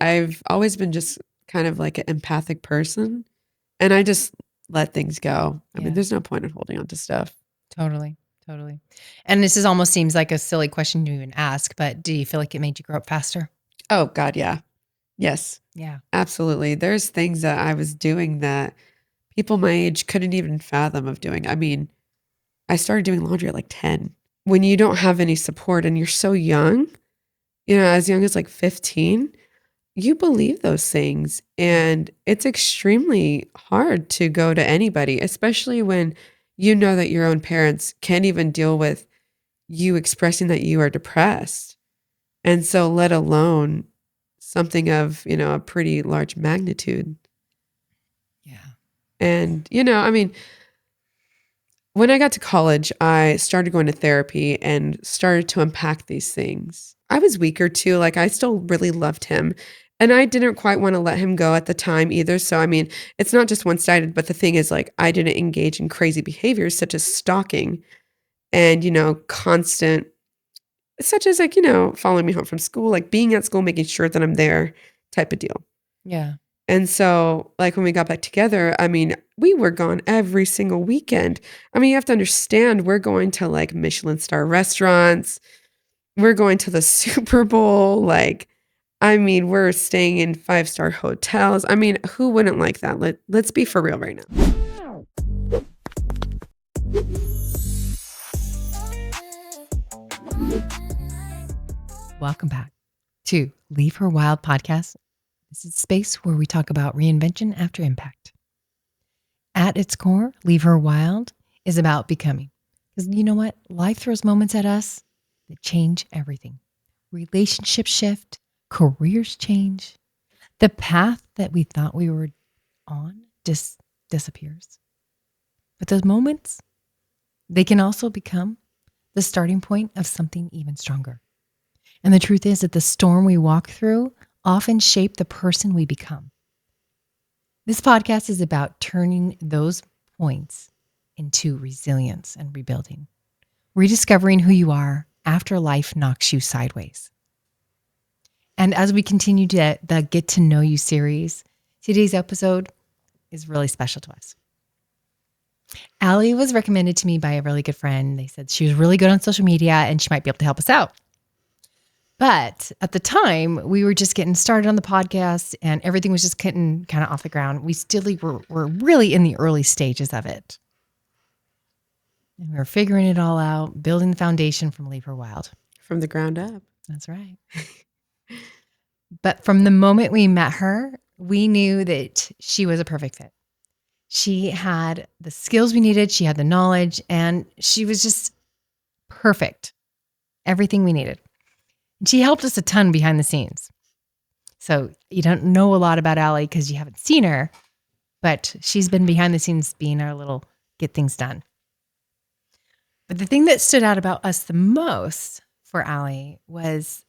I've always been just kind of like an empathic person, and I just let things go. I mean, Yeah. there's no point in holding on to stuff. Totally. Totally. And this almost seems like a silly question to even ask, but do you feel like it made you grow up faster? Oh God, yeah. Yes, Yeah. absolutely. There's things that I was doing that people my age couldn't even fathom of doing. I mean, I started doing laundry at like 10. When you don't have any support and you're so young, as young as like 15, you believe those things. And it's extremely hard to go to anybody, especially when you know that your own parents can't even deal with you expressing that you are depressed. And so, let alone something of, a pretty large magnitude. Yeah. And, I mean, when I got to college, I started going to therapy and started to unpack these things. I was weaker too. Like, I still really loved him. And I didn't quite want to let him go at the time either. So, I mean, it's not just one sided, but the thing is, like, I didn't engage in crazy behaviors such as stalking and, constant, such as like, following me home from school, like being at school, making sure that I'm there type of deal. Yeah. And so, like, when we got back together, I mean, we were gone every single weekend. I mean, you have to understand, we're going to like Michelin star restaurants. We're going to the Super Bowl. Like, I mean, we're staying in 5-star hotels. I mean, who wouldn't like that? Let's be for real right now. Welcome back to Leave Her Wild podcast. This is a space where we talk about reinvention after impact. At its core, Leave Her Wild is about becoming. Because you know what? Life throws moments at us that change everything. Relationships shift, careers change. The path that we thought we were on just disappears. But those moments, they can also become the starting point of something even stronger. And the truth is that the storm we walk through often shape the person we become. This podcast is about turning those points into resilience and rebuilding, rediscovering who you are after life knocks you sideways. And as we continue the Get to Know You series, today's episode is really special to us. Allie was recommended to me by a really good friend. They said she was really good on social media and she might be able to help us out. But at the time, we were just getting started on the podcast and everything was just getting kind of off the ground. We still were really in the early stages of it. And we were figuring it all out, building the foundation from Leave Her Wild. From the ground up. That's right. But from the moment we met her, we knew that she was a perfect fit. She had the skills we needed. She had the knowledge and she was just perfect. Everything we needed. And she helped us a ton behind the scenes. So you don't know a lot about Allie because you haven't seen her, but she's been behind the scenes being our little get things done. But the thing that stood out about us the most for Allie was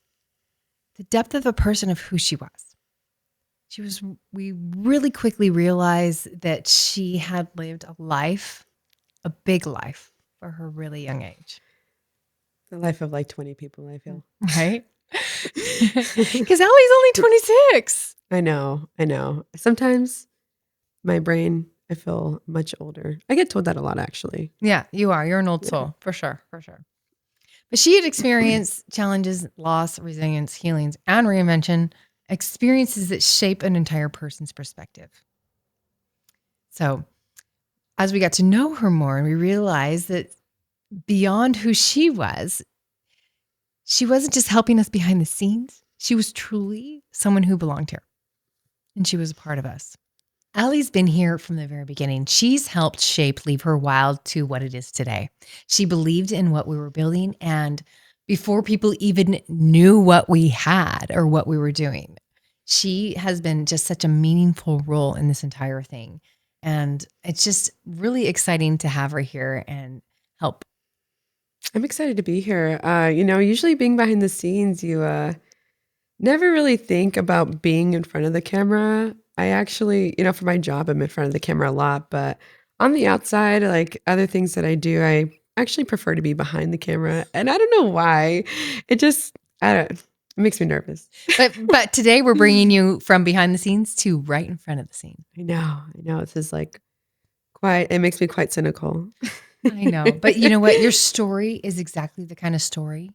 the depth of a person of who she was. We really quickly realized that she had lived a big life for her really young age. The life of like 20 people, I feel. Right? Because Allie's only 26. I know. Sometimes my brain, I feel much older. I get told that a lot, actually. Yeah, you are. You're an old soul, for sure. But she had experienced challenges, loss, resilience, healings, and reinvention, experiences that shape an entire person's perspective. So as we got to know her more, we realized that beyond who she wasn't just helping us behind the scenes. She was truly someone who belonged here. And she was a part of us. Allie's been here from the very beginning. She's helped shape Leave Her Wild to what it is today. She believed in what we were building. And before people even knew what we had or what we were doing, she has been just such a meaningful role in this entire thing. And it's just really exciting to have her here and help. I'm excited to be here. Usually being behind the scenes, you never really think about being in front of the camera. I actually, for my job, I'm in front of the camera a lot, but on the outside, like other things that I do, I actually prefer to be behind the camera. And I don't know why. It just, It makes me nervous. But today we're bringing you from behind the scenes to right in front of the scene. I know. This is like it makes me quite cynical. I know. But you know what? Your story is exactly the kind of story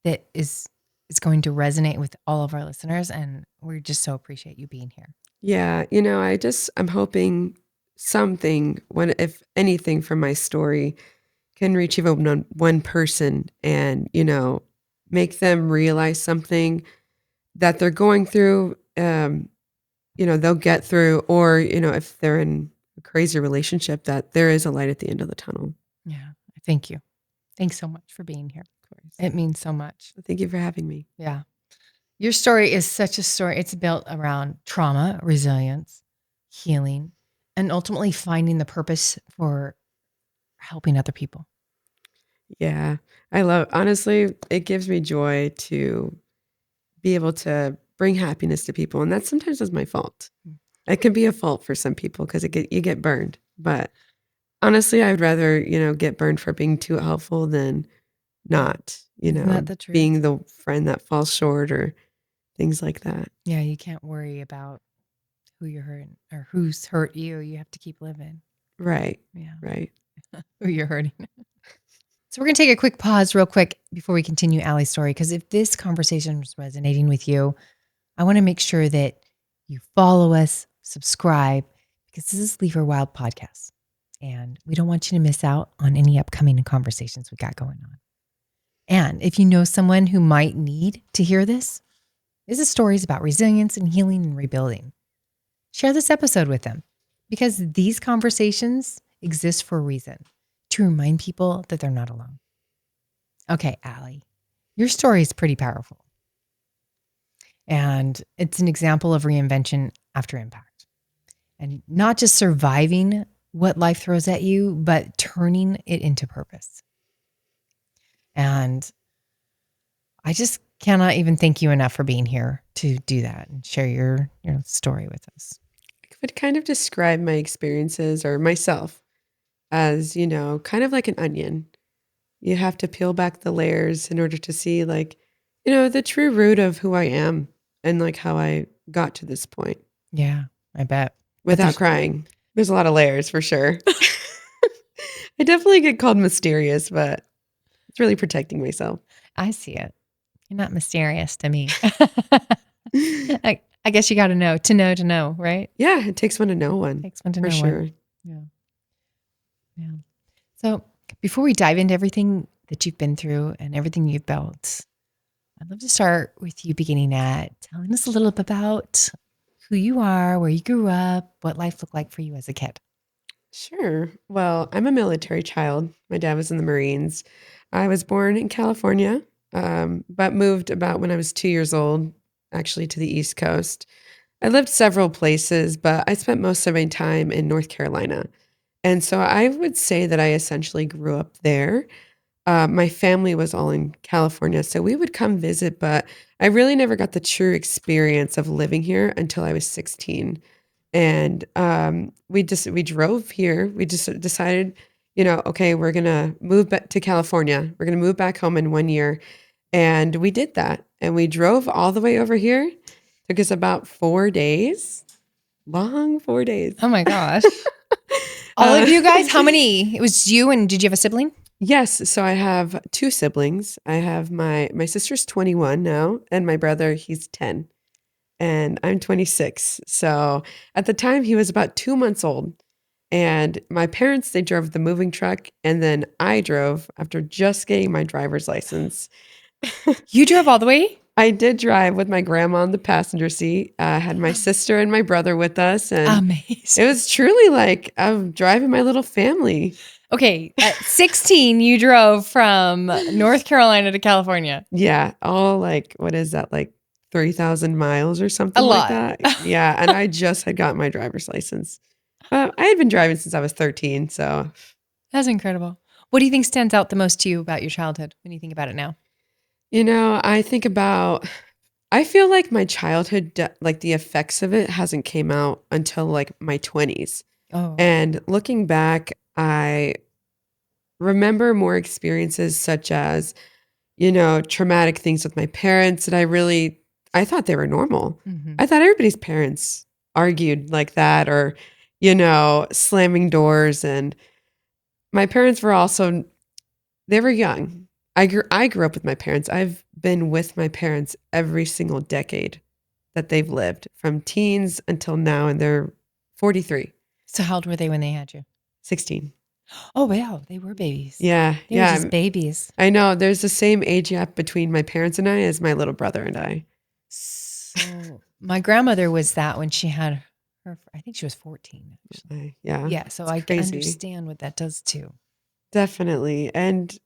that is going to resonate with all of our listeners. And we just so appreciate you being here. Yeah. I'm hoping something, if anything from my story can reach even one person and, make them realize something that they're going through, they'll get through, or, if they're in a crazy relationship, that there is a light at the end of the tunnel. Yeah. Thank you. Thanks so much for being here. Of course. It means so much. Thank you for having me. Yeah. Your story is such a story. It's built around trauma, resilience, healing, and ultimately finding the purpose for helping other people. Yeah. Honestly, it gives me joy to be able to bring happiness to people. And that sometimes is my fault. It can be a fault for some people because you get burned. But honestly, I would rather, get burned for being too helpful than not, Isn't that the truth? being the friend that falls short or things like that. Yeah, you can't worry about who you're hurting or who's hurt you. You have to keep living. Right. Yeah. Right. Who you're hurting. So we're going to take a quick pause real quick before we continue Allie's story. Because if this conversation is resonating with you, I want to make sure that you follow us, subscribe, because this is Leave Her Wild podcast. And we don't want you to miss out on any upcoming conversations we got going on. And if you know someone who might need to hear this is stories about resilience and healing and rebuilding, share this episode with them, because these conversations exist for a reason, to remind people that they're not alone. Okay, Allie, your story is pretty powerful. And it's an example of reinvention after impact. And not just surviving what life throws at you, but turning it into purpose. And I just cannot even thank you enough for being here to do that and share your story with us. I would kind of describe my experiences or myself as, kind of like an onion. You have to peel back the layers in order to see the true root of who I am and how I got to this point. Yeah, I bet. Without crying. There's a lot of layers for sure. I definitely get called mysterious, but it's really protecting myself. I see it. You're not mysterious to me. I guess you got to know, right? Yeah, it takes one to know one. Takes one to for know sure. one. Yeah. Yeah. So before we dive into everything that you've been through and everything you've built, I'd love to start with you beginning at telling us a little bit about who you are, where you grew up, what life looked like for you as a kid. Sure. Well, I'm a military child. My dad was in the Marines. I was born in California, but moved about when I was 2 years old, actually to the East Coast. I lived several places, but I spent most of my time in North Carolina. And so I would say that I essentially grew up there. My family was all in California, so we would come visit, but I really never got the true experience of living here until I was 16. And we drove here. We just decided, okay, we're gonna move back to California. We're gonna move back home in 1 year, and we did that. And we drove all the way over here. Took us about 4 days, long 4 days. Oh my gosh! All of you guys? How many? It was you, and did you have a sibling? Yes. So I have 2 siblings. I have my sister's 21 now, and my brother, he's 10. And I'm 26. So at the time, he was about 2 months old. And my parents, they drove the moving truck. And then I drove after just getting my driver's license. You drove all the way? I did drive with my grandma on the passenger seat. I had my sister and my brother with us. And amazing. It was truly like I'm driving my little family. Okay. At 16, you drove from North Carolina to California. Yeah. All what is that? 3,000 miles or something like that. Yeah. And I just had gotten my driver's license. I had been driving since I was 13. So that's incredible. What do you think stands out the most to you about your childhood when you think about it now? I feel like my childhood, the effects of it hasn't came out until my 20s. Oh. And looking back, I remember more experiences such as, traumatic things with my parents. And I thought they were normal. Mhm. I thought everybody's parents argued like that or, slamming doors. And my parents were also, they were young. I grew up with my parents. I've been with my parents every single decade that they've lived from teens until now. And they're 43, So how old were they when they had you? 16. Oh, wow, they were babies. Yeah. They were Yeah. just babies. I know there's the same age gap between my parents and I as my little brother and I. So my grandmother was that when she had her, I think she was 14, actually. Yeah. Yeah, so It's I crazy. understand what that does too. Definitely. And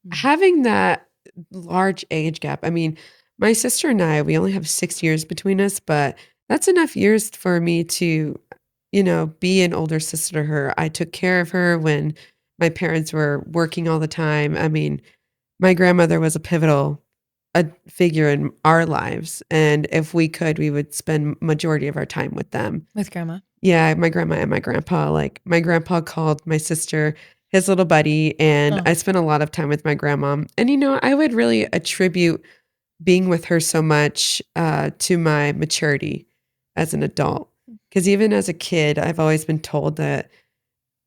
Mm. having that large age gap, I mean, my sister and I, we only have 6 years between us, but that's enough years for me to, be an older sister to her. I took care of her when my parents were working all the time. I mean, my grandmother was a figure in our lives. And if we could, we would spend majority of our time with them. With grandma? Yeah, my grandma and my grandpa. Like my grandpa called my sister his little buddy, and Oh, I spent a lot of time with my grandma. And I would really attribute being with her so much to my maturity as an adult. Because even as a kid, I've always been told that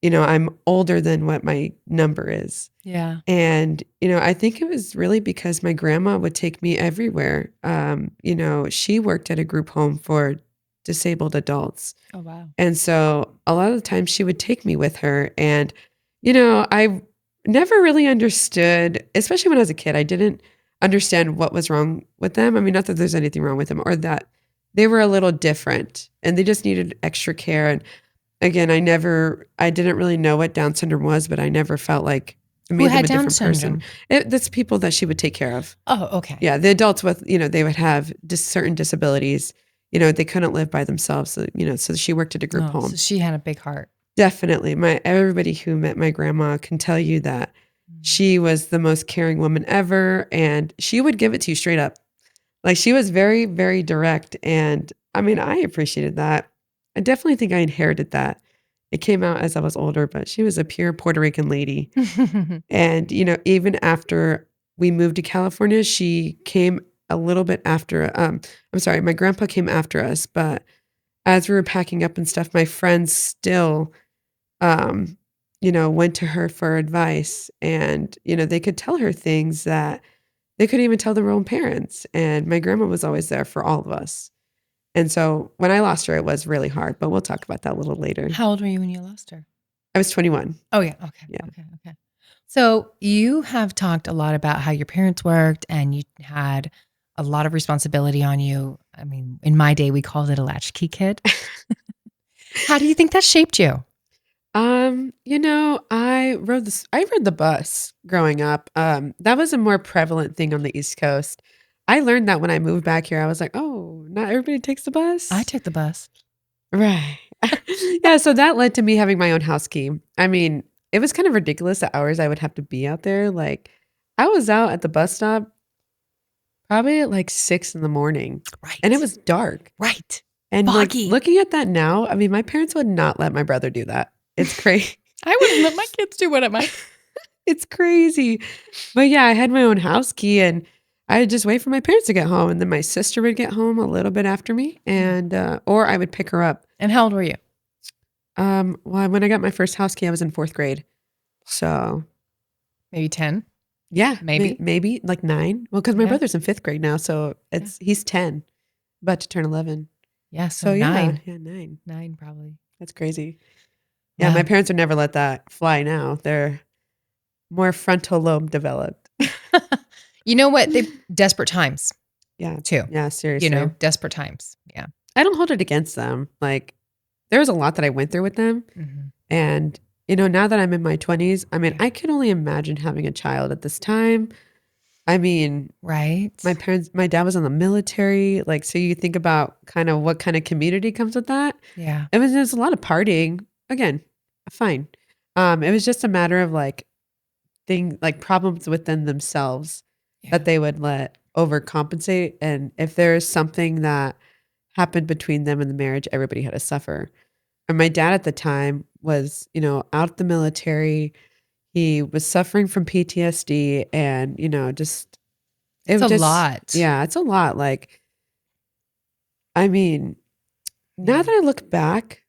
I'm older than what my number is. yeah. And, I think it was really because my grandma would take me everywhere. She worked at a group home for disabled adults. Oh, wow. And so a lot of the time she would take me with her. And, I never really understood, especially when I was a kid, I didn't understand what was wrong with them. I mean, not that there's anything wrong with them or that they were a little different and they just needed extra care. And again, I didn't really know what Down syndrome was, but I never felt like it Who made them had a Down different person. syndrome? That's people that she would take care of. Oh, okay. Yeah, the adults with, they would have certain disabilities. They couldn't live by themselves. So she worked at a group Oh, home. so she had a big heart. Definitely. Everybody who met my grandma can tell you that she was the most caring woman ever. And she would give it to you straight up. Like she was very, very direct. And I mean, I appreciated that. I definitely think I inherited that. It came out as I was older, but she was a pure Puerto Rican lady. And, even after we moved to California, she came a little bit after, I'm sorry, my grandpa came after us, but as we were packing up and stuff, my friends still, went to her for advice and, they could tell her things that they couldn't even tell their own parents. And my grandma was always there for all of us. And so when I lost her, it was really hard, but we'll talk about that a little later. How old were you when you lost her? I was 21. Oh, yeah. Okay. Yeah. Okay. So you have talked a lot about how your parents worked and you had a lot of responsibility on you. I mean, in my day, we called it a latchkey kid. How do you think that shaped you? I rode the bus growing up. That was a more prevalent thing on the East Coast. I learned that when I moved back here, I was like, oh, not everybody takes the bus. I took the bus. Right. Yeah, so that led to me having my own house key. I mean, it was kind of ridiculous the hours I would have to be out there. Like, I was out at the bus stop probably at like 6 in the morning, Right. and it was dark. Right. And like Foggy. looking at that now, I mean, my parents would not let my brother do that. It's crazy. I wouldn't let my kids do what am I? It's crazy. But yeah, I had my own house key and I'd just wait for my parents to get home. And then my sister would get home a little bit after me and, or I would pick her up. And how old were you? Well, when I got my first house key, I was in 4th grade. So Maybe 10. yeah, Maybe? maybe like 9. Well, cause my Yeah. brother's in 5th grade now. So he's 10, about to turn 11. Yeah. So So yeah, 9. yeah, 9. 9 probably. That's crazy. Yeah. Wow. My parents would never let that fly now. They're more frontal lobe developed. You know what? Desperate times Yeah. too. Yeah. Seriously. Desperate times. Yeah. I don't hold it against them. Like there was a lot that I went through with them. Mhm. And, now that I'm in my 20s, I mean, Yeah. I could only imagine having a child at this time. I mean, Right. my dad was in the military. Like, so you think about kind of what kind of community comes with that. Yeah. There's a lot of partying. Again, fine. It was just a matter of like problems within themselves Yeah. that they would let overcompensate. And if there's something that happened between them and the marriage, everybody had to suffer. And my dad at the time was, out of the military. He was suffering from PTSD and, just It It's would a just, lot. yeah, it's a lot. Like, I mean, now Yeah. that I look back,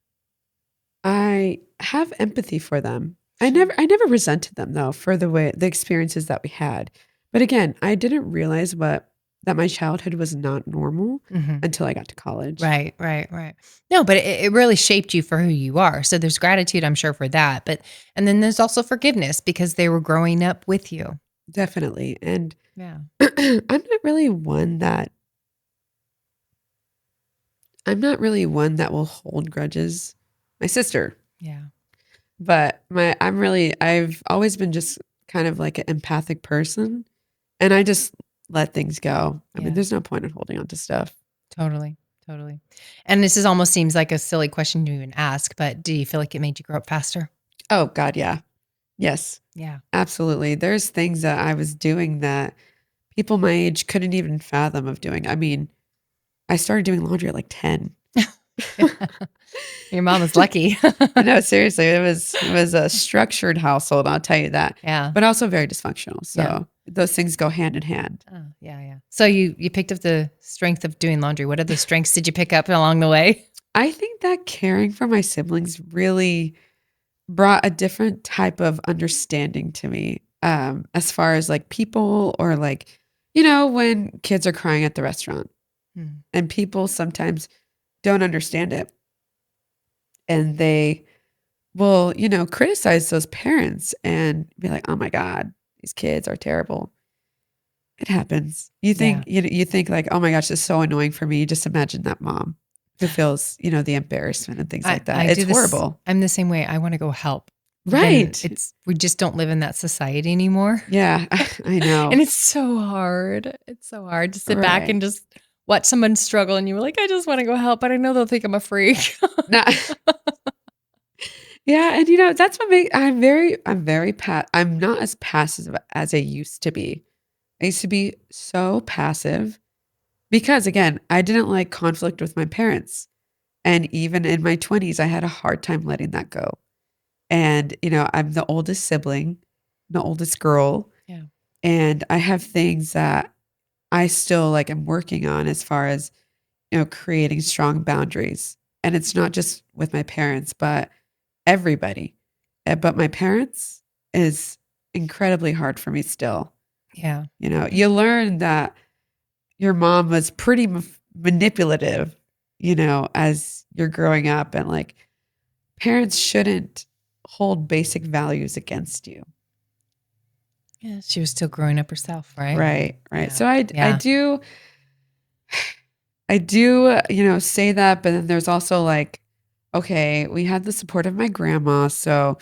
I have empathy for them. Sure. I never resented them though for the experiences that we had. But again, I didn't realize that my childhood was not normal Hmm. until I got to college. Right, right, right. No, but it really shaped you for who you are. So there's gratitude, I'm sure, for that. But, and then there's also forgiveness because they were growing up with you. Definitely. And Yeah. I'm not really one that will hold grudges. My sister, Yeah. but I've always been just kind of like an empathic person, and I just let things go. I mean, Yeah. there's no point in holding on to stuff. Totally. Totally. And this is almost seems like a silly question to even ask, but do you feel like it made you grow up faster? Oh God, yeah. Yes, Yeah. absolutely. There's things that I was doing that people my age couldn't even fathom of doing. I mean, I started doing laundry at like 10. Your mom was lucky. No, seriously, it was a structured household, I'll tell you that, Yeah. but also very dysfunctional. Yeah. So those things go hand in hand. Oh, yeah, yeah. So you picked up the strength of doing laundry. What other strengths did you pick up along the way? I think that caring for my siblings really brought a different type of understanding to me, as far as like people or like, when kids are crying at the restaurant Hmm. and people sometimes don't understand it and they will, criticize those parents and be like, oh my God, these kids are terrible. It happens. Yeah. You think like, oh my gosh, this is so annoying for me. Just imagine that mom who feels, the embarrassment and things like that. I It's do this. horrible. I'm the same way. I want to go help. But then Right. we just don't live in that society anymore. Yeah, I know. And it's so hard. It's so hard to sit back Right. and just watch someone struggle and you're like, I just want to go help, but I know they'll think I'm a freak. No, yeah, and that's what makes I'm not as passive as I used to be. I used to be so passive because again, I didn't like conflict with my parents. And even in my 20s, I had a hard time letting that go. And, I'm the oldest sibling, the oldest girl, Yeah. and I have things that I still like am working on as far as, creating strong boundaries. And it's not just with my parents, but everybody. But my parents is incredibly hard for me still. Yeah. You learn that your mom was pretty manipulative, as you're growing up, and like parents shouldn't hold basic values against you. Yeah. She was still growing up herself, right? Right, right. Yeah. So Yeah. I do, say that, but then there's also like, okay, we had the support of my grandma, so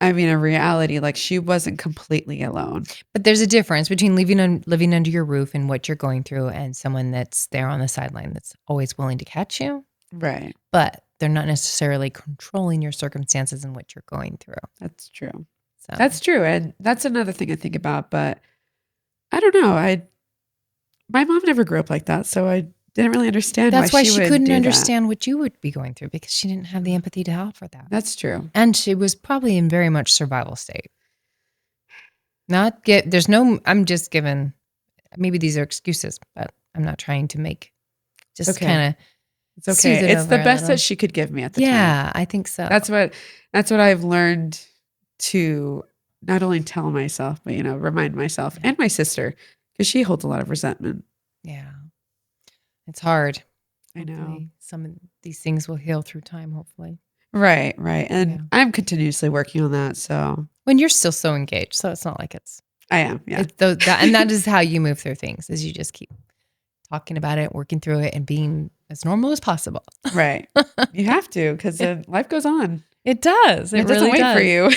I mean, in reality, like she wasn't completely alone. But there's a difference between living under your roof and what you're going through and someone that's there on the sideline that's always willing to catch you, Right. but they're not necessarily controlling your circumstances and what you're going through. That's true. So That's true. And that's another thing I think about, but I don't know. My mom never grew up like that, so I didn't really understand why that's why she she would couldn't do that. understand what you would be going through because she didn't have the empathy to offer that. That's true. And she was probably in very much survival state. Not get there's no I'm just giving maybe these are excuses, but I'm not trying to make It's just okay. kind of It's okay. soothe it It's over the a best that little. she could give me at the time. Yeah, I think so. That's what I've learned to not only tell myself, but remind myself Yeah. and my sister because she holds a lot of resentment. Yeah. It's hard. I know. Hopefully some of these things will heal through time, hopefully. Right, right. And Yeah. I'm continuously working on that. So When you're still so engaged, so it's not like I am. Yeah. and that is how you move through things, is you just keep talking about it, working through it, and being as normal as possible. Right. You have to because life goes on. It does. It It doesn't really wait does. for you.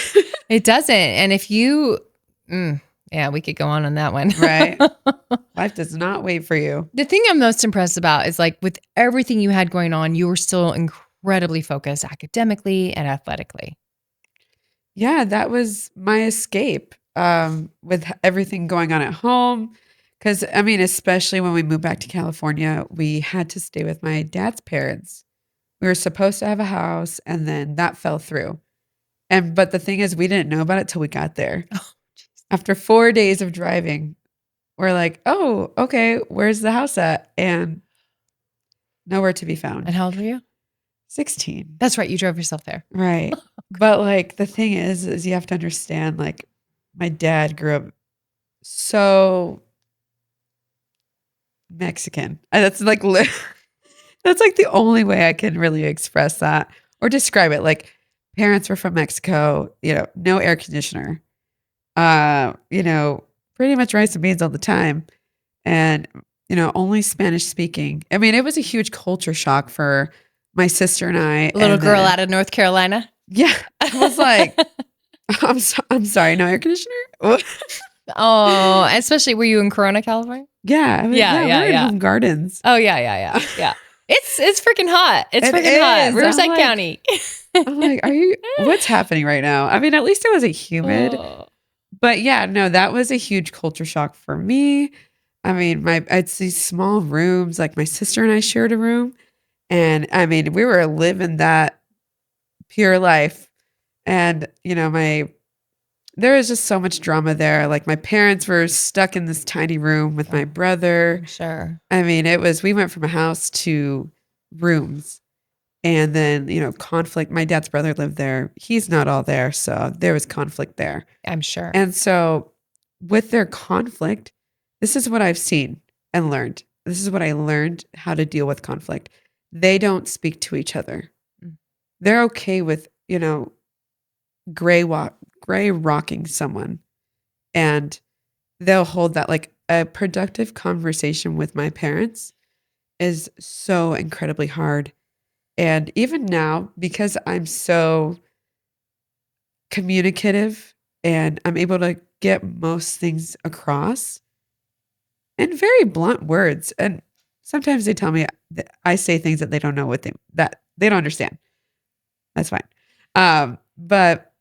It doesn't. And if you, yeah, we could go on that one. Right. Life does not wait for you. The thing I'm most impressed about is like with everything you had going on, you were still incredibly focused academically and athletically. Yeah, that was my escape, with everything going on at home. Because, I mean, especially when we moved back to California, we had to stay with my dad's parents. We were supposed to have a house, and then that fell through. But the thing is, we didn't know about it till we got there. Oh, geez. After 4 days of driving, we're like, oh, okay, where's the house at? And nowhere to be found. And how old were you? 16. That's right. You drove yourself there. Right. But like the thing is you have to understand, like my dad grew up so Mexican. And that's like that's like the only way I can really express that or describe it. Like parents were from Mexico, no air conditioner. Pretty much rice and beans all the time. And, only Spanish speaking. I mean, it was a huge culture shock for my sister and I. A little and girl then, out of North Carolina. Yeah. I was like, I'm sorry, no air conditioner? Oh, especially were you in Corona, California? Yeah. I mean, we're in Home Gardens. Oh, yeah. It's freaking hot. It's It freaking hot. is. Riverside I'm like- County. I'm like, what's happening right now? I mean, at least it wasn't humid. Oh. But yeah, no, that was a huge culture shock for me. I mean, it's these small rooms, like my sister and I shared a room. And I mean, we were living that pure life. And, there was just so much drama there. Like my parents were stuck in this tiny room with my brother. Sure. I mean, we went from a house to rooms. And then, conflict. My dad's brother lived there. He's not all there. So there was conflict there. I'm sure. And so with their conflict, this is what I've seen and learned. This is what I learned how to deal with conflict. They don't speak to each other. They're okay with, gray rocking someone. And they'll hold that. Like a productive conversation with my parents is so incredibly hard. And even now, because I'm so communicative and I'm able to get most things across in very blunt words. And sometimes they tell me that I say things that they don't know that they don't understand. That's fine. But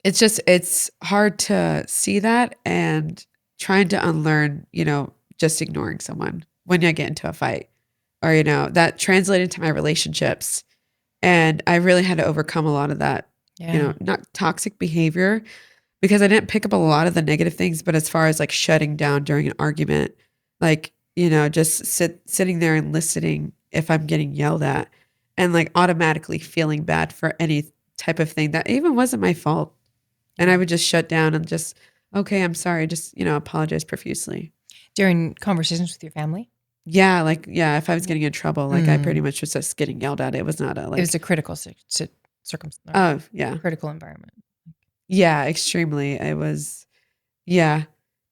it's hard to see that and trying to unlearn, just ignoring someone when you get into a fight. Or, that translated to my relationships. And I really had to overcome a lot of that, not toxic behavior, because I didn't pick up a lot of the negative things, but as far as like shutting down during an argument, like, just sitting there and listening if I'm getting yelled at and like automatically feeling bad for any type of thing that even wasn't my fault. And I would just shut down and just, okay, I'm sorry, just, apologize profusely. During conversations with your family? Yeah, if I was getting in trouble, like I pretty much was just getting yelled at. It was not it was a critical circumstance. Oh, yeah. Critical environment. Yeah, extremely. It was, yeah.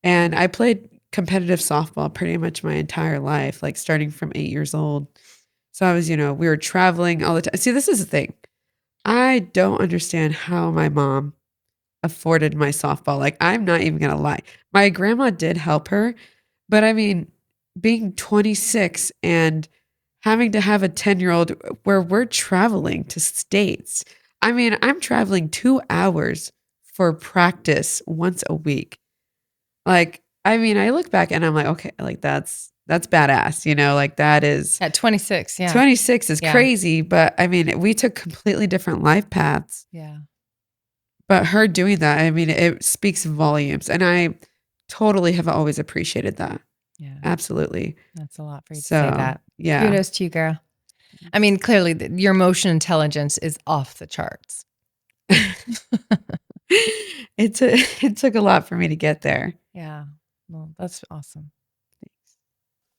And I played competitive softball pretty much my entire life, like starting from 8 years old. So I was, we were traveling all the time. See, this is the thing. I don't understand how my mom afforded my softball. Like, I'm not even going to lie. My grandma did help her, but I mean, being 26 and having to have a 10-year-old where we're traveling to states. I mean, I'm traveling 2 hours for practice once a week. Like, I mean, I look back and I'm like, okay, like that's badass, like that is At 26, yeah. 26 is crazy, but I mean, we took completely different life paths. Yeah. But her doing that, I mean, it speaks volumes. And I totally have always appreciated that. Yeah. Absolutely. That's a lot for you to say that. Yeah. Kudos to you, girl. I mean, clearly your emotion intelligence is off the charts. It took a lot for me to get there. Yeah. Well, that's awesome.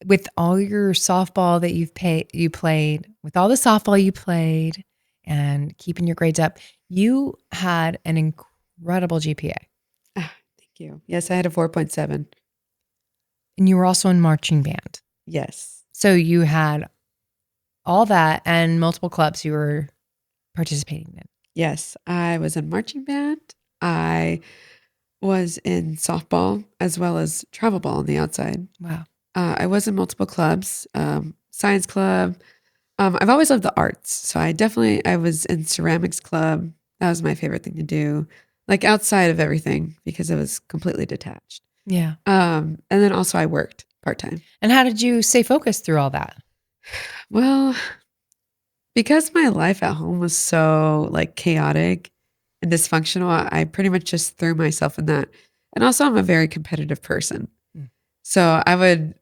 With all your softball that you played, with all the softball you played and keeping your grades up, you had an incredible GPA. Thank you. Yes, I had a 4.7. And you were also in marching band. Yes. So you had all that and multiple clubs you were participating in. Yes, I was in marching band. I was in softball as well as travel ball on the outside. Wow. I was in multiple clubs, science club. I've always loved the arts. So I was in ceramics club. That was my favorite thing to do, like outside of everything because it was completely detached. Yeah. And then also I worked part-time. And how did you stay focused through all that? Well, because my life at home was so like chaotic and dysfunctional, I pretty much just threw myself in that. And also I'm a very competitive person. So I would,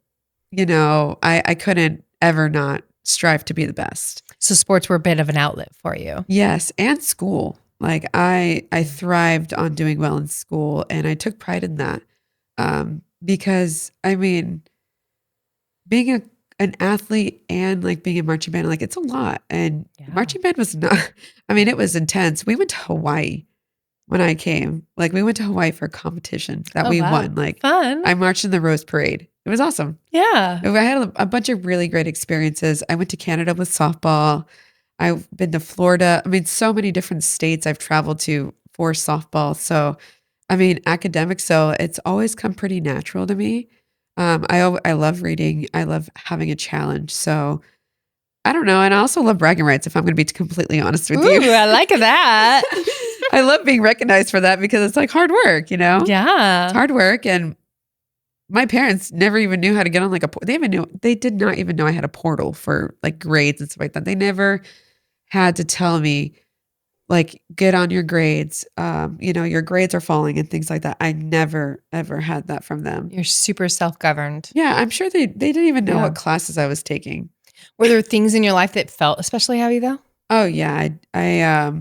I couldn't ever not strive to be the best. So sports were a bit of an outlet for you. Yes, and school. Like I thrived on doing well in school, and I took pride in that. Because I mean, being an athlete and like being a marching band, like it's a lot. And Yeah. marching band was not, I mean, it was intense. We went to Hawaii when I came. Like we went to Hawaii for a competition that we won. Like Fun. I marched in the Rose Parade. It was awesome. Yeah. I had a bunch of really great experiences. I went to Canada with softball. I've been to Florida. I mean, so many different states I've traveled to for softball. So, I mean, academics, so it's always come pretty natural to me. I love reading. I love having a challenge. So I don't know. And I also love bragging rights, if I'm going to be completely honest with you. Ooh, I like that. I love being recognized for that because it's like hard work, Yeah. It's hard work. And my parents never even knew how to get on like they did not even know I had a portal for like grades and stuff like that. They never had to tell me like, get on your grades. Your grades are falling and things like that. I never ever had that from them. You're super self-governed. Yeah, I'm sure they didn't even know Yeah. what classes I was taking. Were there things in your life that felt especially heavy though? Oh yeah, I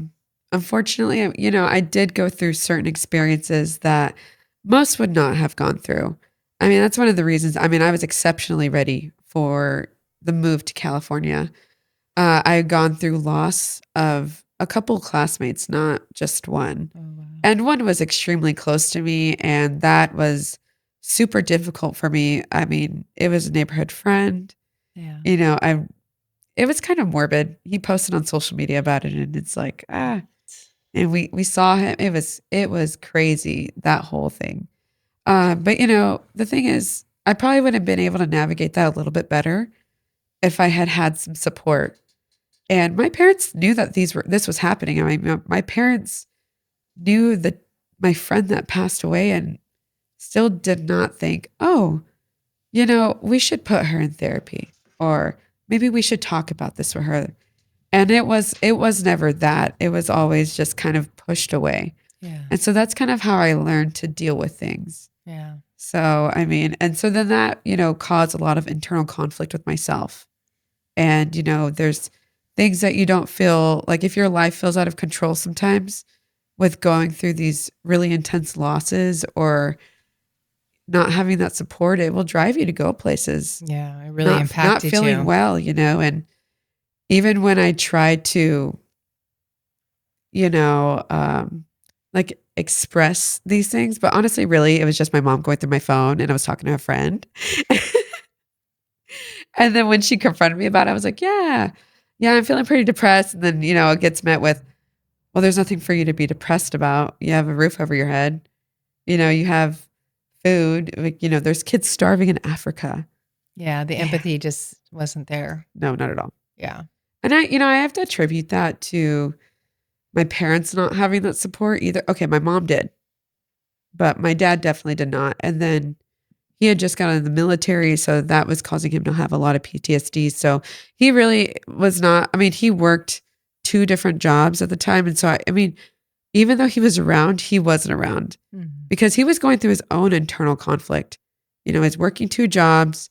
unfortunately, I did go through certain experiences that most would not have gone through. I mean, that's one of the reasons. I mean, I was exceptionally ready for the move to California. I had gone through loss of a couple classmates, not just one. Oh, wow. And one was extremely close to me, and that was super difficult for me. I mean, it was a neighborhood friend. Yeah. It was kind of morbid. He posted on social media about it, and it's like, and we saw him. It was crazy, that whole thing. But the thing is, I probably would have been able to navigate that a little bit better if I had had some support. And my parents knew that this was happening. I mean, my parents knew that my friend that passed away and still did not think, oh, we should put her in therapy, or maybe we should talk about this with her. And it was never that. It was always just kind of pushed away. Yeah. And so that's kind of how I learned to deal with things. Yeah. So, I mean, and so then that, caused a lot of internal conflict with myself. And, there's things that you don't feel like, if your life feels out of control sometimes with going through these really intense losses or not having that support, it will drive you to go plaplaces. Yeah. It really Not impacted feeling you. well, and even when I tried to, like express these things, but honestly, really, it was just my mom going through my phone and I was talking to a friend. And then when she confronted me about it, I was like, yeah, I'm feeling pretty depressed. And then, it gets met with, well, there's nothing for you to be depressed about. You have a roof over your head. You have food. Like, there's kids starving in Africa. Yeah. The empathy just wasn't there. No, not at all. Yeah. And I have to attribute that to my parents not having that support either. Okay, my mom did, but my dad definitely did not. And then he had just got out of the military, so that was causing him to have a lot of PTSD. So he really was not, I mean, he worked 2 different jobs at the time. And so, I mean, even though he was around, he wasn't around because he was going through his own internal conflict. He's working 2 jobs,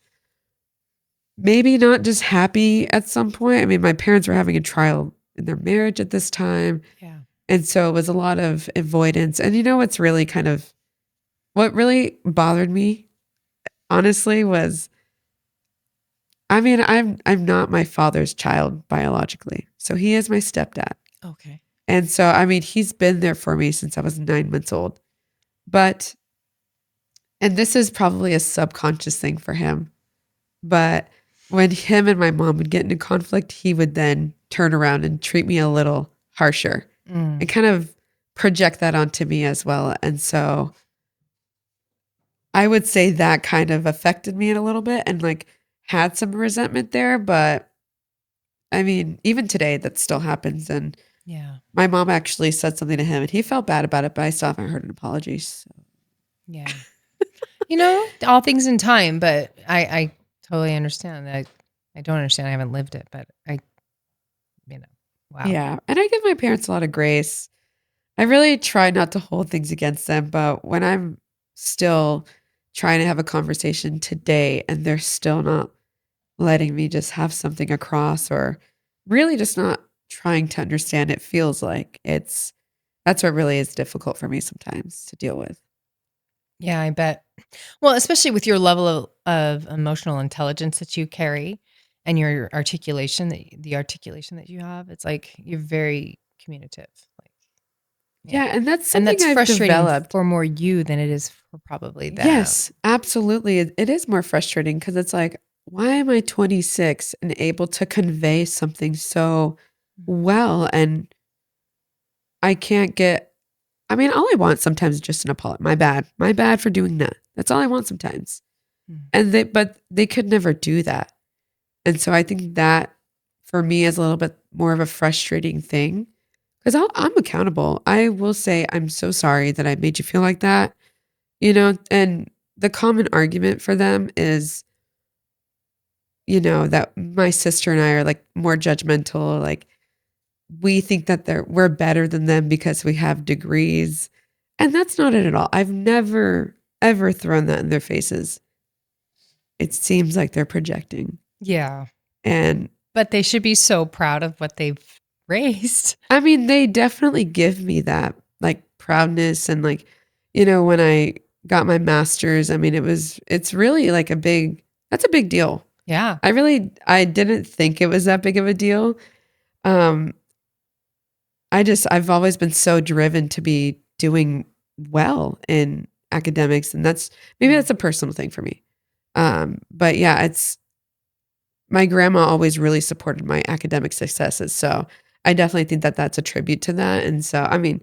maybe not just happy at some point. I mean, my parents were having a trial in their marriage at this time. Yeah. And so it was a lot of avoidance. And what's really what really bothered me, honestly, was, I mean, I'm not my father's child biologically. So he is my stepdad. Okay. And so, I mean, he's been there for me since I was 9 months old. But, and this is probably a subconscious thing for him, but when him and my mom would get into conflict, he would then turn around and treat me a little harsher and kind of project that onto me as well. And so I would say that kind of affected me in a little bit and like had some resentment there. But I mean, even today that still happens. And yeah, my mom actually said something to him and he felt bad about it, but I still haven't heard an apology. So. Yeah. All things in time, but I totally understand that. I don't understand. I haven't lived it, but wow. Yeah. And I give my parents a lot of grace. I really try not to hold things against them, but when I'm still trying to have a conversation today and they're still not letting me just have something across, or really just not trying to understand. It feels like that's what really is difficult for me sometimes to deal with. Yeah, I bet. Well, especially with your level of emotional intelligence that you carry and your articulation, the articulation that you have, it's like you're very communicative. Like, yeah. Yeah, and that's And something that's I've frustrating developed. for more you than it is for probably them. Yes, absolutely. It is more frustrating because it's like, why am I 26 and able to convey something so well, and I can't get, I mean, all I want sometimes is just an apology. My bad. My bad for doing that. That's all I want sometimes. Mm. But they could never do that. And so I think that for me is a little bit more of a frustrating thing because I'm accountable. I will say, I'm so sorry that I made you feel like that, and the common argument for them is, that my sister and I are like more judgmental. Like we think that we're better than them because we have degrees. And that's not it at all. I've never, ever thrown that in their faces. It seems like they're projecting. Yeah. And But they should be so proud of what they've raised. I mean, they definitely give me that like proudness. And like, when I got my master's, I mean, it's really like that's a big deal. Yeah. I didn't think it was that big of a deal. Um, I've always been so driven to be doing well in academics. And maybe that's a personal thing for me. But yeah, my grandma always really supported my academic successes. So I definitely think that that's a tribute to that. And so, I mean,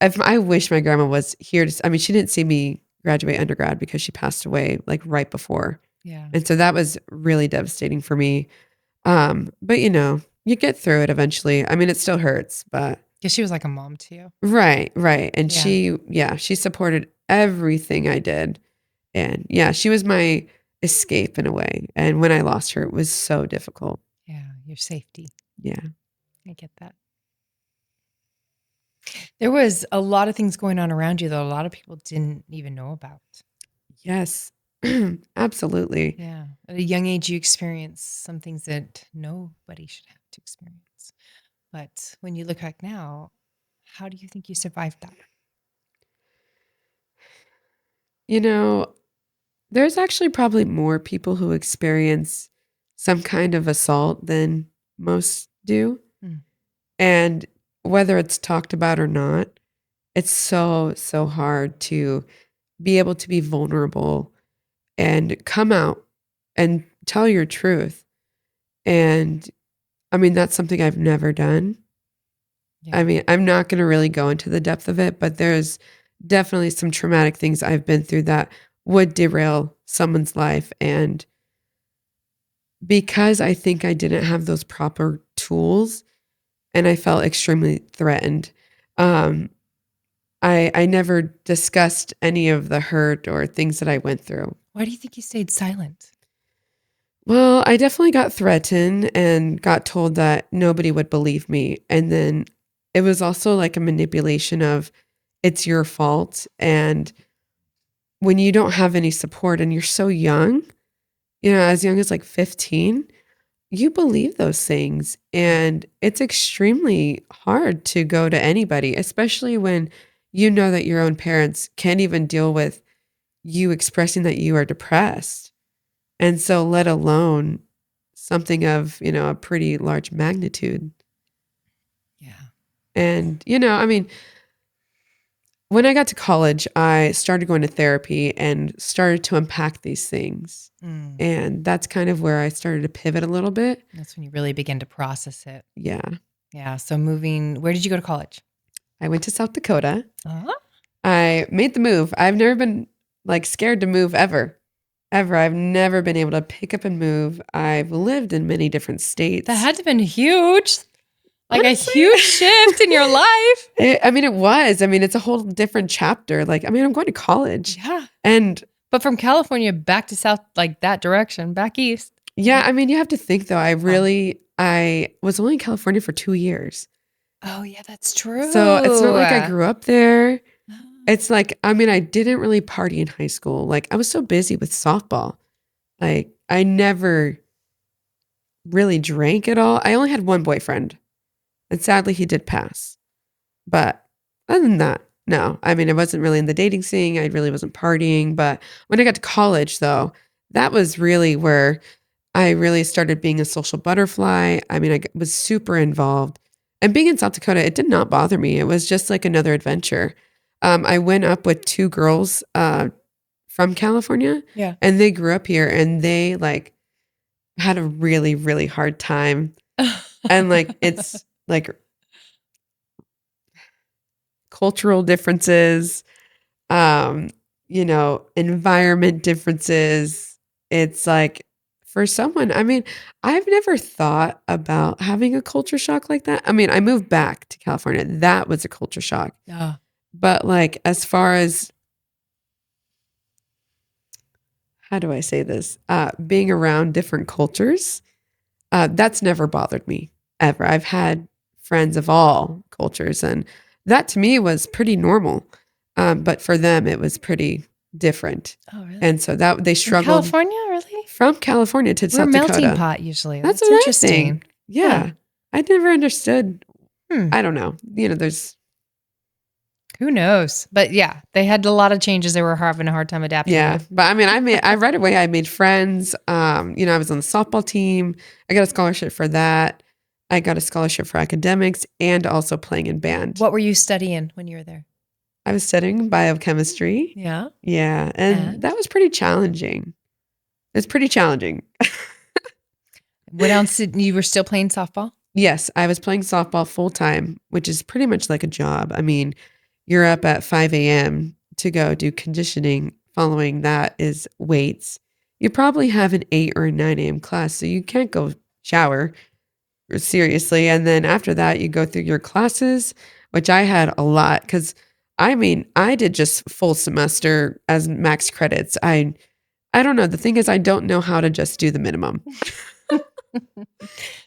if I wish my grandma was here I mean, she didn't see me graduate undergrad because she passed away like right before. Yeah. And so that was really devastating for me. But you get through it eventually. I mean, it still hurts, but Because she was like a mom to you. right, right. And Yeah. she supported everything I did. And yeah, she was my escape in a way. And when I lost her, it was so difficult. Yeah. Your safety. Yeah. I get that. There was a lot of things going on around you that a lot of people didn't even know about. Yes. Absolutely. Yeah. At a young age, you experience some things that nobody should have to experience. But when you look back now, how do you think you survived that? You know, there's actually probably more people who experience some kind of assault than most do. Mm. And whether it's talked about or not, it's so, so hard to be able to be vulnerable and come out and tell your truth. And I mean, that's something I've never done. Yeah. I mean, I'm not going to really go into the depth of it, but there's definitely some traumatic things I've been through that would derail someone's life. And because I think I didn't have those proper tools and I felt extremely threatened, um, I never discussed any of the hurt or things that I went through. Why do you think you stayed silent? Well, I definitely got threatened and got told that nobody would believe me. And then it was also like a manipulation of it's your fault. And when you don't have any support and you're so young, as young as like 15, you believe those things. And it's extremely hard to go to anybody, especially when you know that your own parents can't even deal with you expressing that you are depressed. And so, let alone something of, a pretty large magnitude. Yeah. And, I mean, when I got to college, I started going to therapy and started to unpack these things. Mm. And that's kind of where I started to pivot a little bit. That's when you really begin to process it. Yeah. Yeah. So where did you go to college? I went to South Dakota. Uh-huh. I made the move. I've never been like scared to move ever. Ever. I've never been able to pick up and move. I've lived in many different states. That had to have been huge. Like Honestly. a huge shift in your life. It was. I mean, it's a whole different chapter. Like, I mean, I'm going to college. Yeah. And But from California back to South, like that direction, back east. yeah, I mean, you have to think though, I was only in California for 2 years. Oh, yeah, that's true. So it's not like I grew up there. It's like, I mean, I didn't really party in high school. Like I was so busy with softball. Like I never really drank at all. I only had one boyfriend, and sadly he did pass. But other than that, no. I mean, I wasn't really in the dating scene. I really wasn't partying. But when I got to college, though, that was really where I really started being a social butterfly. I mean, was super involved. And being in South Dakota, it did not bother me. It was just like another adventure. I went up with two girls from California, Yeah. and they grew up here, and they like had a really, really hard time. And like, it's like cultural differences, environment differences. It's like for someone, I mean, I've never thought about having a culture shock like that. I mean, I moved back to California. That was a culture shock. Oh. But like as far as how do I say this? Being around different cultures, that's never bothered me ever. I've had friends of all cultures, and that to me was pretty normal. But for them, it was pretty different. Oh, really? And so that they From struggled California, really? from California to We're a South melting Dakota. pot usually. That's That's what I interesting. think. Yeah. I never understood. Hmm. I don't know. There's Who knows? But yeah, they had a lot of changes they were having a hard time adapting yeah. to. But I mean, I right away I made friends. I was on the softball team. I got a scholarship for that. I got a scholarship for academics and also playing in band. What were you studying when you were there? I was studying biochemistry. Yeah. Yeah. And that was pretty challenging. It's pretty challenging. What else you were still playing softball? Yes, I was playing softball full time, which is pretty much like a job. I mean, you're up at 5 a.m. to go do conditioning. Following that is weights. You probably have an 8 or a 9 a.m. class, so you can't go shower seriously. And then after that, you go through your classes, which I had a lot because I mean, I did just full semester as max credits. I don't know. The thing is, I don't know how to just do the minimum.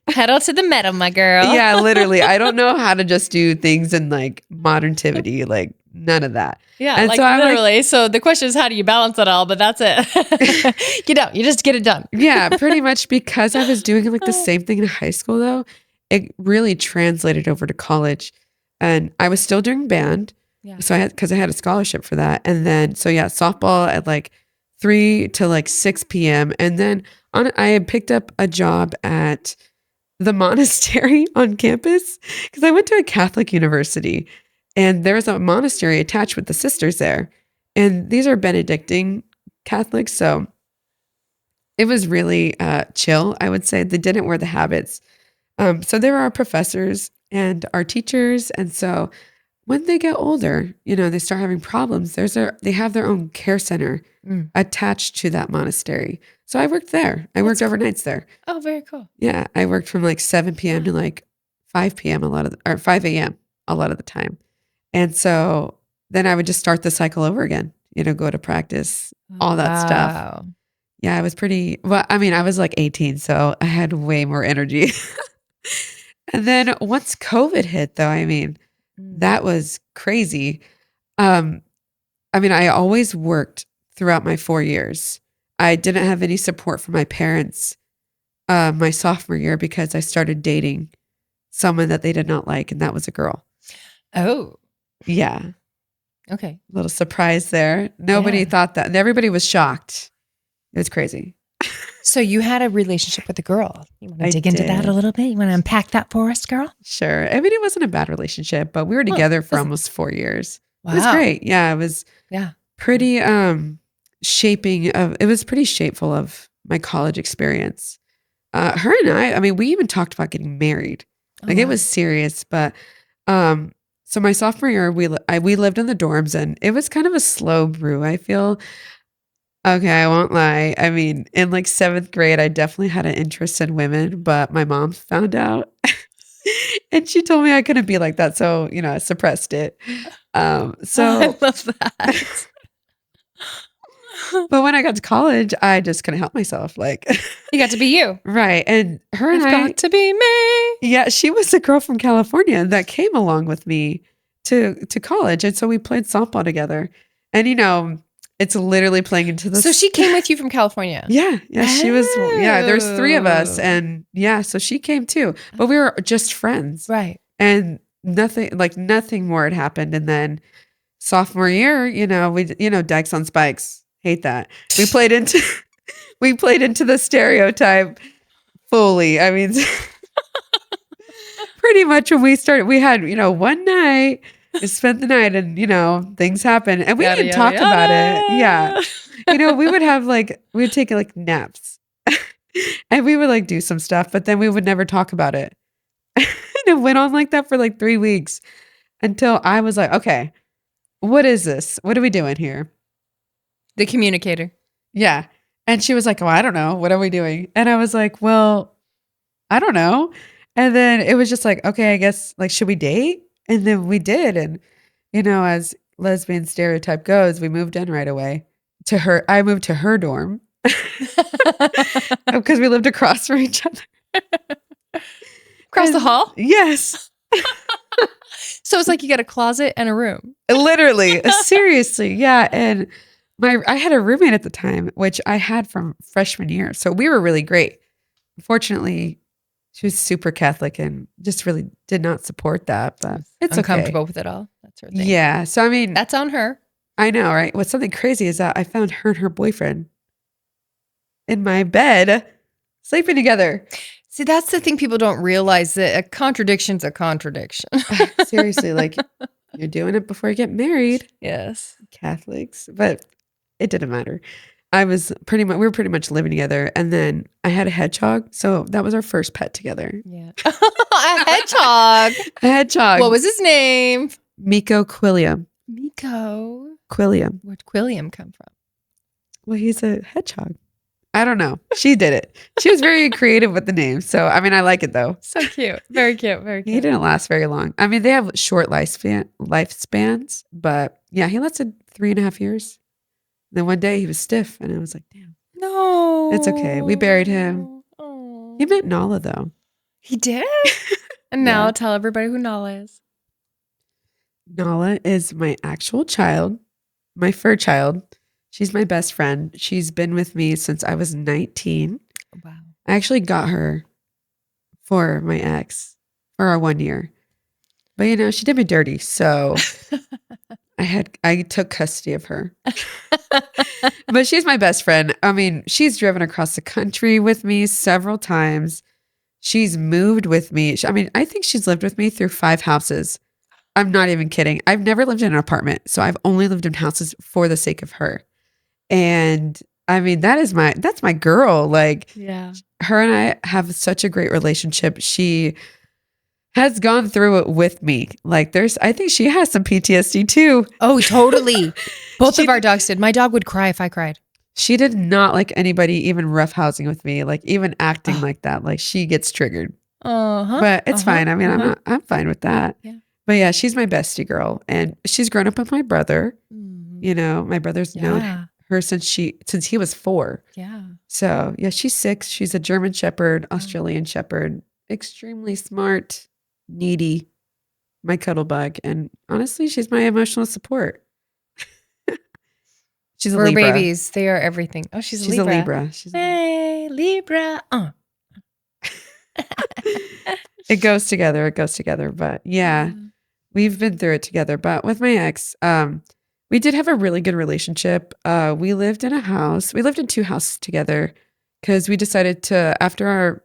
Pedal to the metal, my girl. Yeah, literally. I don't know how to just do things in like moderntivity, like none of that. Yeah, And like so I'm literally. So the question is, how do you balance it all? But that's it. You just get it done. Yeah, pretty much because I was doing like the same thing in high school though, it really translated over to college. And I was still doing band. Yeah. So because I had a scholarship for that. And then, so yeah, softball at like 3 to like 6 p.m. And then I had picked up a job at the monastery on campus because I went to a Catholic university and there was a monastery attached with the sisters there. And these are Benedictine Catholics. So it was really chill, I would say. They didn't wear the habits. So they were our professors and our teachers. And so when they get older, they start having problems. They have their own care center attached to that monastery. So I worked there. I worked overnights there. Oh, very cool. Yeah, I worked from like 7 p.m. to like 5 p.m. or 5 a.m. a lot of the time. And so then I would just start the cycle over again, go to practice, all that stuff. Yeah, I was I was like 18, so I had way more energy. And then once COVID hit though, that was crazy. I always worked throughout my 4 years. I didn't have any support from my parents my sophomore year because I started dating someone that they did not like, and that was a girl. Oh. Yeah. Okay. A little surprise there. Nobody thought that. Everybody was shocked. It was crazy. So you had a relationship with a girl. You want to dig into that a little bit? You want to unpack that for us, girl? Sure. It wasn't a bad relationship, but we were together for almost 4 years. Wow. It was great. Yeah, it was pretty it was pretty shapeful of my college experience. Her and I we even talked about getting married. It was serious, but so my sophomore year, we lived in the dorms, and it was kind of a slow brew. I feel. Okay, I won't lie. In like 7th grade, I definitely had an interest in women, but my mom found out, and she told me I couldn't be like that. So I suppressed it. I love that. But when I got to college, I just couldn't help myself. Like you got to be you, right? And her and I've got to be me. Yeah, she was a girl from California that came along with me to college. And so we played softball together. And, it's literally playing into the. So she came with you from California. Yeah. Yeah. She was, there's 3 of us. Oh. And so she came too, but we were just friends. Right. And nothing more had happened. And then sophomore year, Dykes on Spikes, hate that. We played into the stereotype fully. I mean, pretty much when we started, we had, one night, we spent the night and, things happened and we didn't talk about it. Yeah. We would have we would take naps and we would do some stuff, but then we would never talk about it. And it went on like that for 3 weeks until I was like, okay, what is this? What are we doing here? The communicator. Yeah. And she was like, oh, I don't know. What are we doing? And I was like, well, I don't know. And then it was just okay, I guess should we date? And then we did. And, as lesbian stereotype goes, we moved in right away to her. I moved to her dorm because we lived across from each other. Across the hall? Yes. So it's you got a closet and a room. Literally. Seriously. Yeah. And I had a roommate at the time, which I had from freshman year. So we were really great. Unfortunately, she was super Catholic and just really did not support that, but it's uncomfortable okay. with it all. That's her thing. Yeah. So, I mean, that's on her. I know, right? What's something crazy is that I found her and her boyfriend in my bed sleeping together. See, that's the thing people don't realize, that a contradiction's a contradiction. Seriously, you're doing it before you get married. Yes. Catholics. But it didn't matter. We were pretty much living together. And then I had a hedgehog. So that was our first pet together. Yeah. A hedgehog. A hedgehog. What was his name? Miko Quilliam. Miko. Quilliam. Where'd Quilliam come from? Well, he's a hedgehog. I don't know. She did it. She was very creative with the name. So, I mean, I like it though. So cute. Very cute. Very cute. He didn't last very long. I mean, they have short lifespans, but yeah, he lasted 3.5 years. Then one day he was stiff and I was like, damn. No. It's okay. We buried him. Oh. He met Nala though. He did? And now tell everybody who Nala is. Nala is my actual child, my fur child. She's my best friend. She's been with me since I was 19. Wow. I actually got her for my ex for our 1 year. But she did me dirty. So I took custody of her. But she's my best friend. I mean, she's driven across the country with me several times. She's moved with me. I mean, I think she's lived with me through 5 houses. I'm not even kidding. I've never lived in an apartment. So I've only lived in houses for the sake of her. And I mean, that's my girl. Her and I have such a great relationship. She has gone through it with me. I think she has some PTSD too. Oh, totally. Both of our dogs did. My dog would cry if I cried. She did not like anybody even roughhousing with me, even acting like that. She gets triggered. But it's fine. I mean, I'm fine with that. Yeah. But yeah, she's my bestie girl. And she's grown up with my brother. Mm-hmm. My brother's known her since he was 4. Yeah. So yeah, she's 6. She's a German Shepherd, Australian Shepherd, extremely smart, needy, my cuddle bug. And honestly, she's my emotional support. She's a Libra. For babies, they are everything. Oh, she's a Libra. Hey, Libra. It goes together. But yeah, we've been through it together. But with my ex, we did have a really good relationship. We lived in a house. We lived in 2 houses together because we decided to, after our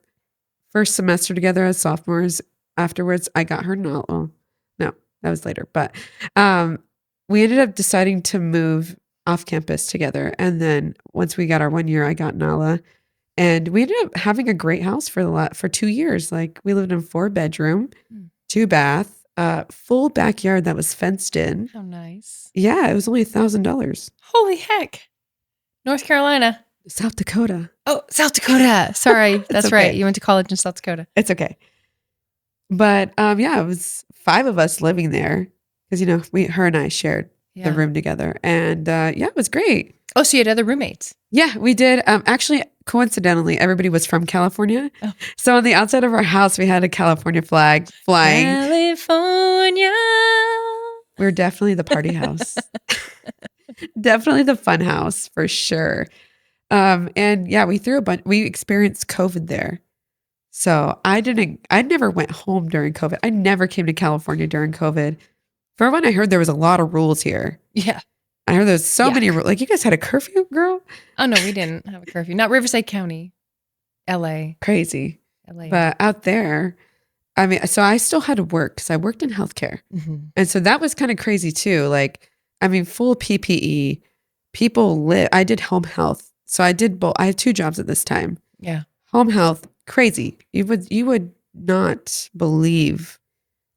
first semester together as sophomores, afterwards, I got her Nala. Oh, no, that was later. But we ended up deciding to move off campus together. And then once we got our 1 year, I got Nala. And we ended up having a great house for 2 years. We lived in a 4-bedroom, 2-bath, full backyard that was fenced in. How nice. Yeah, it was only $1,000. Holy heck. North Carolina. South Dakota. Oh, South Dakota. Sorry. That's okay. right. You went to college in South Dakota. It's okay. But yeah, it was 5 of us living there because, her and I shared the room together. And yeah, it was great. Oh, so you had other roommates? Yeah, we did. Actually, coincidentally, everybody was from California. Oh. So on the outside of our house, we had a California flag flying. California. We're definitely the party house. Definitely the fun house for sure. And yeah, we experienced COVID there. So I never went home during COVID. I never came to California during COVID. For one, I heard there was a lot of rules here. Yeah. I heard there's so many Yuck. rules. Like you guys had a curfew, girl? Oh, no, we didn't have a curfew. Not Riverside County, LA. Crazy. LA. But out there, I mean, so I still had to work because I worked in healthcare. Mhm. And so that was kind of crazy too. Like, I mean, full PPE. I did home health. So I did both. I had 2 jobs at this time. Yeah. Home health, crazy. You would not believe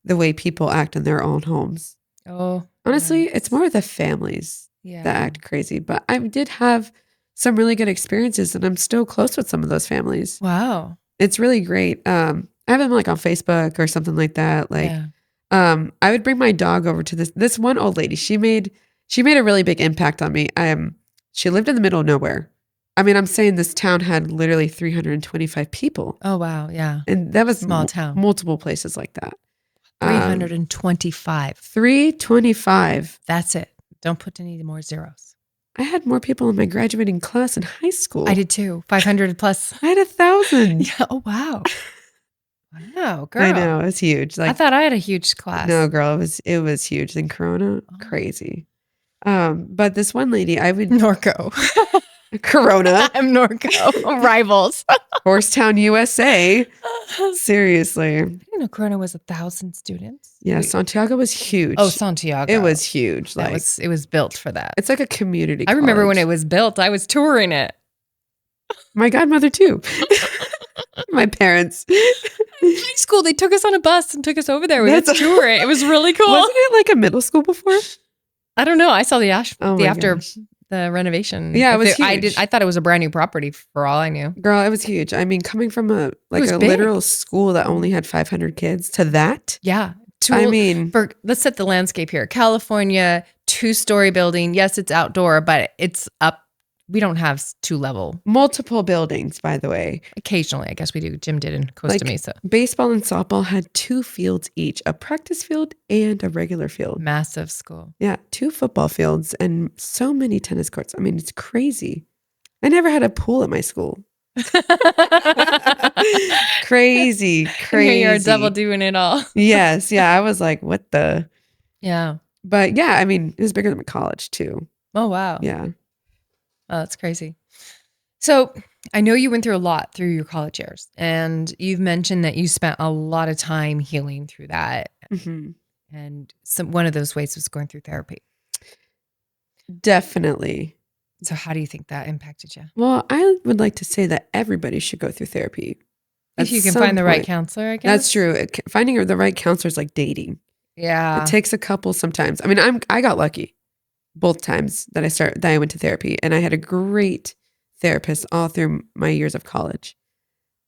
the way people act in their own homes. Oh, Honestly, nice. it's more the families Yeah. that act crazy. But I did have some really good experiences, and I'm still close with some of those families. Wow. It's really great. I have them like on Facebook or something like that. Like, Yeah. I would bring my dog over to this one old lady. She made a really big impact on me. She lived in the middle of nowhere. I mean, I'm saying this town had literally 325 people, Oh, wow. Yeah. and that was Small town. multiple places like that. 325. 325. That's it. Don't put any more zeros. I had more people in my graduating class in high school. I did too. 500 plus. I had 1,000. Yeah. Oh, wow. Wow, girl. I know, it was huge. I Like, thought I had a huge class. no, girl, it was huge. In Corona, Oh. crazy. But this one lady, I would Norco. Corona, I'm Norco. Rivals. Horstown, USA. Seriously, I didn't know Corona was 1,000 students. yeah. Santiago was huge. Oh, Santiago. It was huge. Like It was built for that. it's like a community. I remember when college. it was built, I was touring it. My godmother too. My parents. High school, they took us on a bus and took us over there. We had to That's- tour it. It was really cool. Wasn't it like a middle school before? I don't know. I saw the Oh the my after gosh. the renovation. Yeah, it was I huge. I thought it was a brand new property for all I knew. Girl, it was huge. I mean, coming from a was big. literal school that only had 500 kids to that. Yeah. I mean, Let's set the landscape here. California, 2-story building. Yes, it's outdoor, but it's up. We don't have 2-level. multiple buildings, by the way. Occasionally, I guess we do. Jim did in Costa Like, Mesa. Baseball and softball had 2 fields each, a practice field and a regular field. Massive school. Yeah, 2 football fields and so many tennis courts. I mean, it's crazy. I never had a pool at my school. Crazy. Here you are double doing it all. Yes. Yeah. I was like, what the? Yeah. But yeah, I mean, it was bigger than my college too. Oh, wow. Yeah. Oh, that's crazy. So I know you went through a lot through your college years, and you've mentioned that you spent a lot of time healing through that. Mhm. And one of those ways was going through therapy. Definitely. So how do you think that impacted you? Well, I would like to say that everybody should go through therapy. If you At can some find the right point. counselor, I guess. That's true. Finding the right counselor is like dating. Yeah. It takes a couple sometimes. I mean, I got lucky both times that I went to therapy, and I had a great therapist all through my years of college.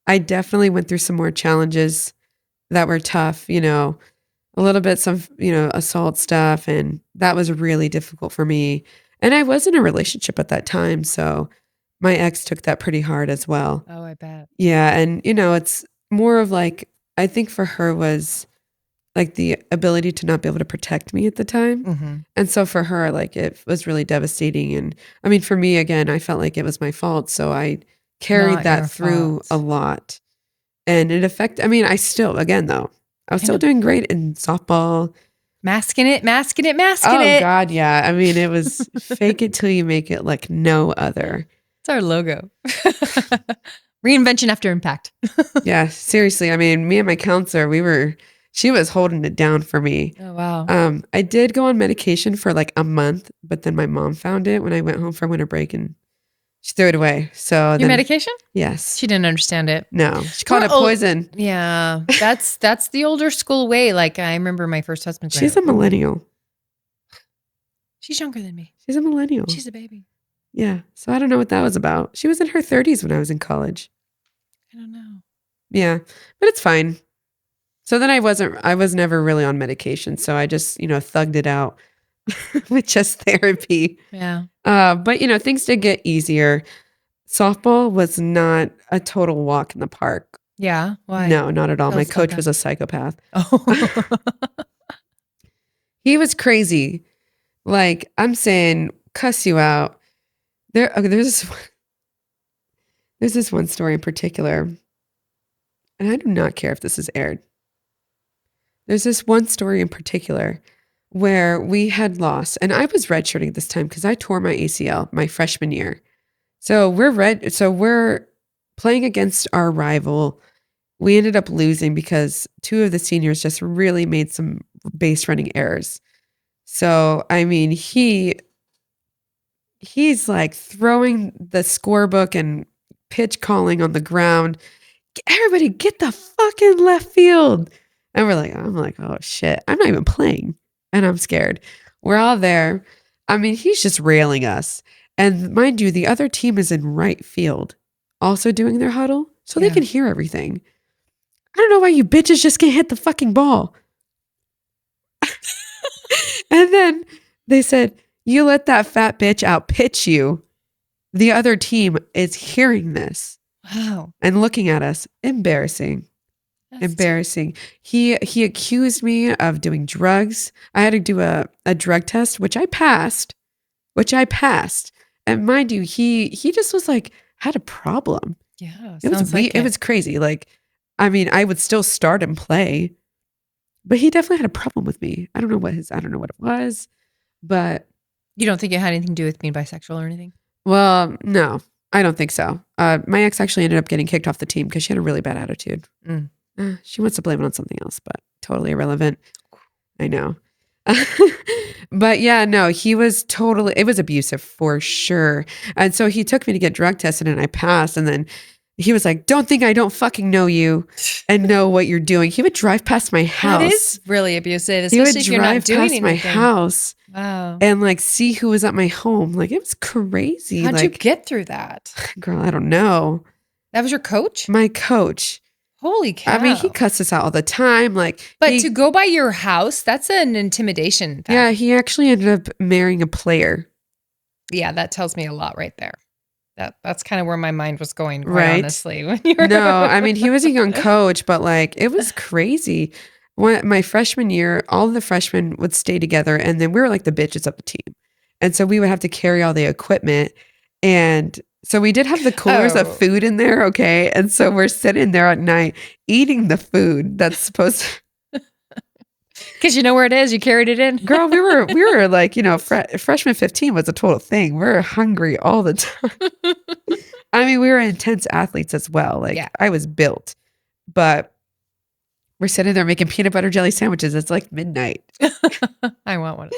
I definitely went through some more challenges that were tough, a little bit some, assault stuff, and that was really difficult for me. And I was in a relationship at that time, so my ex took that pretty hard as well. Oh, I bet. Yeah, and it's more of like, I think for her was like the ability to not be able to protect me at the time. Mm-hmm. And so for her, like, it was really devastating. And I mean, for me, again, I felt like it was my fault. So I carried Not your that through fault. a lot. And it affected, I mean, I still was still doing great in softball. Masking it. Oh God, yeah. I mean, it was fake it till you make it like no other. It's our logo. Reinvention after impact. Yeah, seriously. I mean, me and my counselor, she was holding it down for me. Oh, wow. I did go on medication for like a month, but then my mom found it when I went home for winter break and she threw it away. So Your medication? Yes. She didn't understand it. No, she called We're it old- poison. Yeah. That's the older school way. Like I remember my first husband. She's a millennial. She's younger than me. She's a millennial. She's a baby. Yeah. So I don't know what that was about. She was in her 30s when I was in college. I don't know. Yeah, but it's fine. So then I was never really on medication. So I just, thugged it out with just therapy. Yeah. But things did get easier. Softball was not a total walk in the park. Yeah. Why? No, not at all. Tell My us about coach that. was a psychopath. Oh. He was crazy. Like, I'm saying, cuss you out. Okay, there's this one story in particular, and I do not care if this is aired. There's this one story in particular where we had lost, and I was redshirting at this time because I tore my ACL my freshman year. So we're playing against our rival. We ended up losing because two of the seniors just really made some base running errors. So, I mean, he's like throwing the scorebook and pitch calling on the ground. Everybody get the fucking left field. And I'm like, oh shit, I'm not even playing. And I'm scared. We're all there. I mean, he's just railing us. And mind you, the other team is in right field, also doing their huddle. So they can hear everything. I don't know why you bitches just can't hit the fucking ball. And then they said, you let that fat bitch out pitch you. The other team is hearing this. Wow. And looking at us. Embarrassing. Embarrassing. He accused me of doing drugs. I had to do a drug test, which I passed. And mind you, he just was like, had a problem. Yeah. It was crazy. Like, I mean, I would still start and play, but he definitely had a problem with me. I don't know what it was, but. You don't think it had anything to do with being bisexual or anything? Well, no, I don't think so. My ex actually ended up getting kicked off the team because she had a really bad attitude. She wants to blame it on something else, but totally irrelevant. I know. But yeah, no, it was abusive for sure. And so he took me to get drug tested and I passed. And then he was like, don't think I don't fucking know you and know what you're doing. He would drive past my house. That is really abusive, especially if you're not doing anything. My house. Wow. And like see who was at my home. Like it was crazy. How'd you get through that? Girl, I don't know. That was your coach? My coach. Holy cow. I mean, he cussed us out all the time. But to go by your house, that's an intimidation factor. Yeah, he actually ended up marrying a player. Yeah, that tells me a lot right there. That's kind of where my mind was going, quite honestly. No, I mean, he was a young coach, but like it was crazy. My freshman year, all of the freshmen would stay together and then we were like the bitches of the team. And so we would have to carry all the equipment. And so we did have the coolers of food in there, okay? And so we're sitting there at night eating the food that's supposed to... Because you know where it is, you carried it in. Girl, we were like, freshman 15 was a total thing. We were hungry all the time. I mean, we were intense athletes as well. Like I was built, but we're sitting there making peanut butter jelly sandwiches. It's like midnight. I want one.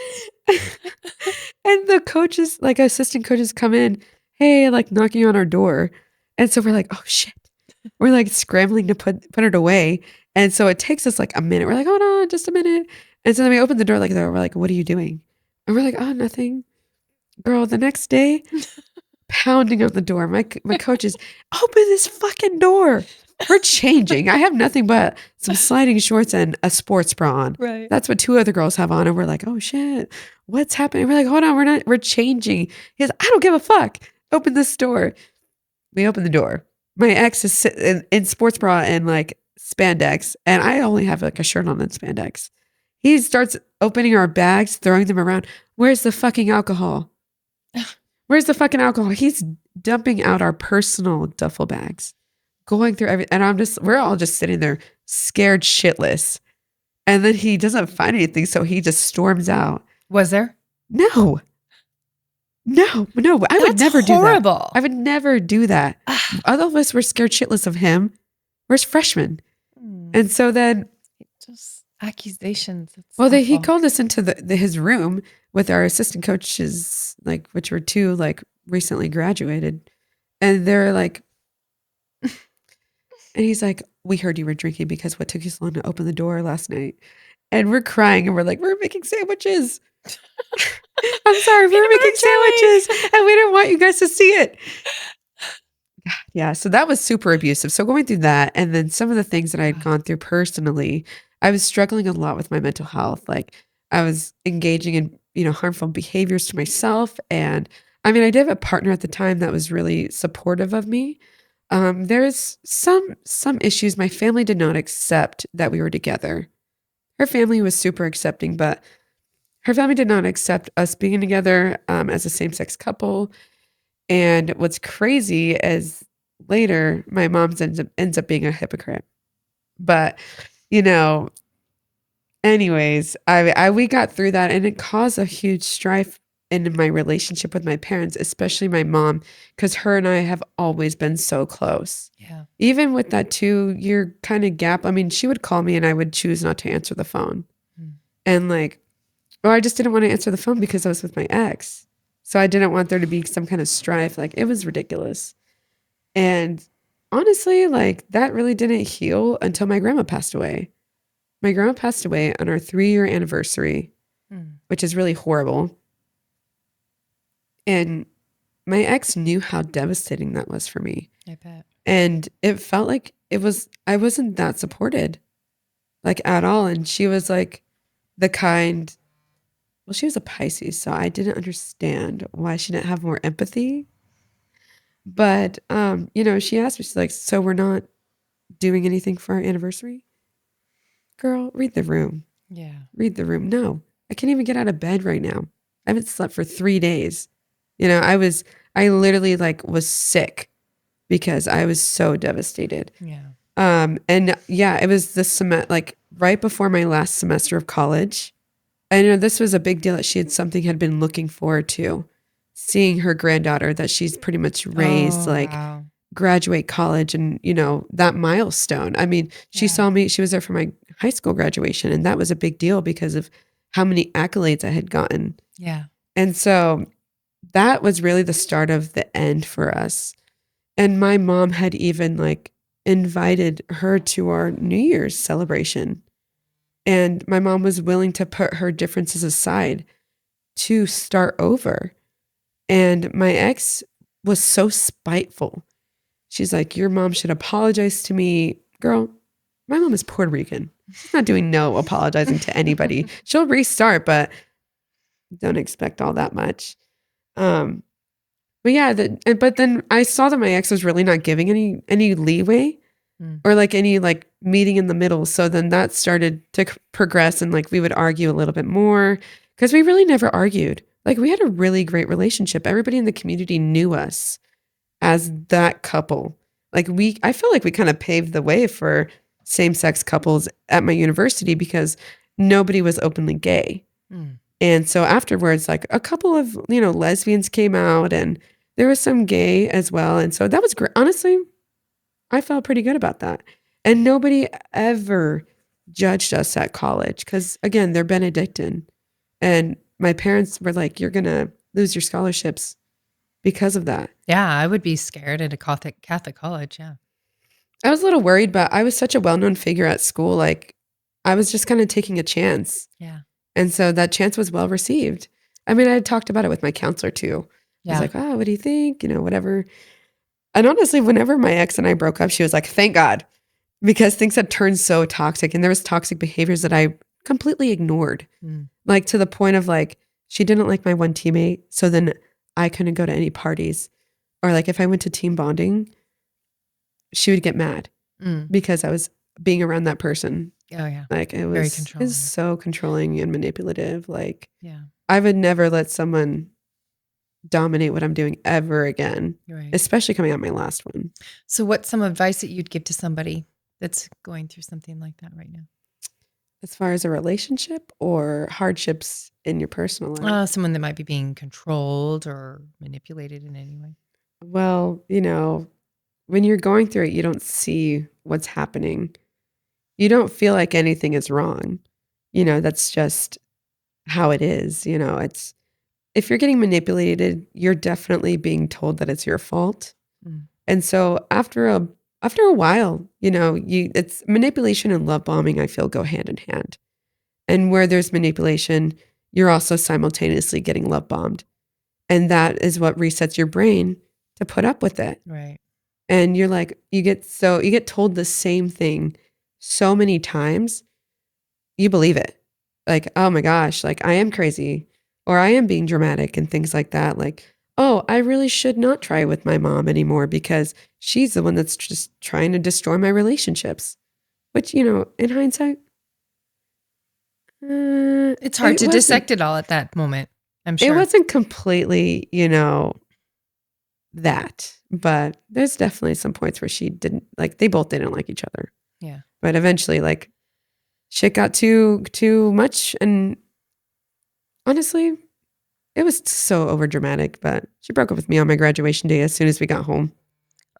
And the coaches, like assistant coaches come in, hey, like knocking on our door. And so we're like, oh shit. We're like scrambling to put it away. And so it takes us like a minute. We're like, hold on, just a minute. And so then we open the door like that. We're like, what are you doing? And we're like, oh, nothing. Girl, the next day, pounding on the door. My coach is, open this fucking door. We're changing. I have nothing but some sliding shorts and a sports bra on. Right. That's what two other girls have on. And we're like, oh shit, what's happening? We're like, hold on, we're changing. He goes, I don't give a fuck. Open this door. We open the door. My ex is sitting in sports bra and like spandex. And I only have like a shirt on and spandex. He starts opening our bags, throwing them around. Where's the fucking alcohol? Where's the fucking alcohol? He's dumping out our personal duffel bags. Going through everything. And we're all just sitting there scared shitless. And then he doesn't find anything. So he just storms out. Was there? No. I would never do that. Horrible. I would never do that. All of us were scared shitless of him. We're freshmen. And so then. Just accusations. He called us into his room with our assistant coaches, like, which were two, like, recently graduated. And they're like, and he's like, we heard you were drinking because what took you so long to open the door last night? And we're crying and we're like, we're making sandwiches. I'm sorry, we're making sandwiches and we didn't want you guys to see it. Yeah, so that was super abusive. So going through that and then some of the things that I had gone through personally, I was struggling a lot with my mental health. Like I was engaging in, harmful behaviors to myself. And I mean, I did have a partner at the time that was really supportive of me. There's some issues. My family did not accept that we were together. Her family was super accepting, but her family did not accept us being together as a same-sex couple. And what's crazy is later my mom ends up being a hypocrite. But, you know, anyways, we got through that, and it caused a huge strife in my relationship with my parents, especially my mom, because her and I have always been so close. Yeah. Even with that 2-year kind of gap, I mean, she would call me and I would choose not to answer the phone. Mm. And like, or I just didn't want to answer the phone because I was with my ex. So I didn't want there to be some kind of strife. Like, it was ridiculous. And honestly, like, that really didn't heal until my grandma passed away. My grandma passed away on our 3-year anniversary, which is really horrible. And my ex knew how devastating that was for me. I bet. And it felt like I wasn't that supported, like, at all. And she was like the kind, well, she was a Pisces, so I didn't understand why she didn't have more empathy. But, she asked me, she's like, so we're not doing anything for our anniversary? Girl, read the room. Yeah. Read the room. No, I can't even get out of bed right now. I haven't slept for 3 days. I literally like was sick because I was so devastated. Yeah. And yeah, it was like right before my last semester of college. I know this was a big deal that she had been looking forward to, seeing her granddaughter that she's pretty much raised, Wow. graduate college and, that milestone. I mean, she saw me, she was there for my high school graduation, and that was a big deal because of how many accolades I had gotten. Yeah. And so that was really the start of the end for us. And my mom had even invited her to our New Year's celebration. And my mom was willing to put her differences aside to start over. And my ex was so spiteful. She's like, your mom should apologize to me. Girl, my mom is Puerto Rican. She's not doing no apologizing to anybody. She'll restart, but don't expect all that much. But yeah, but then I saw that my ex was really not giving any leeway or any meeting in the middle. So then that started to progress, and we would argue a little bit more because we really never argued. We had a really great relationship. Everybody in the community knew us as that couple. I feel like we kind of paved the way for same-sex couples at my university because nobody was openly gay. And so afterwards, a couple of, lesbians came out, and there was some gay as well. And so that was great. Honestly, I felt pretty good about that. And nobody ever judged us at college because, again, they're Benedictine. And my parents were like, you're going to lose your scholarships because of that. Yeah, I would be scared at a Catholic college. Yeah. I was a little worried, but I was such a well-known figure at school. I was just kind of taking a chance. Yeah. And so that chance was well received. I mean, I had talked about it with my counselor too. I was like, oh, what do you think? Whatever. And honestly, whenever my ex and I broke up, she was like, thank God, because things had turned so toxic, and there was toxic behaviors that I completely ignored. To the point of she didn't like my one teammate. So then I couldn't go to any parties, or if I went to team bonding, she would get mad because I was being around that person. Oh yeah. It was very controlling. It was so controlling and manipulative. Yeah. I would never let someone dominate what I'm doing ever again, Right. especially coming out my last one. So what's some advice that you'd give to somebody that's going through something like that right now? As far as a relationship or hardships in your personal life? Someone that might be being controlled or manipulated in any way. Well, when you're going through it, you don't see what's happening. You don't feel like anything is wrong. That's just how it is. It's, if you're getting manipulated, you're definitely being told that it's your fault. And so after a while, it's manipulation and love bombing, I feel, go hand in hand. And where there's manipulation, you're also simultaneously getting love bombed. And that is what resets your brain to put up with it. Right. And you're you get told the same thing so many times, you believe it. Oh my gosh, I am crazy, or I am being dramatic and things like that. Oh, I really should not try with my mom anymore because she's the one that's just trying to destroy my relationships. Which, in hindsight, It's hard It to wasn't dissect it all at that moment, I'm it sure. wasn't completely, that, but there's definitely some points where she didn't like they both didn't like each other. Yeah. But eventually like shit got too much, and honestly, it was so over dramatic, but she broke up with me on my graduation day as soon as we got home.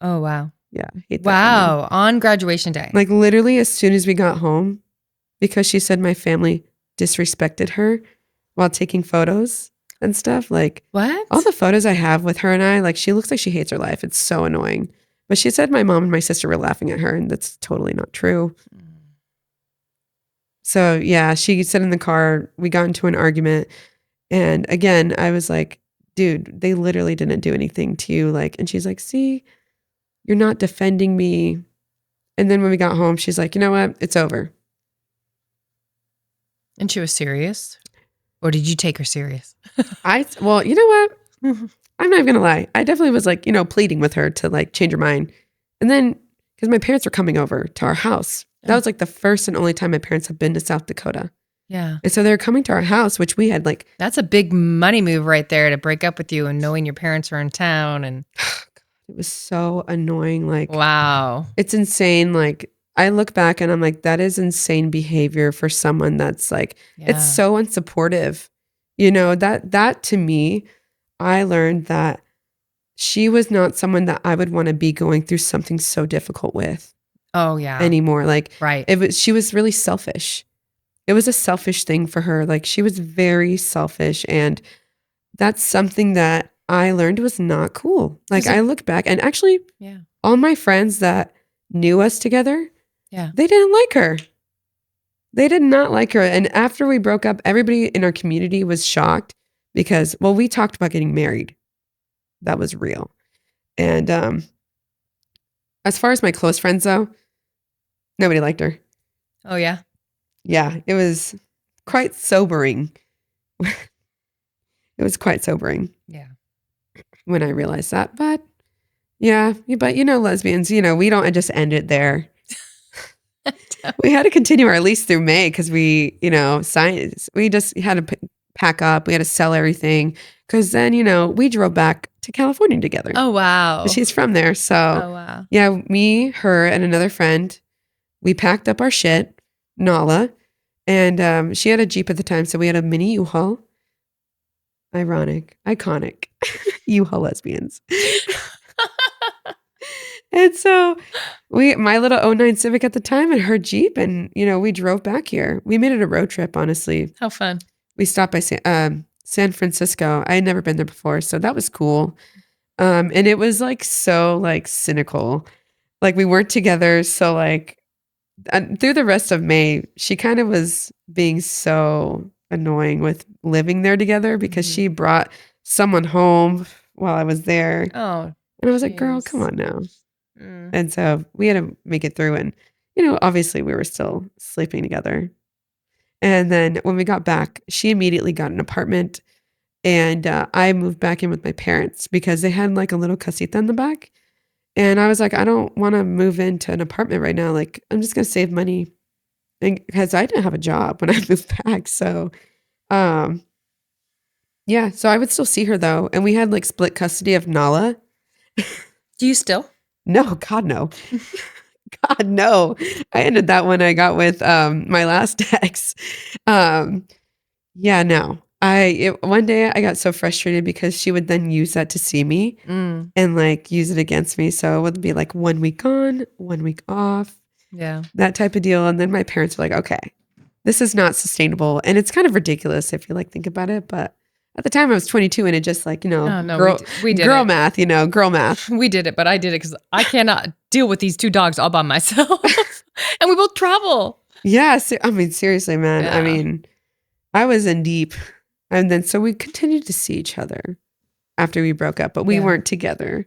Oh, wow. Yeah, I hate that for me. Wow. On graduation day. Like literally as soon as we got home, because she said my family disrespected her while taking photos and stuff. Like What? all the photos I have with her and I, like she looks like she hates her life. It's so annoying. But she said my mom and my sister were laughing at her, and that's totally not true. So yeah, she said in the car, we got into an argument. And again, I was like, dude, they literally didn't do anything to you. Like, and she's like, see, you're not defending me. And then when we got home, she's like, you know what? It's over. And she was serious? Or did you take her serious? Well, you know what? I'm not even gonna lie. I definitely was like, pleading with her to like change her mind. And then, because my parents were coming over to our house. That was like the first and only time my parents have been to South Dakota. Yeah. And so they were coming to our house, which we had like. That's a big money move right there to break up with you and knowing your parents are in town. And It was so annoying. Like, wow. It's insane. Like, I look back and I'm like, that is insane behavior for someone that's like, it's so unsupportive. That to me, I learned that she was not someone that I would want to be going through something so difficult with. Oh yeah. Anymore. Like, right. She was really selfish. It was a selfish thing for her. Like, she was very selfish, and that's something that I learned was not cool. Like, I look back and actually, all my friends that knew us together, they didn't like her. They did not like her. And after we broke up, everybody in our community was shocked because, well, we talked about getting married. That was real. And as far as my close friends, though, nobody liked her. Oh, yeah? Yeah, it was quite sobering. It was quite sobering. Yeah. When I realized that. But yeah, but lesbians, we don't just end it there. We had to continue our lease through May because we, signed. We just had to pack up. We had to sell everything because then, we drove back to California together. Oh, wow. She's from there. So, oh, wow. Yeah, me, her, and another friend, we packed up our shit, Nala, and she had a Jeep at the time. So we had a mini U-Haul. Ironic, iconic U-Haul lesbians. And so my little '09 Civic at the time and her Jeep, and we drove back here. We made it a road trip, honestly. How fun. We stopped by San Francisco. I had never been there before, so that was cool. And it was like so like cynical. Like we weren't together, so like through the rest of May, she kind of was being so annoying with living there together because she brought someone home while I was there. Oh. And I was like, girl, come on now. And so we had to make it through. And, obviously we were still sleeping together. And then when we got back, she immediately got an apartment. And I moved back in with my parents because they had like a little casita in the back. And I was like, I don't want to move into an apartment right now. Like, I'm just going to save money. Because I didn't have a job when I moved back. So, yeah. So I would still see her though. And we had like split custody of Nala. Do you still? No, God, no. God, no. I ended that when I got with my last ex. Yeah, no. One day I got so frustrated because she would then use that to see me and like use it against me. So it would be like 1 week on, 1 week off. Yeah. That type of deal. And then my parents were like, okay, this is not sustainable. And it's kind of ridiculous if you like think about it. But at the time I was 22 and it just like, we did girl it. math, girl math. We did it, but I did it because I cannot deal with these two dogs all by myself. And we both travel. Yeah. I mean, seriously, man. Yeah. I mean, I was in deep. And then so we continued to see each other after we broke up, but we weren't together.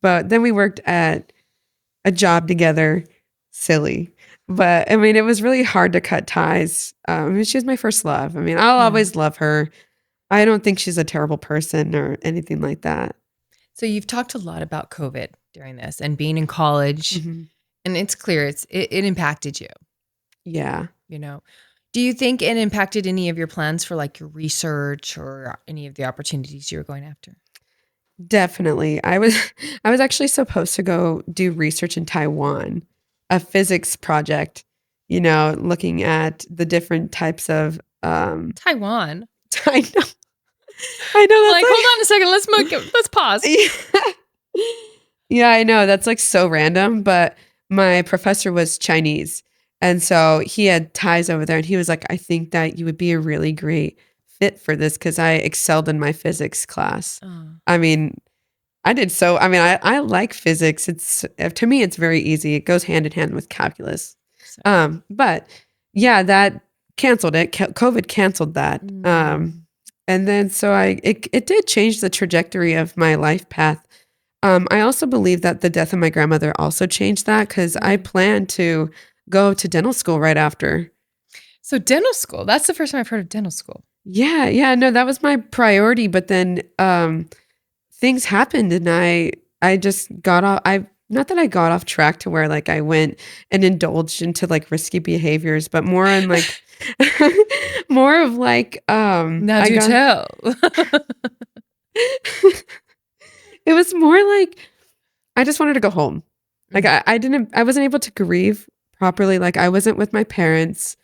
But then we worked at a job together. Silly. But I mean, it was really hard to cut ties. She was my first love. I mean, I'll always love her. I don't think she's a terrible person or anything like that. So you've talked a lot about COVID during this and being in college, and it's clear it impacted you. Yeah. Do you think it impacted any of your plans for like your research or any of the opportunities you were going after? Definitely. I was actually supposed to go do research in Taiwan, a physics project, looking at the different types of Taiwan. I know. I know I'm that's like, hold on a second. Let's pause. like Yeah, I know. That's like so random, but my professor was Chinese. And so he had ties over there and he was like, I think that you would be a really great fit for this because I excelled in my physics class. Oh, I mean, I like physics. To me, it's very easy. It goes hand in hand with calculus. sorry. But yeah, that canceled it. COVID canceled that. Mm. And then so it did change the trajectory of my life path. I also believe that the death of my grandmother also changed that because I planned to go to dental school right after. So dental school. That's the first time I've heard of dental school. Yeah, yeah, no, that was my priority. But then things happened and I just got off I not that I got off track to where like I went and indulged into like risky behaviors, but more in like more of like Now I do got tell. it was more like I just wanted to go home. Like I wasn't able to grieve properly. Like I wasn't with my parents.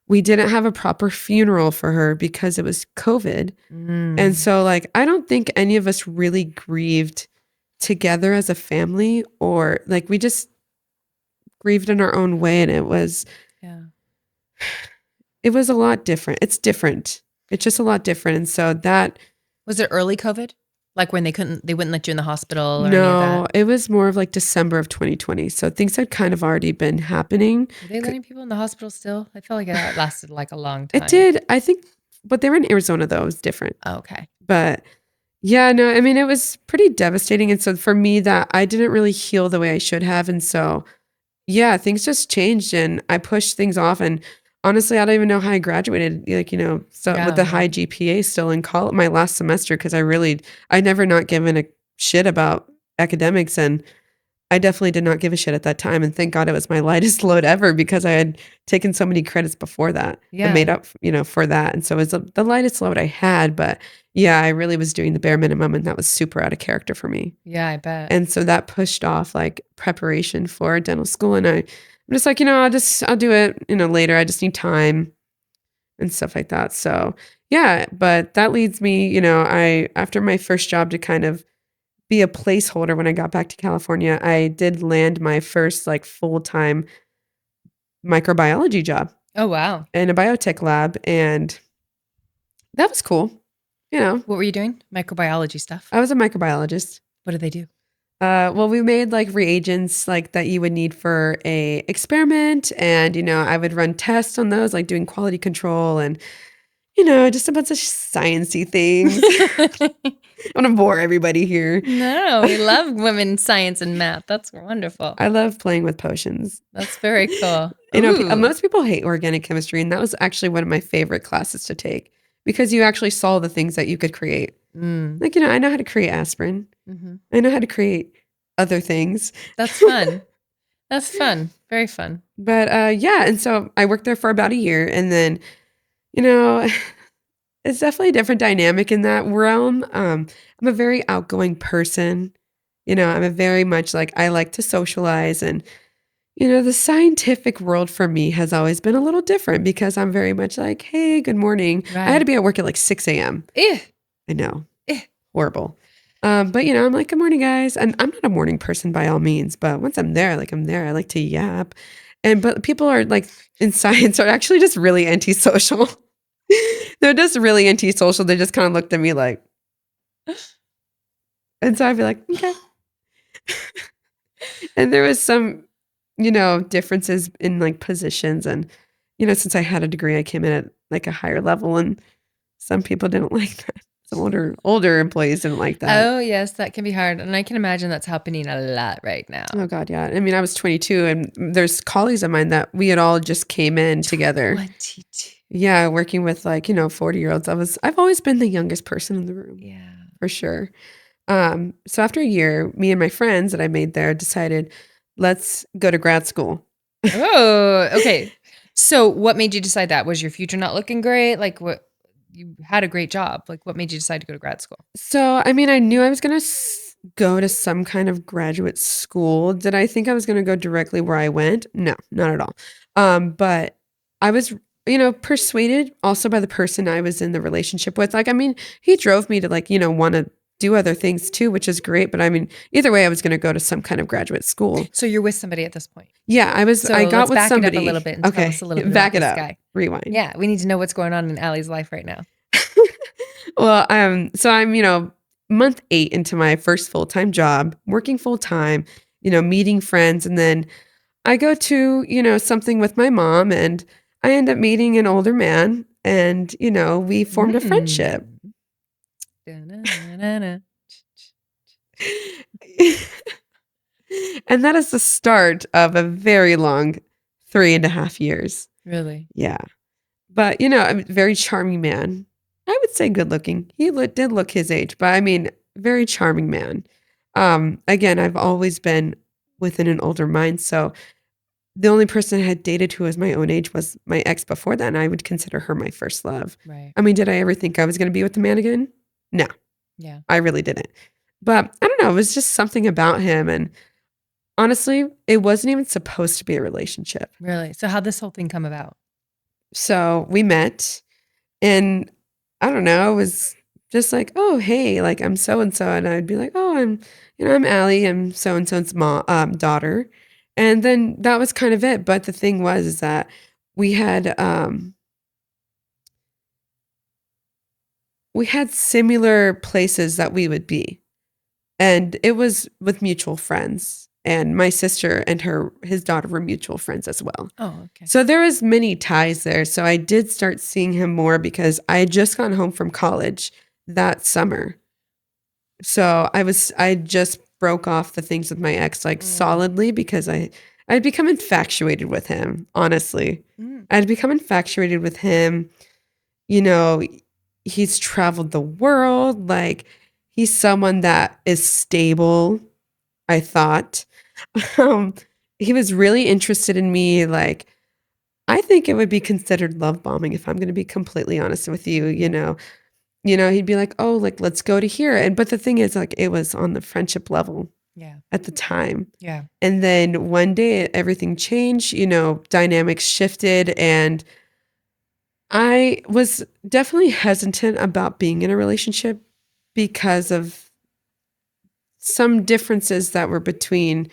We didn't have a proper funeral for her because it was COVID. And Mm. so like I don't think any of us really grieved together as a family or like we just grieved in our own way and Yeah. it was a lot different. It's different. It's just a lot different. And so that Was it early COVID? Like when they wouldn't let you in the hospital or any of no, that? it was more of like December of 2020. So things had kind of already been happening. Were they letting people in the hospital still? I felt like it lasted like a long It time. did, I think, but they were in Arizona though. It was different. Oh, okay. But yeah, no, I mean, it was pretty devastating. And so for me, that I didn't really heal the way I should have. And so, yeah, things just changed and I pushed things off. And honestly, I don't even know how I graduated, like, so with Yeah, the high right. GPA still in college, my last semester, because I never not given a shit about academics. And I definitely did not give a shit at that time, and thank God it was my lightest load ever because I had taken so many credits before that and made Yeah. up, for that, and so it was the lightest load I had, but yeah, I really was doing the bare minimum, and that was super out of character for me, Yeah, I bet. and so that pushed off, like, preparation for dental school, and I'm just like, I'll do it, later, I just need time and stuff like that, so, yeah, but that leads me, I after my first job to kind of be a placeholder when I got back to California, I did land my first, like, full-time microbiology job Oh, wow. in a biotech lab, and that was cool, you know? What were you doing? Microbiology stuff. I was a microbiologist. What do they do? Well, we made, like, reagents, like, that you would need for a experiment, and, I would run tests on those, like, doing quality control and, just a bunch of sciencey things. I wanna bore everybody here. No, we love women science and math. That's wonderful. I love playing with potions. That's very cool. Most Ooh. people hate organic chemistry, and that was actually one of my favorite classes to take because you actually saw the things that you could create. Mm. Like, I know how to create aspirin. Mhm. I know how to create other things. That's fun. That's fun. Very fun. But yeah, and so I worked there for about a year, and then, you know, it's definitely a different dynamic in that realm. I'm a very outgoing person. I'm a very much like I like to socialize and the scientific world for me has always been a little different because I'm very much like, hey, good morning. I had to Right. be at work at like 6 a.m. Eh, I know, eh. horrible. But I'm like, good morning, guys. And I'm not a morning person by all means, but once I'm there, like I'm there, I like to yap. But people are like in science are actually just really antisocial. They're just really antisocial. They just kind of looked at me like, and so I'd be like, okay. And there was some, differences in like positions. And, since I had a degree, I came in at like a higher level and some people didn't like that. Some older employees didn't like that. Oh, yes, that can be hard. And I can imagine that's happening a lot right now. Oh God, yeah. I mean, I was 22 and there's colleagues of mine that we had all just came in together. 22. Yeah, working with like, 40-year-olds. I've always been the youngest person in the room, Yeah. for sure. So after a year, me and my friends that I made there decided, let's go to grad school. Oh, okay. So what made you decide that? Was your future not looking great? Like what, you had a great job. Like what made you decide to go to grad school? So, I mean, I knew I was going to go to some kind of graduate school. Did I think I was going to go directly where I went? No, not at all. But I was, persuaded also by the person I was in the relationship with. Like, I mean, he drove me to like, want to do other things too, which is great. But I mean, either way, I was going to go to some kind of graduate school. So you're with somebody at this point. Yeah, I So got let's with back somebody. it up a little bit and tell Okay, us a little bit back about it this up. guy. Rewind. Yeah, we need to know what's going on in Allie's life right now. Well, so I'm, month 8 into my first full-time job, working full-time, meeting friends. And then I go to, something with my mom and I end up meeting an older man and, we formed a friendship. Da-na-na-na. And that is the start of a very long 3.5 years. Really? Yeah. But, a very charming man. I would say good looking. He did look his age, but I mean, very charming man. Again, I've always been within an older mind. So the only person I had dated who was my own age was my ex before that. And I would consider her my first love. Right. I mean, did I ever think I was going to be with the man again? No, Yeah. I really didn't. But I don't know. It was just something about him. And honestly, it wasn't even supposed to be a relationship. Really? So how'd this whole thing come about? So we met and I don't know, it was just like, oh, hey, like I'm so and so. And I'd be like, oh, I'm Allie, I'm so and so's daughter. And then that was kind of it. But the thing was is that we had similar places that we would be. And it was with mutual friends. And my sister and his daughter were mutual friends as well. Oh, okay. So there was many ties there. So I did start seeing him more because I had just gone home from college that summer. So I just broke off the things with my ex like solidly because I'd become infatuated with him, honestly. I'd become infatuated with him. He's traveled the world. Like he's someone that is stable, I thought. He was really interested in me. Like, I think it would be considered love bombing if I'm going to be completely honest with you. He'd be like, "Oh, like let's go to here," but the thing is, like, it was on the friendship level. Yeah. At the time. Yeah. And then one day everything changed. Dynamics shifted, and I was definitely hesitant about being in a relationship because of some differences that were between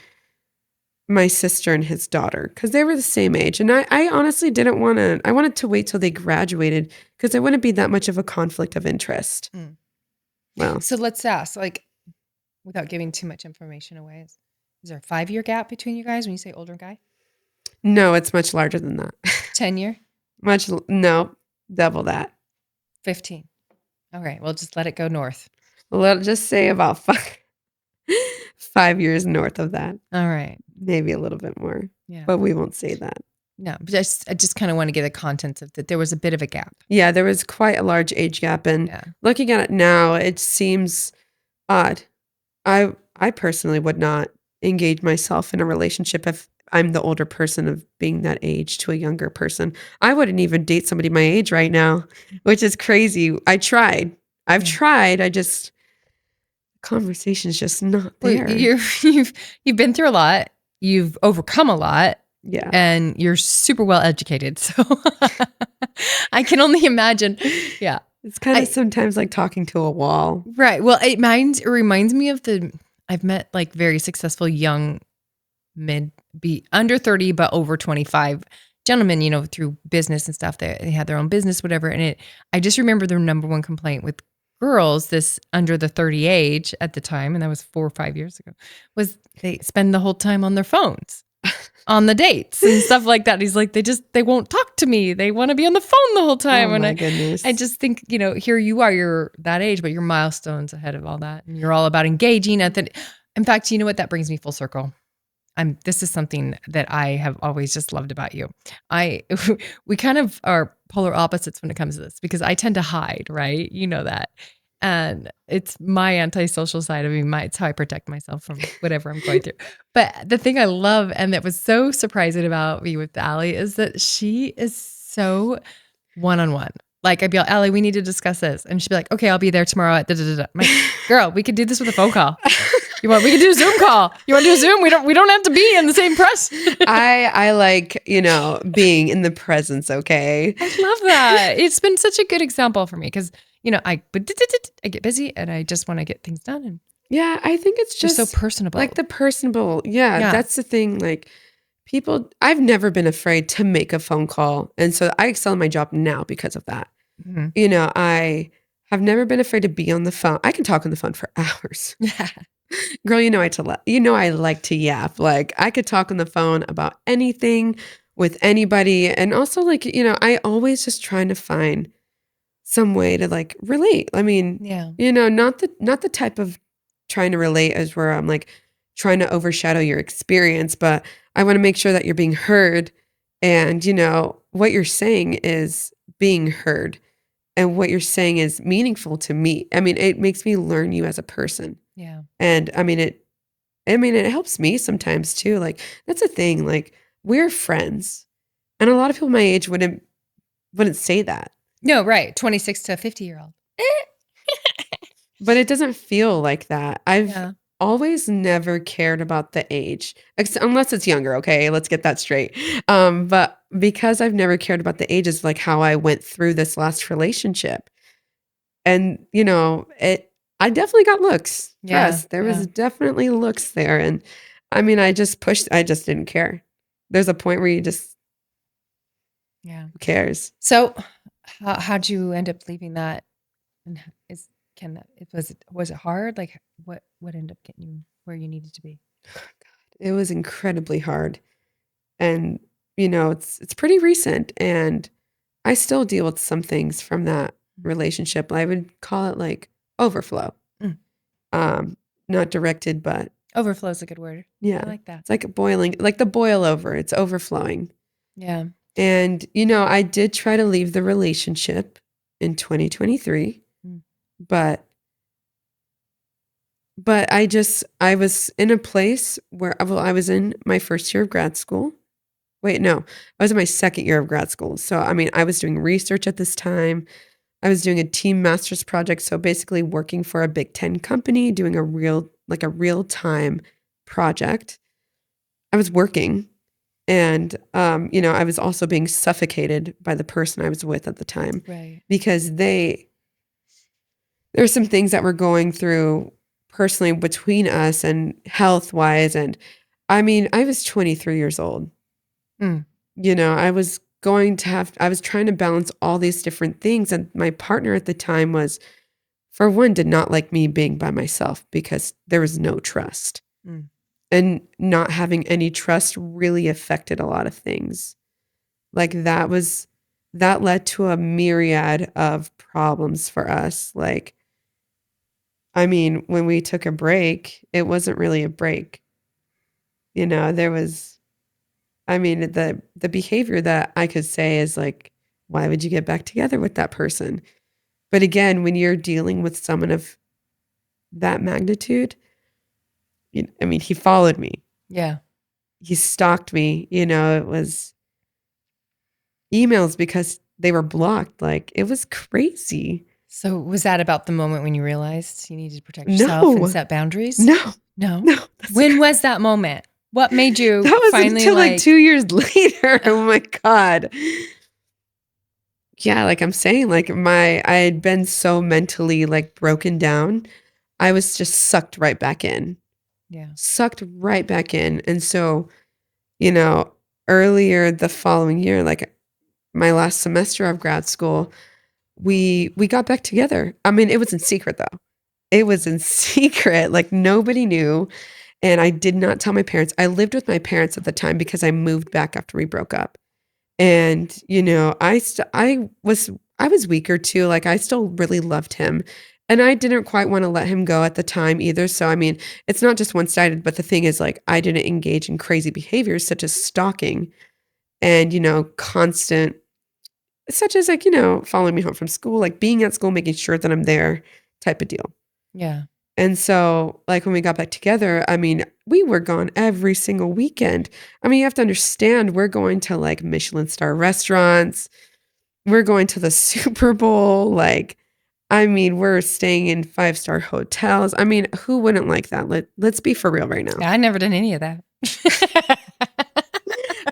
my sister and his daughter because they were the same age. And I honestly didn't want to, I wanted to wait till they graduated because there wouldn't be that much of a conflict of interest. Well, So let's ask, like, without giving too much information away, is there a 5-year gap between you guys when you say older guy? no, it's much larger than that. 10-year? No, double that. 15. All right, well, just let it go north. Let's just say about 5 years north of that. All right. Maybe a little bit more. Yeah. But we won't say that. No, but I just kind of want to get the contents of that. There was a bit of a gap. Yeah, there was quite a large age gap. And looking at it now, it seems odd. I personally would not engage myself in a relationship if I'm the older person of being that age to a younger person. I wouldn't even date somebody my age right now, which is crazy. I tried. I've tried. Conversation's just not there. Well, you've been through a lot. You've overcome a lot. Yeah. And you're super well educated. So I can only imagine. Yeah. It's kind of sometimes like talking to a wall. Right. Well, it reminds me of I've met like very successful young be under 30, but over 25 gentlemen, through business and stuff. They had their own business, whatever. And I just remember their number one complaint with girls, this under the 30 age at the time, and that was 4 or 5 years ago, was they spend the whole time on their phones. On the dates and stuff like that. He's like, they won't talk to me. They want to be on the phone the whole time. Oh my goodness. I just think, here you are, you're that age, but you're milestones ahead of all that. And you're all about engaging at the, in fact, you know what? That brings me full circle. This is something that I have always just loved about you. We kind of are polar opposites when it comes to this because I tend to hide, right? You know that. And it's my antisocial side of me. It's how I protect myself from whatever I'm going through. But the thing I love and that was so surprising about me with Allie is that she is so one-on-one. Like I'd be like, Allie, we need to discuss this. And she'd be like, okay, I'll be there tomorrow at da-da-da-da. I'm like, girl, we could do this with a phone call. We could do a Zoom call. You want to do a Zoom? We don't have to be in the same press. I like, being in the presence, okay? I love that. It's been such a good example for me because, I get busy and I just want to get things done. And Yeah, I think it's you're just so personable. like the personable. Yeah, Yeah. that's the thing. Like people, I've never been afraid to make a phone call. And so I excel in my job now because of that. Mhm. I have never been afraid to be on the phone. I can talk on the phone for hours. Yeah. Girl, I like to yap. Like I could talk on the phone about anything with anybody. And also like, I always just trying to find some way to like relate. I mean, Yeah. not the type of trying to relate as where I'm like trying to overshadow your experience, but I want to make sure that you're being heard and what you're saying is being heard and what you're saying is meaningful to me. I mean, it makes me learn you as a person. Yeah. And it helps me sometimes too. Like that's a thing. Like we're friends. And a lot of people my age wouldn't say that. No, right. 26 to a 50-year-old. But it doesn't feel like that. I've Yeah. always never cared about the age, unless it's younger. Okay, let's get that straight. But because I've never cared about the age is like how I went through this last relationship. And, I definitely got looks. Yeah, Yes, there yeah. was definitely looks there. And I mean, I just didn't care. There's a point where you just, Yeah. who cares? So how'd you end up leaving that? And was it hard? Like what ended up getting you where you needed to be? It was incredibly hard. And, it's pretty recent. And I still deal with some things from that relationship. I would call it like overflow. Mm. Not directed, but Overflow is a good word. yeah. I like that. It's like boiling, like the boil over. It's overflowing. Yeah. And, I did try to leave the relationship in 2023, Mm. but I was in a place where, well, I was in my first year of grad school. Wait, no, I was in my second year of grad school. So, I mean, I was doing research at this time. I was doing a team master's project. So basically working for a Big 10 company, doing a real time project. I was working and, I was also being suffocated by the person I was with at the time. Right. Because there were some things that were going through personally between us and health wise. And I mean, I was 23 years old. Mm. I was I was trying to balance all these different things. And my partner at the time for one, did not like me being by myself because there was no trust. Mm. And not having any trust really affected a lot of things. Like that led to a myriad of problems for us. Like, I mean, when we took a break, it wasn't really a break. There was, I mean, the behavior that I could say is like, why would you get back together with that person? But again, when you're dealing with someone of that magnitude, I mean, he followed me. Yeah. He stalked me. It was emails because they were blocked. Like it was crazy. So was that about the moment when you realized you needed to protect yourself and set boundaries? No. When was that moment? What made you that was finally until like 2 years later. Oh my God. Yeah, like I'm saying, like I had been so mentally like broken down. I was just sucked right back in. Yeah. Sucked right back in. And so, earlier the following year, like my last semester of grad school, we got back together. I mean, it was in secret though. It was in secret. Like nobody knew. And I did not tell my parents. I lived with my parents at the time because I moved back after we broke up. And, I was weaker too. Like I still really loved him. And I didn't quite want to let him go at the time either. So, I mean, it's not just one-sided, but the thing is like I didn't engage in crazy behaviors such as stalking and, constant, such as like, following me home from school, like being at school, making sure that I'm there type of deal. Yeah. And so, like, when we got back together, I mean, we were gone every single weekend. I mean, you have to understand, we're going to like Michelin star restaurants. We're going to the Super Bowl. Like, I mean, we're staying in 5-star hotels. I mean, who wouldn't like that? Let's be for real right now. I never done any of that.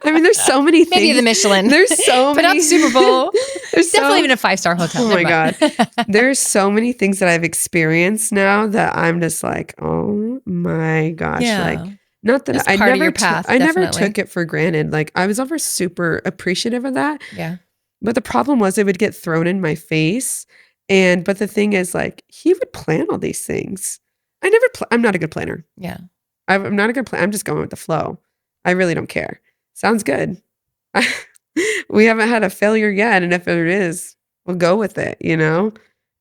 I mean, there's so many things. Maybe the Michelin. There's so but many. not Super Bowl. There's Definitely even a 5-star hotel. Oh Never my mind. God. There's so many things that I've experienced now that I'm just like, oh my gosh. Yeah. Like, not that It's I part of never, your path, I never definitely. took it for granted. Like, I was ever super appreciative of that. Yeah. But the problem was it would get thrown in my face. But the thing is, like, he would plan all these things. I'm not a good planner. Yeah. I'm not a good planner. I'm just going with the flow. I really don't care. Sounds good. We haven't had a failure yet. And if there is, we'll go with it. You know,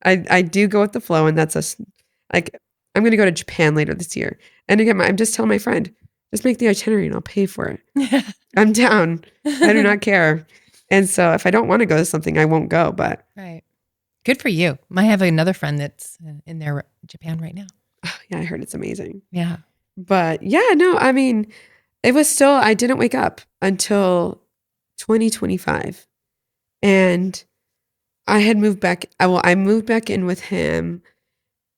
I do go with the flow. And like, I'm going to go to Japan later this year. And again, I'm just telling my friend, just make the itinerary and I'll pay for it. I'm down. I do not care. And so if I don't want to go to something, I won't go. But Right. Good for you. I have another friend that's in there, Japan right now. yeah, I heard it's amazing. Yeah. But yeah, no, I mean, it was still, I didn't wake up until 2025. And I had moved back. I moved back in with him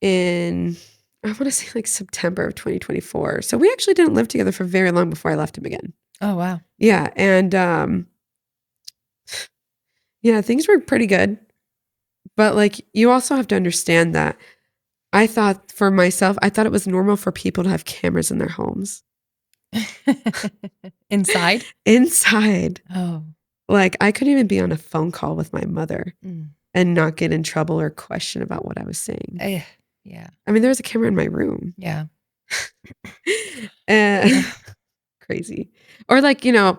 in, I want to say like September of 2024. So we actually didn't live together for very long before I left him again. Oh, wow. Yeah. And yeah, things were pretty good. But like, you also have to understand that I thought for myself, I thought it was normal for people to have cameras in their homes. Inside? Inside. Oh. Like, I couldn't even be on a phone call with my mother Mm. and not get in trouble or question about what I was saying. Yeah. I mean, there was a camera in my room. Yeah. And crazy. Or like, you know,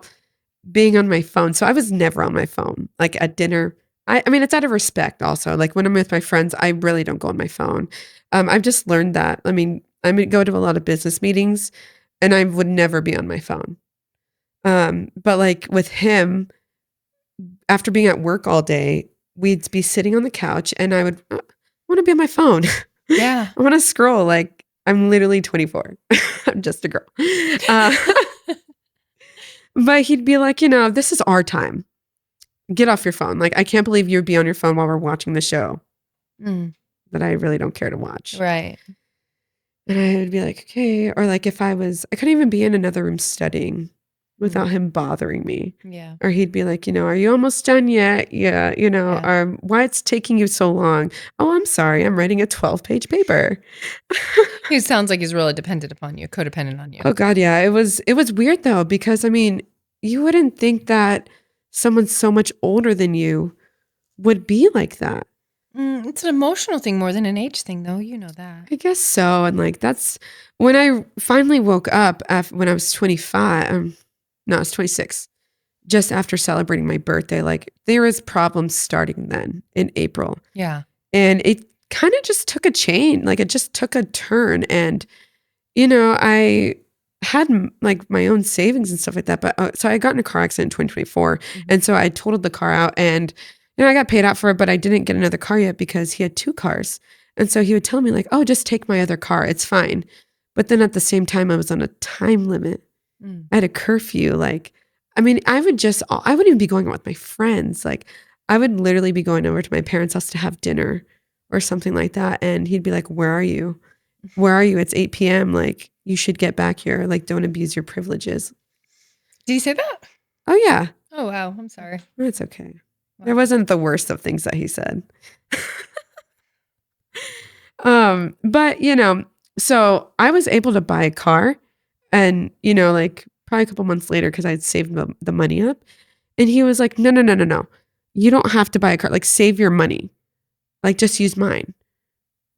being on my phone. So I was never on my phone. Like at dinner, I mean, it's out of respect also. Like when I'm with my friends, I really don't go on my phone. I've just learned that. I mean, I go to a lot of business meetings and I would never be on my phone. But like with him, after being at work all day, we'd be sitting on the couch and I would want to be on my phone. Yeah. I want to scroll. Like I'm literally 24. I'm just a girl. But he'd be like, you know, this is our time. Get off your phone. Like, I can't believe you'd be on your phone while we're watching the show that I really don't care to watch. Right. And I would be like, okay. Or like if I couldn't even be in another room studying without him bothering me. Yeah. Or he'd be like, you know, are you almost done yet? Yeah. You know, why it's taking you so long? Oh, I'm sorry. I'm writing a 12-page paper. He sounds like he's really dependent upon you, codependent on you. Oh God. Yeah. It was weird though, because I mean, you wouldn't think that someone so much older than you would be like that. It's an emotional thing more than an age thing, though. You know that. I guess so. And like, that's when I finally woke up when I was 25. No, I was 26, just after celebrating my birthday. Like there was problems starting then in April. Yeah. And it kind of just took a change. Like it just took a turn. And, you know, I had like my own savings and stuff like that. But so I got in a car accident in 2024. And so I totaled the car out and, you know, I got paid out for it, but I didn't get another car yet because he had 2 cars. And so he would tell me like, oh, just take my other car. It's fine. But then at the same time, I was on a time limit. I had a curfew. Like, I mean, I wouldn't even be going out with my friends. Like I would literally be going over to my parents' house to have dinner or something like that. And he'd be like, where are you? Where are you? It's 8 p.m. Like you should get back here. Like don't abuse your privileges. Did he say that? Oh yeah. Oh, wow. I'm sorry. It's okay. Wow. It wasn't the worst of things that he said. But you know, so I was able to buy a car and, you know, like probably a couple months later, cause I'd saved the money up and he was like, no. You don't have to buy a car. Like save your money. Like just use mine.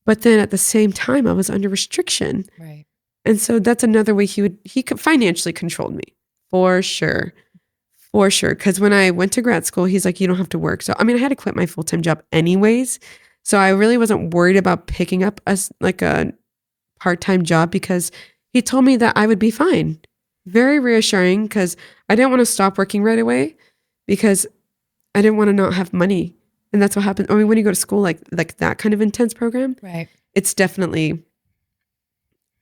But then at the same time, I was under restriction. Right. And so that's another way he could financially control me for sure. For sure. Because when I went to grad school, he's like, you don't have to work. So, I mean, I had to quit my full-time job anyways. So I really wasn't worried about picking up a part-time job because he told me that I would be fine. Very reassuring because I didn't want to stop working right away because I didn't want to not have money And that's what happens. I mean, when you go to school, like that kind of intense program, Right. it's definitely,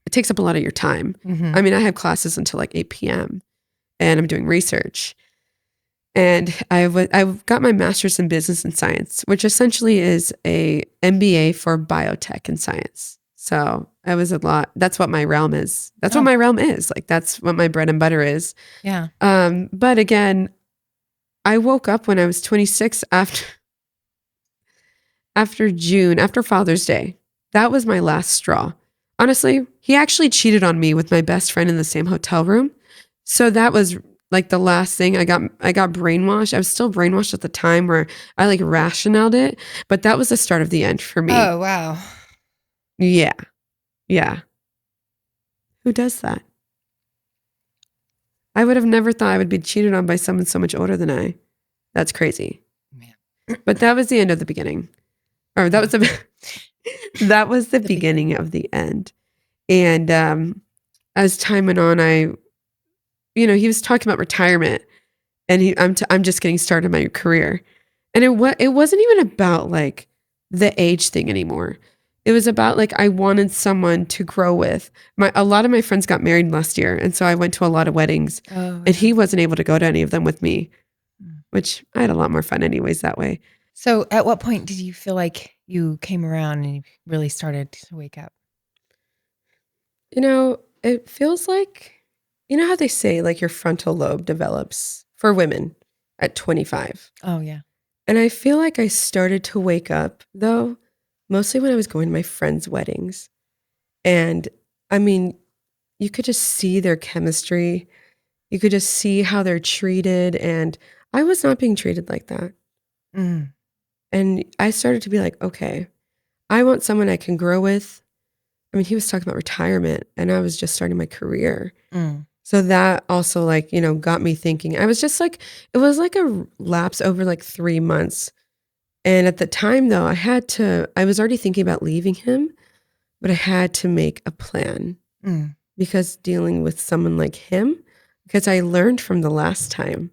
it takes up a lot of your time. Mm-hmm. I mean, I have classes until like 8 p.m. and I'm doing research. And I got my master's in business and science, which essentially is a MBA for biotech and science. So it was a lot. That's what my realm is. That's what my realm is. Like, that's what my bread and butter is. Yeah. But again, I woke up when I was 26 after June, after Father's Day. That was my last straw. Honestly, he actually cheated on me with my best friend in the same hotel room. So that was like the last thing. I got brainwashed. I was still brainwashed at the time where I like rationaled it, but that was the start of the end for me. Oh, wow. Yeah. Yeah. Who does that? I would have never thought I would be cheated on by someone so much older than I. That's crazy. Man. But that was the end of the beginning. Or that was the beginning of the end. And as time went on, he was talking about retirement, and I'm just getting started in my career. And it wasn't even about like the age thing anymore. It was about like I wanted someone to grow with. A lot of my friends got married last year, and so I went to a lot of weddings, and he wasn't able to go to any of them with me, which I had a lot more fun anyways that way. So at what point did you feel like you came around and you really started to wake up? It feels like, how they say like your frontal lobe develops for women at 25. Oh, yeah. And I feel like I started to wake up, though, mostly when I was going to my friends' weddings. And I mean, you could just see their chemistry. You could just see how they're treated. And I was not being treated like that. Mm. And I started to be like, okay, I want someone I can grow with. I mean, he was talking about retirement, and I was just starting my career. Mm. So that also got me thinking. I was just like, it was like a lapse over like 3 months. And at the time though, I was already thinking about leaving him, but I had to make a plan because dealing with someone like him, because I learned from the last time,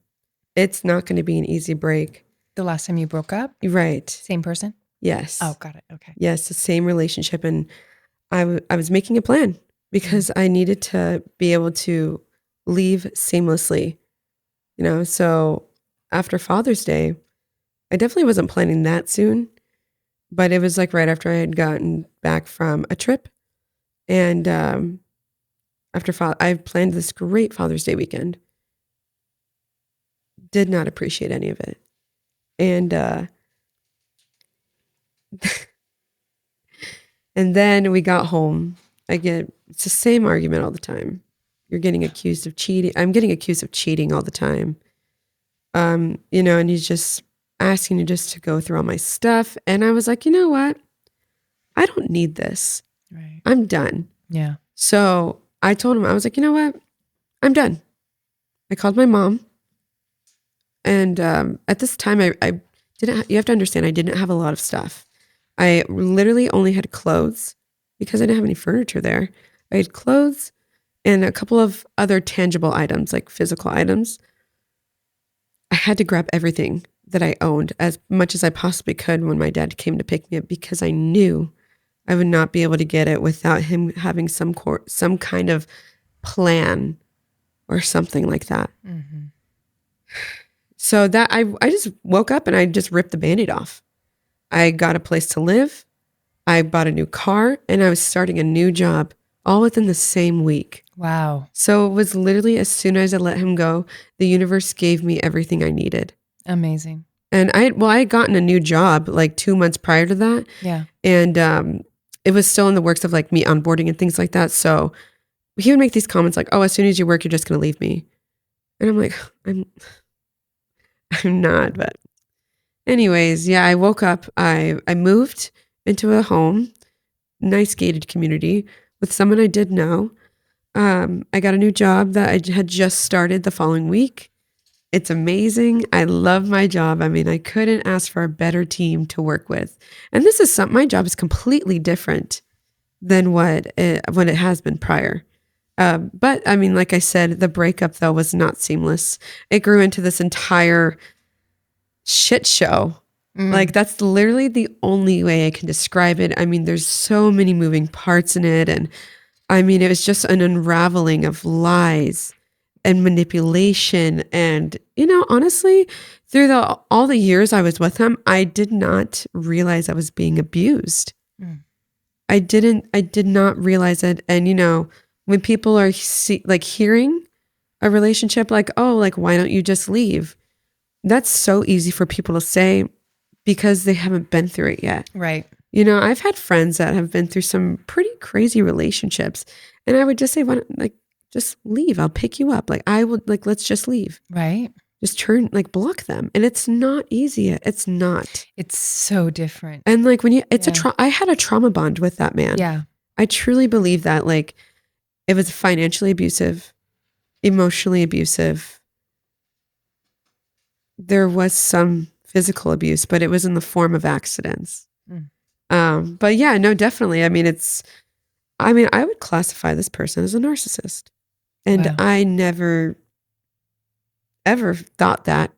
it's not going to be an easy break. The last time you broke up? Right. Same person? Yes. Oh, got it. Okay. Yes, the same relationship. And I was making a plan because I needed to be able to leave seamlessly, So after Father's Day, I definitely wasn't planning that soon, but it was like right after I had gotten back from a trip. And I planned this great Father's Day weekend. Did not appreciate any of it. And and then we got home. It's the same argument all the time. You're getting accused of cheating. I'm getting accused of cheating all the time. And he's just asking you just to go through all my stuff. And I was like, you know what? I don't need this. Right. I'm done. Yeah. So I told him, I was like, you know what? I'm done. I called my mom. And at this time, I didn't, you have to understand, I didn't have a lot of stuff. I literally only had clothes because I didn't have any furniture there. I had clothes and a couple of other tangible items, like physical items. I had to grab everything that I owned as much as I possibly could when my dad came to pick me up because I knew I would not be able to get it without him having some kind of plan or something like that. Mm-hmm. So that I just woke up and I just ripped the Band-Aid off. I got a place to live. I bought a new car and I was starting a new job all within the same week. Wow. So it was literally as soon as I let him go, the universe gave me everything I needed. Amazing. And I had gotten a new job like 2 months prior to that. Yeah. And it was still in the works of like me onboarding and things like that. So he would make these comments like, oh, as soon as you work, you're just going to leave me. And I'm like, I'm not. But anyways, yeah, I woke up. I moved into a home, nice gated community with someone I did know. I got a new job that I had just started the following week. It's amazing. I love my job. I mean, I couldn't ask for a better team to work with. And this is my job is completely different than what it has been prior. But I mean, like I said, the breakup though was not seamless. It grew into this entire shit show. Like that's literally the only way I can describe it. I mean, there's so many moving parts in it. And I mean, it was just an unraveling of lies and manipulation. And, honestly, through all the years I was with him, I did not realize I was being abused. Mm. I did not realize it. And, when people are hearing a relationship like, oh, like, why don't you just leave? That's so easy for people to say because they haven't been through it yet. Right. I've had friends that have been through some pretty crazy relationships, and I would just say, why don't, like, just leave. I'll pick you up. Like, I would, like, let's just leave. Right. Just block them. And it's not easy. It's not. It's so different. And like I had a trauma bond with that man. Yeah. I truly believe that, like, it was financially abusive, emotionally abusive. There was some physical abuse, but it was in the form of accidents. But yeah, no, definitely. I mean, I would classify this person as a narcissist. And Wow. I never, ever thought that.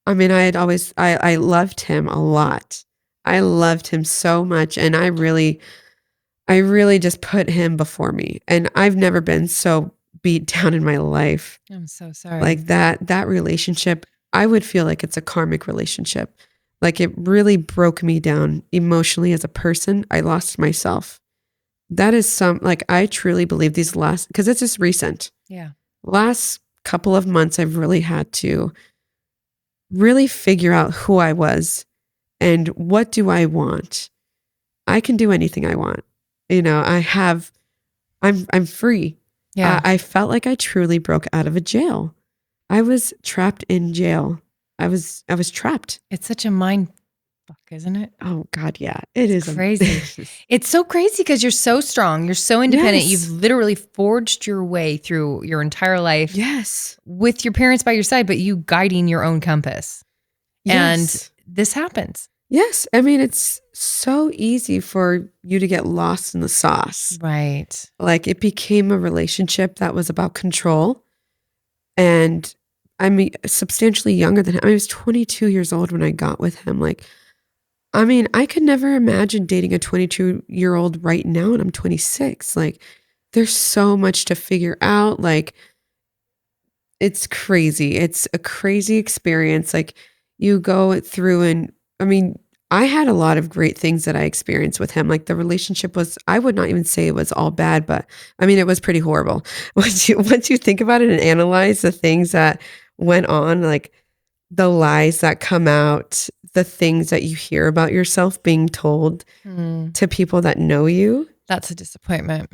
I mean, I loved him a lot. I loved him so much. And I really just put him before me. And I've never been so beat down in my life. I'm so sorry. Like that relationship, I would feel like it's a karmic relationship. Like it really broke me down emotionally as a person. I lost myself. That is I truly believe because it's just recent. Yeah. Last couple of months, I've really had to really figure out who I was and what do I want. I can do anything I want. I'm free. Yeah. I felt like I truly broke out of a jail. I was trapped in jail. I was trapped. It's such a mind fuck, isn't it? Oh God, yeah. It's crazy. It's so crazy because you're so strong. You're so independent. Yes. You've literally forged your way through your entire life. Yes. With your parents by your side, but you guiding your own compass. Yes. And this happens. Yes. I mean, it's so easy for you to get lost in the sauce. Right. Like it became a relationship that was about control. And I'm substantially younger than him. I was 22 years old when I got with him. I could never imagine dating a 22-year-old right now, and I'm 26. Like, there's so much to figure out. Like, it's crazy. It's a crazy experience. Like, you go through and, I had a lot of great things that I experienced with him. Like, the relationship was, I would not even say it was all bad, but it was pretty horrible. Once you think about it and analyze the things that went on, like the lies that come out, the things that you hear about yourself being told to people that know you. That's a disappointment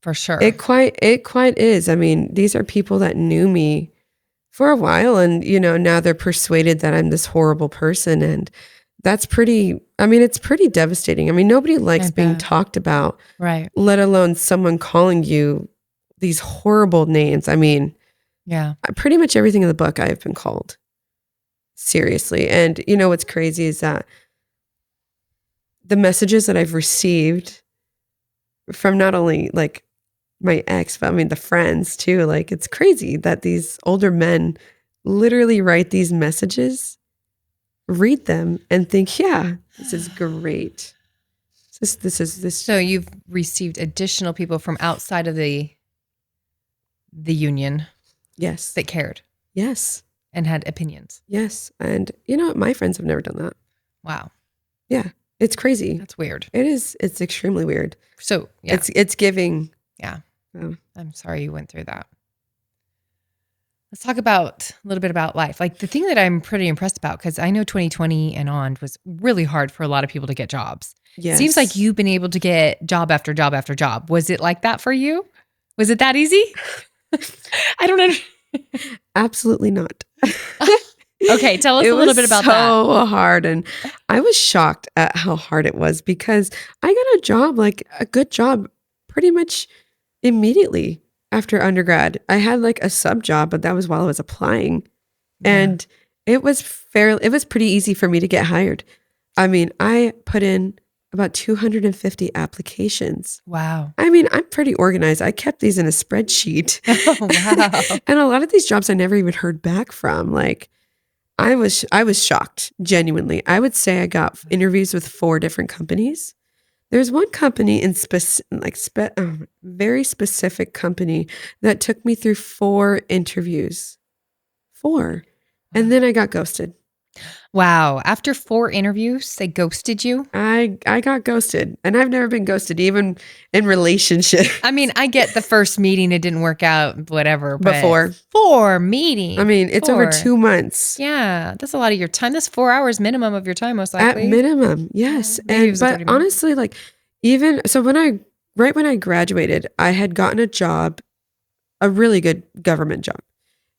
for sure. It quite is. These are people that knew me for a while and, now they're persuaded that I'm this horrible person. And that's it's pretty devastating. Nobody likes being talked about, right? Let alone someone calling you these horrible names. Yeah. Pretty much everything in the book I've been called. Seriously. And what's crazy is that the messages that I've received from not only like my ex, but the friends too, like it's crazy that these older men literally write these messages, read them and think, yeah, this is great. This is. So you've received additional people from outside of the union. Yes. That cared. Yes. And had opinions. Yes. And my friends have never done that. Wow. Yeah. It's crazy. That's weird. It is. It's extremely weird. So yeah. It's giving. Yeah. Oh. I'm sorry you went through that. Let's talk about a little bit about life. Like the thing that I'm pretty impressed about, because I know 2020 and on was really hard for a lot of people to get jobs. Yes. Seems like you've been able to get job after job after job. Was it like that for you? Was it that easy? I don't know. Absolutely not. Okay, tell us a little bit about that. It was so hard. And I was shocked at how hard it was because I got a job, like a good job, pretty much immediately after undergrad. I had like a sub job, but that was while I was applying. Yeah. And it was pretty easy for me to get hired. I put in about 250 applications. Wow. I'm pretty organized. I kept these in a spreadsheet. Oh, wow. And a lot of these jobs I never even heard back from. Like, I was shocked, genuinely. I would say I got interviews with 4 different companies. There's one company in very specific company that took me through 4 interviews. 4. Wow. And then I got ghosted. Wow. After 4 interviews, they ghosted you? I got ghosted, and I've never been ghosted, even in relationships. I mean, I get the first meeting, it didn't work out, whatever, but Before. 4 meetings. I mean, it's over 2 months. Yeah, that's a lot of your time. That's 4 hours minimum of your time, most At likely. minimum, yes. Maybe it was But 30 minutes. honestly, like, even so, right when I graduated, I had gotten a job, a really good government job,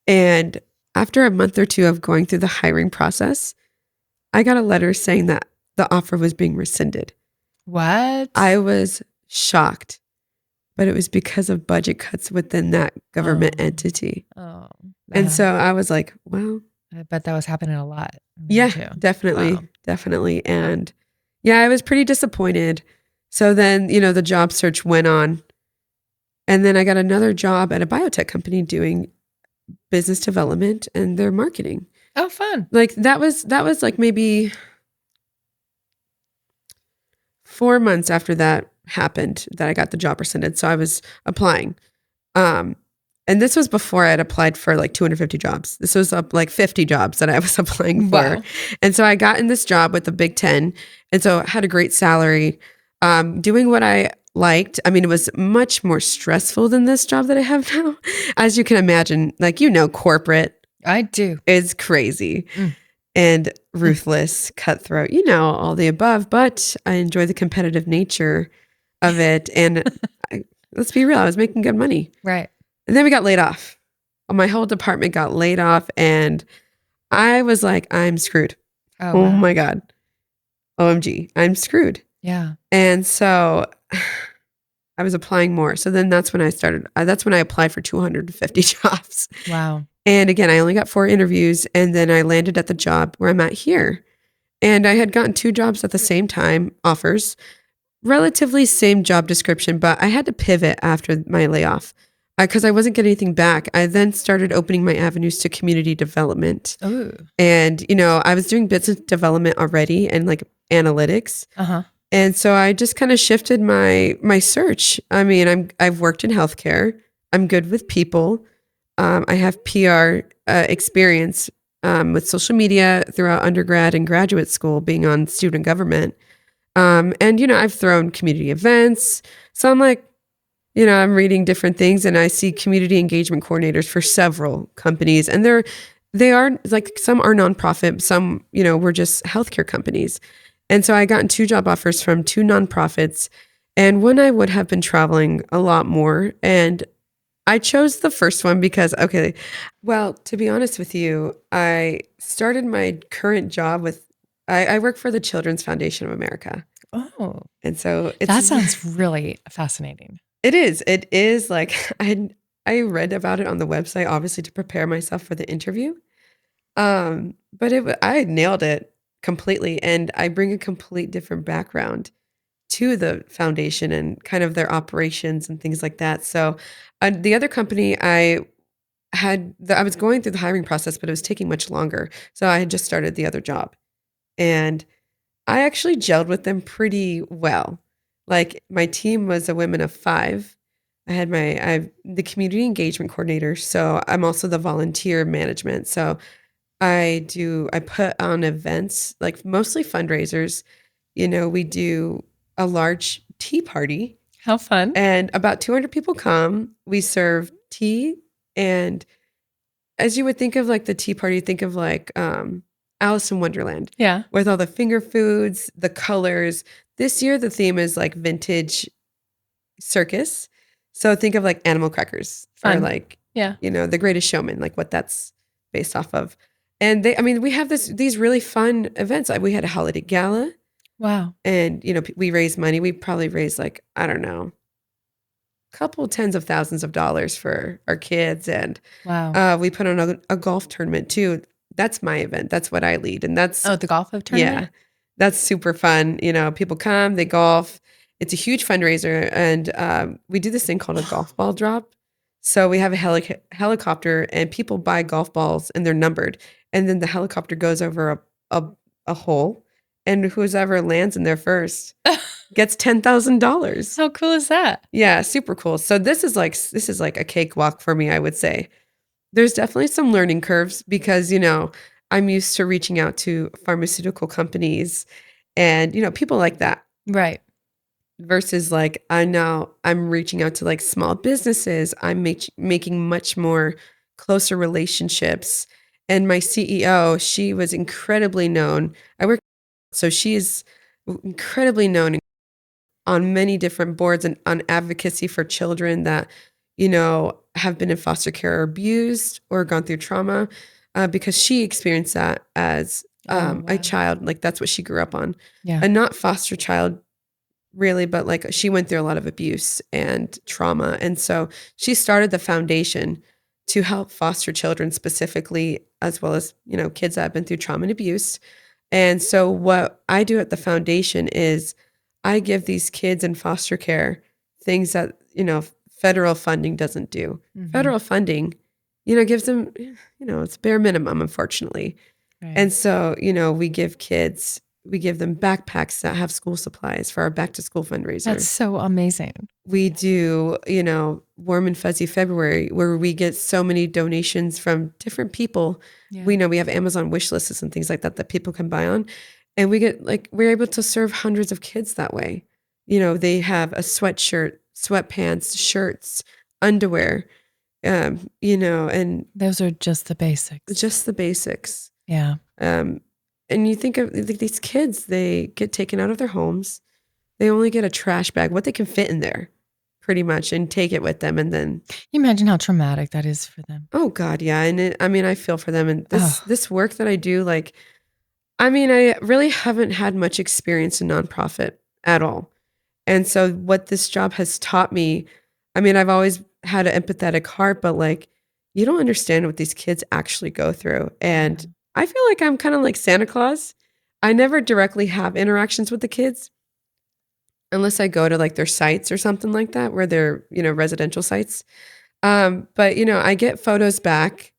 and after a month or 2 of going through the hiring process, I got a letter saying that the offer was being rescinded. What? I was shocked, but it was because of budget cuts within that government entity. Oh. And so I was like, well, I bet that was happening a lot. yeah, too. definitely. Wow. Definitely. And yeah, I was pretty disappointed. So then, the job search went on. And then I got another job at a biotech company doing business development and their marketing. Oh, fun. Like that was like maybe 4 months after that happened that I got the job rescinded. So I was applying. And this was before I had applied for like 250 jobs. This was up like 50 jobs that I was applying for. Wow. And so I got in this job with the Big 10. And so I had a great salary, doing what I liked. I mean, it was much more stressful than this job that I have now. As you can imagine, like, corporate I do. is crazy and ruthless, cutthroat, all the above. But I enjoy the competitive nature of it. And let's be real, I was making good money. Right. And then we got laid off. My whole department got laid off, and I was like, I'm screwed. Oh, Oh wow. my God. OMG, I'm screwed. Yeah. And so I was applying more. So then that's when I applied for 250 jobs. Wow. And again, I only got 4 interviews, and then I landed at the job where I'm at here. And I had gotten 2 jobs at the same time, offers, relatively same job description, but I had to pivot after my layoff because I wasn't getting anything back. I then started opening my avenues to community development. Ooh. And, I was doing business development already and like analytics. Uh-huh. And so I just kind of shifted my search. I mean, I've worked in healthcare. I'm good with people. I have PR experience with social media throughout undergrad and graduate school, being on student government. And, I've thrown community events. So I'm like, I'm reading different things, and I see community engagement coordinators for several companies. And they are like, some are nonprofit, some, were just healthcare companies. And so I gotten 2 job offers from 2 nonprofits, and one I would have been traveling a lot more. And I chose the first one because, okay, well, to be honest with you, I started my current job I work for the Children's Foundation of America. Oh. And so That sounds really fascinating. It is like, I read about it on the website, obviously, to prepare myself for the interview. But I nailed it completely. And I bring a complete different background to the foundation and kind of their operations and things like that. So the other company I was going through the hiring process, but it was taking much longer. So I had just started the other job, and I actually gelled with them pretty well. Like, my team was a women of 5. I'm the community engagement coordinator. So I'm also the volunteer management. So I put on events, like mostly fundraisers. We do a large tea party. How fun. And about 200 people come. We serve tea. And as you would think of like the tea party, think of like Alice in Wonderland. Yeah. With all the finger foods, the colors. This year, the theme is like vintage circus. So think of like animal crackers. Fun. Or like, Yeah. The Greatest Showman, like what that's based off of. And we have these really fun events. Like, we had a holiday gala. Wow. And, we raise money. We probably raised like, I don't know, couple tens of thousands of dollars for our kids. And wow. We put on a golf tournament too. That's my event. That's what I lead. And that's, the golf tournament? yeah, that's super fun. People come, they golf. It's a huge fundraiser. And we do this thing called a golf ball drop. So we have a helicopter, and people buy golf balls, and they're numbered. And then the helicopter goes over a hole, and whoever lands in there first gets $10,000. How cool is that? Yeah, super cool. So this is like a cakewalk for me, I would say. There's definitely some learning curves because, I'm used to reaching out to pharmaceutical companies and, people like that Right. versus like I now I'm reaching out to like small businesses. I'm making much more closer relationships. And my CEO, she was incredibly known. I work, so she is incredibly known on many different boards and on advocacy for children that, have been in foster care or abused or gone through trauma, because she experienced that as Oh, a wow. child. Like that's what she grew up on. Yeah. A not foster child really, but like she went through a lot of abuse and trauma. And so she started the foundation to help foster children specifically, as well as, kids that have been through trauma and abuse. And so what I do at the foundation is I give these kids in foster care things that, federal funding doesn't do. Mhm. Federal funding, gives them, it's bare minimum, unfortunately. Right. And so, we give them backpacks that have school supplies for our back to school fundraiser. That's so amazing. We do, Warm and Fuzzy February, where we get so many donations from different people. Yeah. We know we have Amazon wish lists and things like that people can buy on. And we're able to serve hundreds of kids that way. They have a sweatshirt, sweatpants, shirts, underwear, and Those are just the basics. just the basics. Yeah. And you think of these kids, they get taken out of their homes. They only get a trash bag, what they can fit in there, pretty much, and take it with them. And then, You imagine how traumatic that is for them. oh God, yeah. And I feel for them. And Oh. this work that I do, I really haven't had much experience in nonprofit at all. And so what this job has taught me, I've always had an empathetic heart, but you don't understand what these kids actually go through. And Yeah. I feel like I'm kind of like Santa Claus. I never directly have interactions with the kids unless I go to like their sites or something like that, where they're, residential sites. But, I get photos back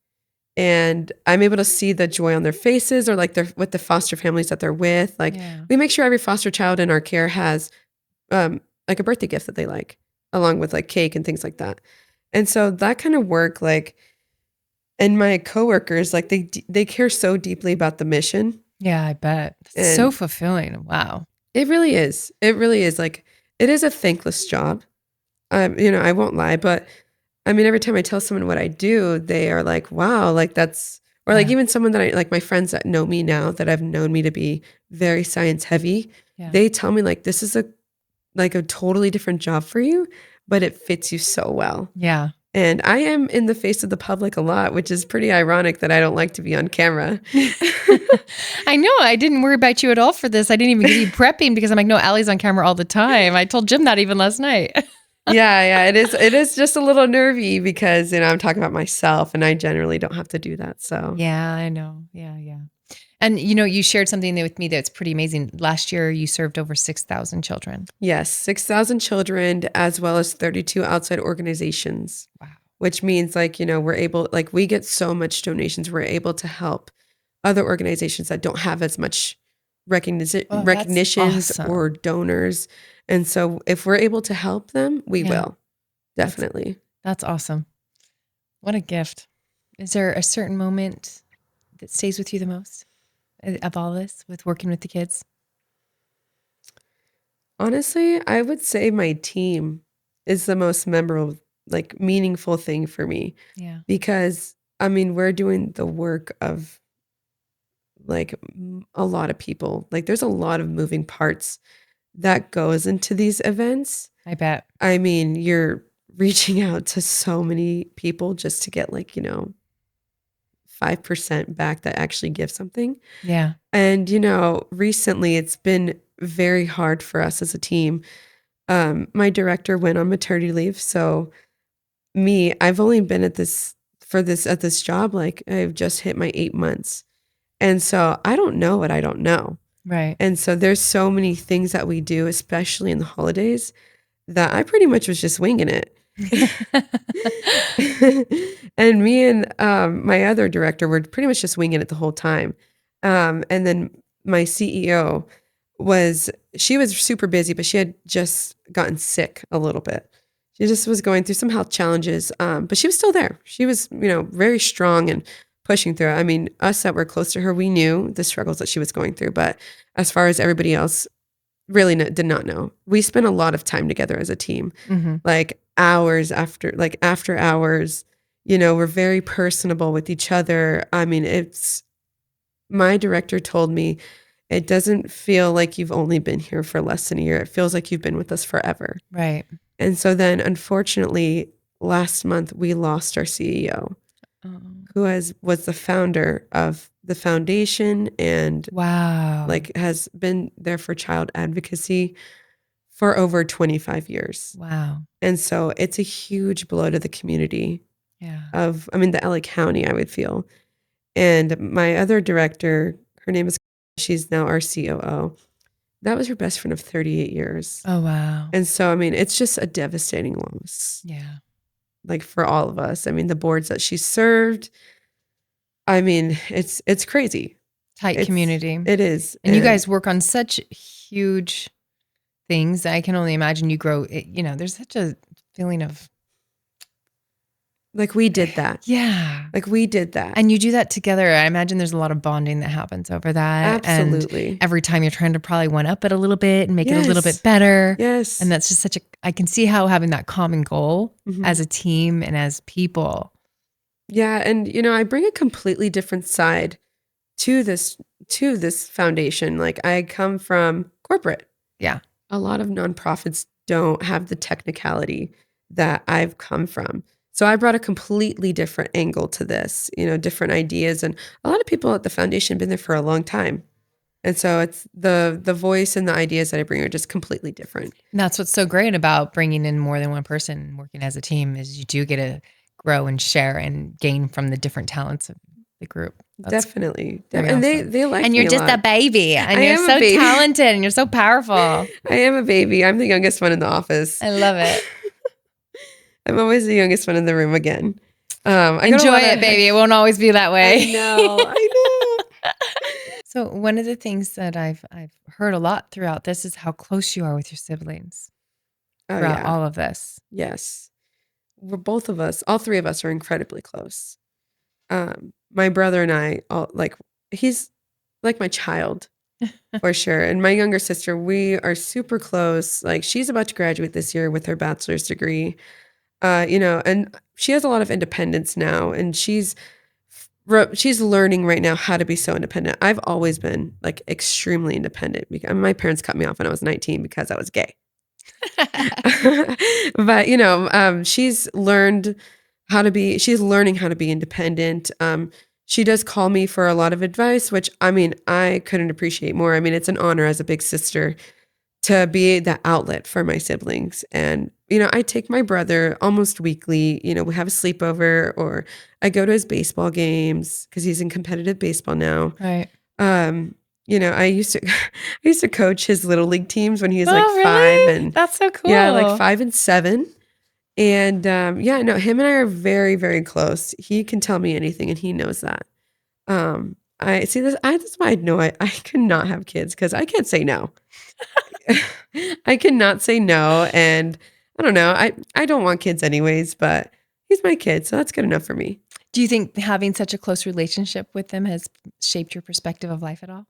and I'm able to see the joy on their faces or like with the foster families that they're with. Like Yeah. we make sure every foster child in our care has like a birthday gift that they like, along with like cake and things like that. And so that kind of work, and my coworkers, they care so deeply about the mission. Yeah, I bet. It's And so fulfilling. Wow. It really is. It really is. It is a thankless job. I won't lie, but every time I tell someone what I do, they are like, wow, that's, or Yeah. even someone that my friends that know me now, that have known me to be very science heavy, Yeah. they tell me this is a totally different job for you, but it fits you so well. Yeah. And I am in the face of the public a lot, which is pretty ironic that I don't like to be on camera. I know. I didn't worry about you at all for this. I didn't even give you prepping because I'm like, no, Allie's on camera all the time. I told Jim that even last night. Yeah, it is. It is just a little nervy because I'm talking about myself, and I generally don't have to do that. So Yeah, I know. Yeah. And you shared something with me that's pretty amazing. Last year, you served over 6,000 children. yes, 6,000 children as well as 32 outside organizations. Wow. Which means we're able, we get so much donations, we're able to help other organizations that don't have as much recognitions awesome. or donors. And so if we're able to help them, we Yeah. will. Definitely. That's awesome. What a gift. Is there a certain moment that stays with you the most of all this with working with the kids? Honestly, I would say my team is the most memorable, meaningful thing for me, Yeah. because we're doing the work of a lot of people. There's a lot of moving parts that goes into these events. I bet. You're reaching out to so many people just to get 5% back that actually give something. Yeah. And recently it's been very hard for us as a team. My director went on maternity leave, so I've only been at this job, I've just hit my 8 months. And so I don't know what I don't know. Right. And so there's so many things that we do, especially in the holidays, that I pretty much was just winging it. And me and my other director were pretty much just winging it the whole time. And then my CEO she was super busy, but she had just gotten sick a little bit. She just was going through some health challenges, but she was still there. She was, very strong and pushing through it. I mean, us that were close to her, we knew the struggles that she was going through, but as far as everybody else, really did not know. We spent a lot of time together as a team, Mm-hmm. like after hours. We're very personable with each other. I mean, my director told me it doesn't feel like you've only been here for less than a year. It feels like you've been with us forever. Right. And so then, unfortunately, last month we lost our CEO, Oh. who was the founder of the foundation and Wow. has been there for child advocacy for over 25 years. Wow. And so it's a huge blow to the community Yeah. the LA County, I would feel. And my other director, her name is, she's now our COO. That was her best friend of 38 years. Oh, wow. And so, it's just a devastating loss. Yeah. Like for all of us. The boards that she served, it's crazy. Tight community. It is. And you guys work on such huge things. I can only imagine you grow, there's such a feeling of. Like we did that. Yeah. Like we did that. And you do that together. I imagine there's a lot of bonding that happens over that. Absolutely. And every time you're trying to probably one up it a little bit and make it a little Yes. bit better. Yes. And that's just I can see how having that common goal Mhm. as a team and as people. Yeah. And, I bring a completely different side to this foundation. Like I come from corporate. Yeah. A lot of nonprofits don't have the technicality that I've come from. So I brought a completely different angle to this, different ideas. And a lot of people at the foundation have been there for a long time. And so it's the voice and the ideas that I bring are just completely different. And that's what's so great about bringing in more than one person working as a team is you do get to grow and share and gain from the different talents of the group. That's Definitely. very And awesome. they like and me you're a just lot. a baby and I you're am a so baby. talented and you're so powerful. I am a baby. I'm the youngest one in the office. I love it. I'm always the youngest one in the room again. Enjoy it, baby. It won't always be that way. I know. So one of the things that I've heard a lot throughout this is how close you are with your siblings Oh, throughout yeah. all of this. Yes. All three of us are incredibly close. My brother and I, he's like my child for sure. And my younger sister, we are super close. Like she's about to graduate this year with her bachelor's degree. And she has a lot of independence now, and she's learning right now how to be so independent. I've always been like extremely independent because my parents cut me off when I was 19 because I was gay. But she's learning how to be independent. She does call me for a lot of advice, which I couldn't appreciate more. It's an honor as a big sister to be the outlet for my siblings. And, I take my brother almost weekly, we have a sleepover or I go to his baseball games because he's in competitive baseball now. Right. I used to coach his little league teams when he was Really? 5 and That's so cool. yeah, like 5 and 7. And him and I are very, very close. He can tell me anything and he knows that. I see this. That's why I know I could not have kids because I can't say no. I cannot say no. And I don't know. I don't want kids anyways, but he's my kid. So that's good enough for me. Do you think having such a close relationship with them has shaped your perspective of life at all?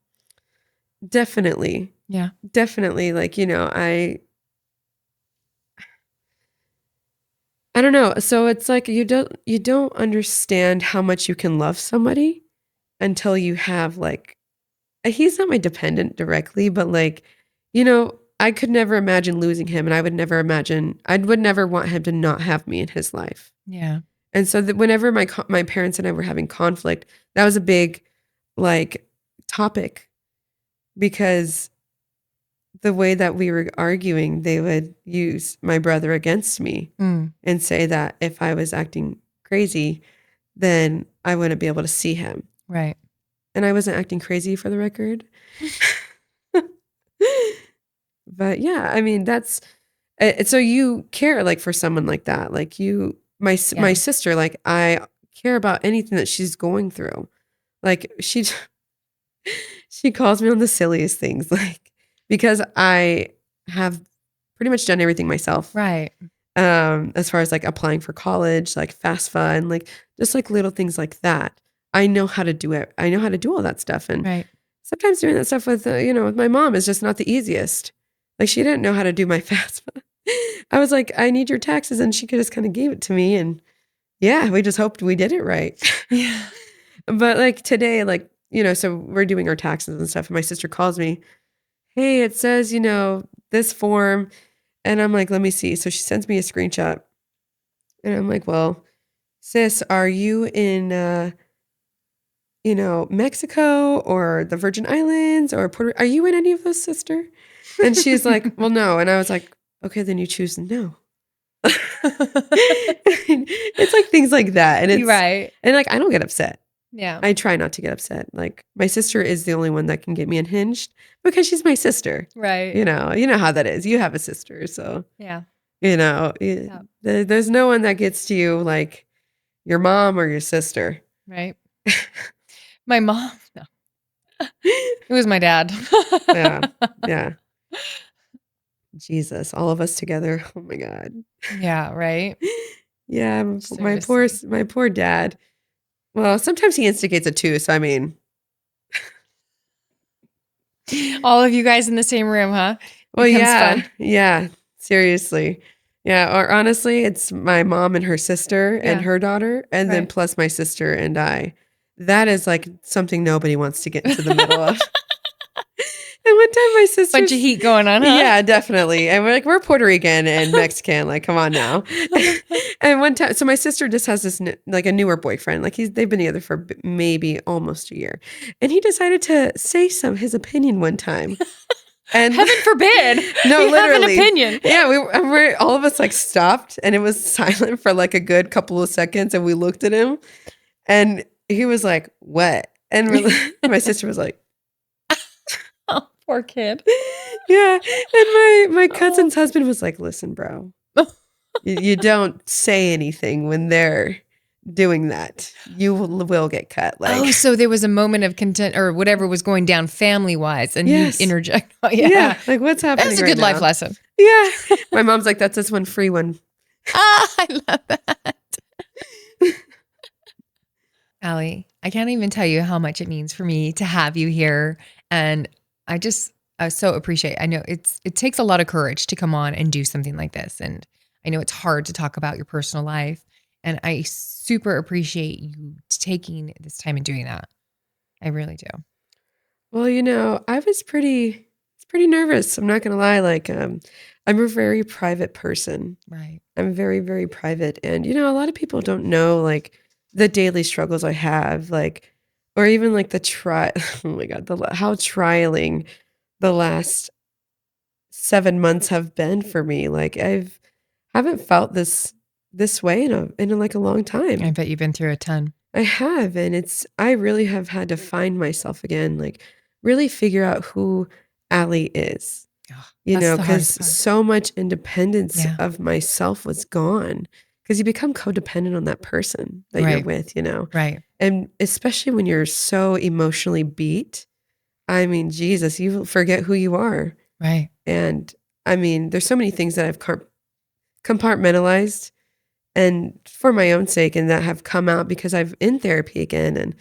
Definitely. Yeah. Definitely. I don't know. So it's like you don't understand how much you can love somebody until you have he's not my dependent directly, but I could never imagine losing him, and I would never want him to not have me in his life. Yeah. And so whenever my parents and I were having conflict, that was a big topic because the way that we were arguing, they would use my brother against me and say that if I was acting crazy, then I wouldn't be able to see him. Right. And I wasn't acting crazy, for the record. But yeah, So you care like for someone like that. Like my Yeah. sister, like I care about anything that she's going through. Like she calls me on the silliest things, like because I have pretty much done everything myself. Right. As far as like applying for college, like FAFSA and like just like little things like that. I know how to do it. I know how to do all that stuff. And Right. sometimes doing that stuff with, with my mom is just not the easiest. Like she didn't know how to do my FAFSA. I was like, I need your taxes. And she just kind of gave it to me. And yeah, we just hoped we did it right. Yeah. But like today, like, so we're doing our taxes and stuff. And my sister calls me, hey, it says, this form. And I'm like, let me see. So she sends me a screenshot. And I'm like, well, sis, are you in, Mexico or the Virgin Islands or Puerto? Are you in any of those, sister? And she's like, well, no. And I was like, okay, then you choose no. It's like things like that. And it's right. and like I don't get upset. Yeah. I try not to get upset. Like my sister is the only one that can get me unhinged because she's my sister. Right. You know how that is. You have a sister, so Yeah. there's no one that gets to you like your mom or your sister. Right. My mom. No. It was my dad. Yeah. Jesus, all of us together. Oh my God. Yeah. Right. Yeah, Seriously. my poor dad. Well, sometimes he instigates it too. So I mean, all of you guys in the same room, huh? well, Becomes yeah, fun. yeah, seriously, yeah. Or honestly, it's my mom and her sister and Yeah. her daughter, and then Right. plus my sister and I. That is like something nobody wants to get into the middle of. And one time my sister, Bunch of heat going on, huh? yeah, definitely. And we're Puerto Rican and Mexican, like, come on now. And one time, so my sister just has this like a newer boyfriend, like they've been together for maybe almost a year, and he decided to say his opinion one time. And Heaven forbid. no, you literally, have an opinion. yeah, we're all of us like stopped, and it was silent for like a good couple of seconds, and we looked at him, and he was like, "What?" And my sister was like, Oh, poor kid. yeah. And my cousin's husband was like, listen, bro, you don't say anything when they're doing that. You will get cut. Like, Oh, so there was a moment of content or whatever was going down family wise, and yes. you interject. Oh, Yeah. Like, what's happening? That's a right good life now? lesson. Yeah. My mom's like, that's this one free one. I love that. Allie, I can't even tell you how much it means for me to have you here. And I so appreciate, I know it takes a lot of courage to come on and do something like this. And I know it's hard to talk about your personal life. And I super appreciate you taking this time and doing that. I really do. Well, I was pretty nervous. I'm not going to lie. Like, I'm a very private person. Right. I'm very, very private. And, a lot of people don't know like the daily struggles I have, like, or even like oh my God, how trialing the last 7 months have been for me. Like haven't felt this way in like a long time. I bet you've been through a ton. I have. And I really have had to find myself again, like really figure out who Allie is, Oh, that's the because hardest part. so much independence Yeah. of myself was gone because you become codependent on that person that you're Right. with, Right. and especially when you're so emotionally beat. I mean, Jesus, you forget who you are. Right. And I mean, there's so many things that I've compartmentalized and for my own sake and that have come out because I've in therapy again. And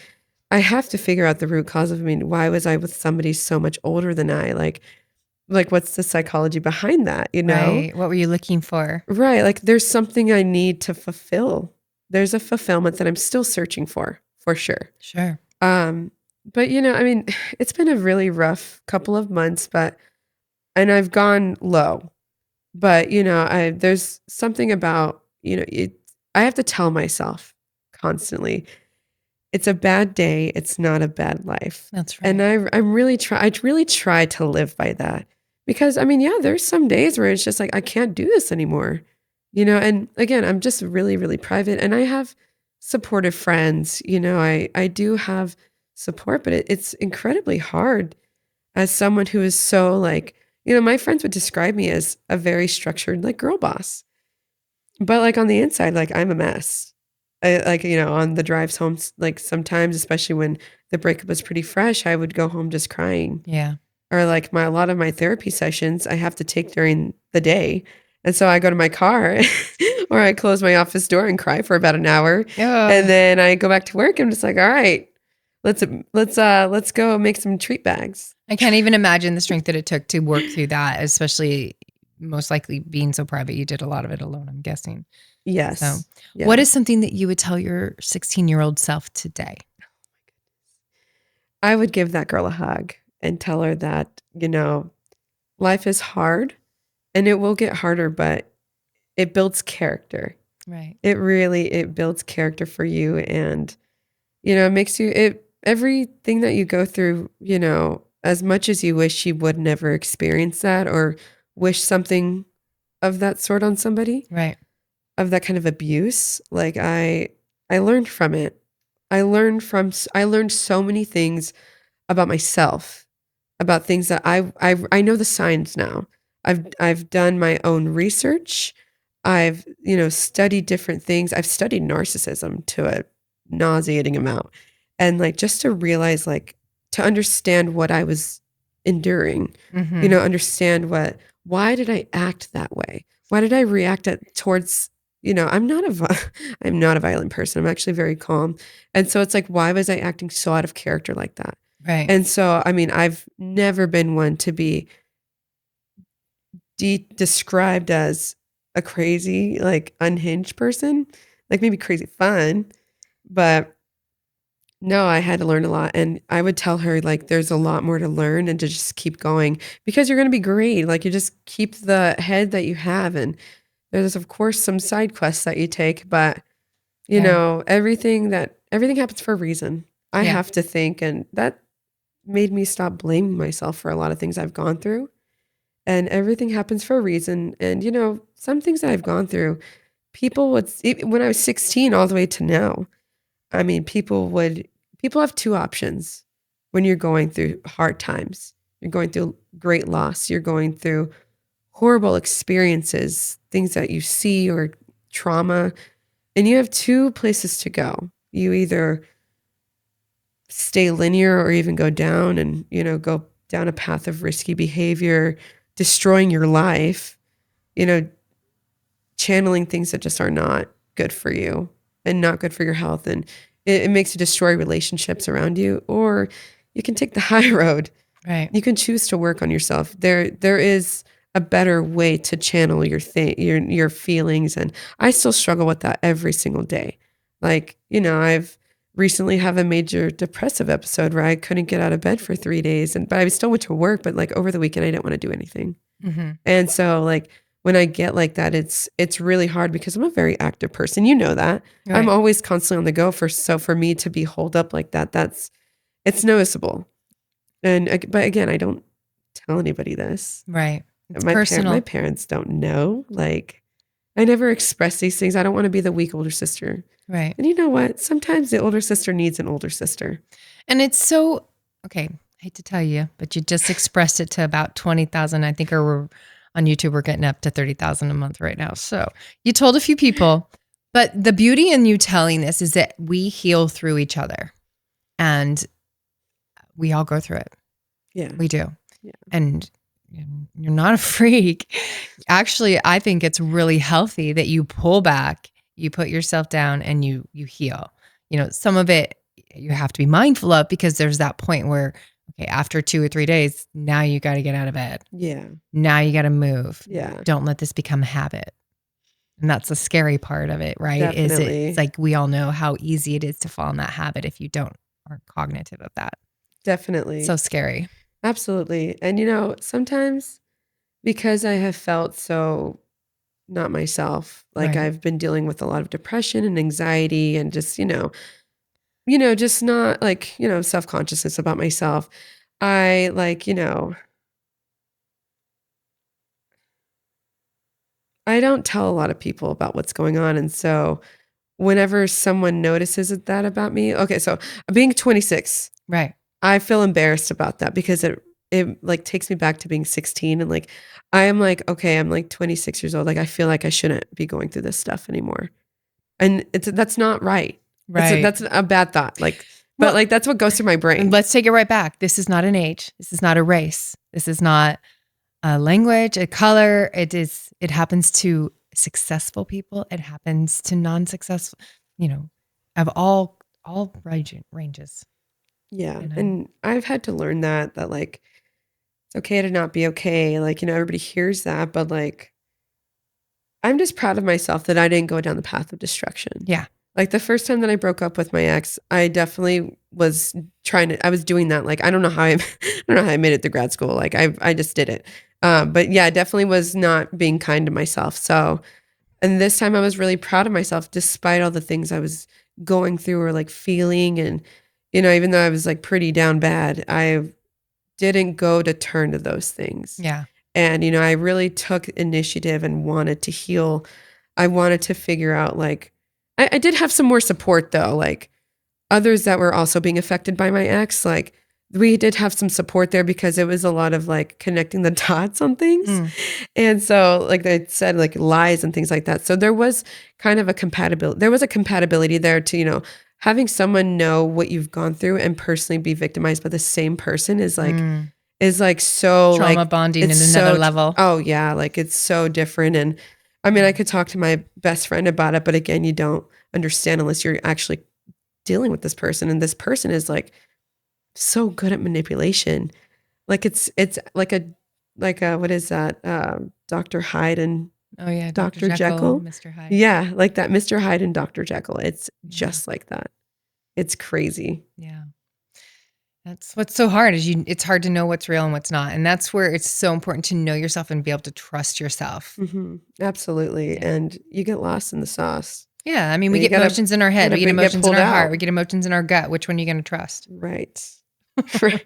I have to figure out the root cause of, why was I with somebody so much older than I? Like what's the psychology behind that, Right. What were you looking for? Right. Like there's something I need to fulfill. There's a fulfillment that I'm still searching for sure. Sure. But it's been a really rough couple of months, and I've gone low, but there's something about, I have to tell myself constantly, it's a bad day. It's not a bad life. That's right. And I really try to live by that because there's some days where it's just like, I can't do this anymore, and again, I'm just really, really private and I have supportive friends, I do have support, but it's incredibly hard as someone who is so like my friends would describe me as a very structured, like, girl boss. But, like, on the inside, like, I'm a mess. Like, on the drives home, like, sometimes, especially when the breakup was pretty fresh, I would go home just crying. Yeah. Or, like, a lot of my therapy sessions I have to take during the day, and so I go to my car or I close my office door and cry for about an hour, and Ugh. then I go back to work, and I'm just like, "All right, let's go make some treat bags." I can't even imagine the strength that it took to work through that, especially most likely being so private. You did a lot of it alone, I'm guessing. So, Yes. what Yeah. is something that you would tell your 16-year-old self today? I would give that girl a hug and tell her that, life is hard and it will get harder, but it builds character. Right. It builds character for you, and it makes everything that you go through, as much as you wish you would never experience that or wish something of that sort on somebody, Right. of that kind of abuse, like I learned from it. I learned so many things about myself, about things that I know the signs now. I've done my own research. I've, studied different things. I've studied narcissism to a nauseating amount. And, like, just to realize, like, to understand what I was enduring, Mm-hmm. understand why did I act that way? Why did I react towards, I'm not a violent person. I'm actually very calm. And so it's like, why was I acting so out of character like that? Right. And so, I mean, I've never been one to be described as a crazy, like, unhinged person, like, maybe crazy fun, but no, I had to learn a lot. And I would tell her, like, there's a lot more to learn and to just keep going because you're going to be great. Like, you just keep the head that you have. And there's, of course, some side quests that you take, but, Yeah. everything happens for a reason. I Yeah. have to think. And that made me stop blaming myself for a lot of things I've gone through. And everything happens for a reason. And, some things that I've gone through, when I was 16 all the way to now, I mean, people have two options when you're going through hard times. You're going through great loss. You're going through horrible experiences, things that you see or trauma. And you have two places to go. You either stay linear or even go down and, go down a path of risky behavior, destroying your life, you know, channeling things that just are not good for you and not good for your health. And it makes you destroy relationships around you. Or you can take the high road. Right. You can choose to work on yourself. There is a better way to channel your feelings. And I still struggle with that every single day. Like, I've recently have a major depressive episode where I couldn't get out of bed for 3 days. But I still went to work, but, like, over the weekend I didn't want to do anything. Mm-hmm. And so, like, when I get like that, it's really hard because I'm a very active person. You know that. Right. I'm always constantly on the go. So for me to be holed up like that, it's noticeable. But again, I don't tell anybody this. Right. It's My personal. parents don't know. Like, I never express these things. I don't want to be the weak older sister. Right. And you know what? Sometimes the older sister needs an older sister. And it's so, okay, I hate to tell you, but you just expressed it to about 20,000. I think we're on YouTube, we're getting up to 30,000 a month right now. So you told a few people, but the beauty in you telling this is that we heal through each other and we all go through it. Yeah. We do. Yeah. And you're not a freak. Actually, I think it's really healthy that you pull back, you put yourself down and you heal. Some of it you have to be mindful of because there's that point where, okay, after 2 or 3 days, now you got to get out of bed. Yeah. Now you got to move. Yeah. Don't let this become a habit. And that's the scary part of it, right? Definitely. It's like we all know how easy it is to fall in that habit if you aren't cognitive of that. Definitely. So scary. Absolutely. And sometimes because I have felt so not myself, like Right. I've been dealing with a lot of depression and anxiety and just, just not like, self-consciousness about myself. I I don't tell a lot of people about what's going on. And so whenever someone notices that about me, okay, so being 26, Right. I feel embarrassed about that because it like takes me back to being 16 and like I am like, okay, I'm like 26 years old. Like I feel like I shouldn't be going through this stuff anymore. And that's not right. Right. That's a bad thought. Like, but Well, like that's what goes through my and brain. let's take it right back. This is not an age. This is not a race. This is not a language, a color. It happens to successful people. It happens to non-successful, of all ranges. Yeah. You know? And I've had to learn that like it's okay to not be okay. Like, everybody hears that, but like I'm just proud of myself that I didn't go down the path of destruction. Yeah. Like the first time that I broke up with my ex, I definitely was I was doing that. Like, I don't know how I don't know how I made it through grad school. Like I just did it. But yeah, I definitely was not being kind to myself. So, and this time I was really proud of myself despite all the things I was going through or like feeling. And, even though I was like pretty down bad, I didn't go to turn to those things. Yeah. And, I really took initiative and wanted to heal. I wanted to figure out like, I did have some more support though, like others that were also being affected by my ex. Like we did have some support there because it was a lot of like connecting the dots on things. And so like they said, like lies and things like that. So there was kind of a compatibility. There was a compatibility there to, having someone know what you've gone through and personally be victimized by the same person is like so trauma like bonding it's in another so level. Oh yeah, like it's so different. And I mean, I could talk to my best friend about it, but again, you don't understand unless you're actually dealing with this person. And this person is like so good at manipulation. Like it's like a what is that? Dr. Hyde and Oh yeah, Dr. Jekyll. Mr. Hyde. Yeah, like that Mr. Hyde and Dr. Jekyll. It's just like that. It's crazy. Yeah. That's what's so hard is it's hard to know what's real and what's not. And that's where it's so important to know yourself and be able to trust yourself. Absolutely. Yeah. And you get lost in the sauce. Yeah. I mean, we You get gotta- emotions in our head. gotta We get emotions in pulled our heart. out. We get emotions in our gut. Which one are you going to trust? Right. You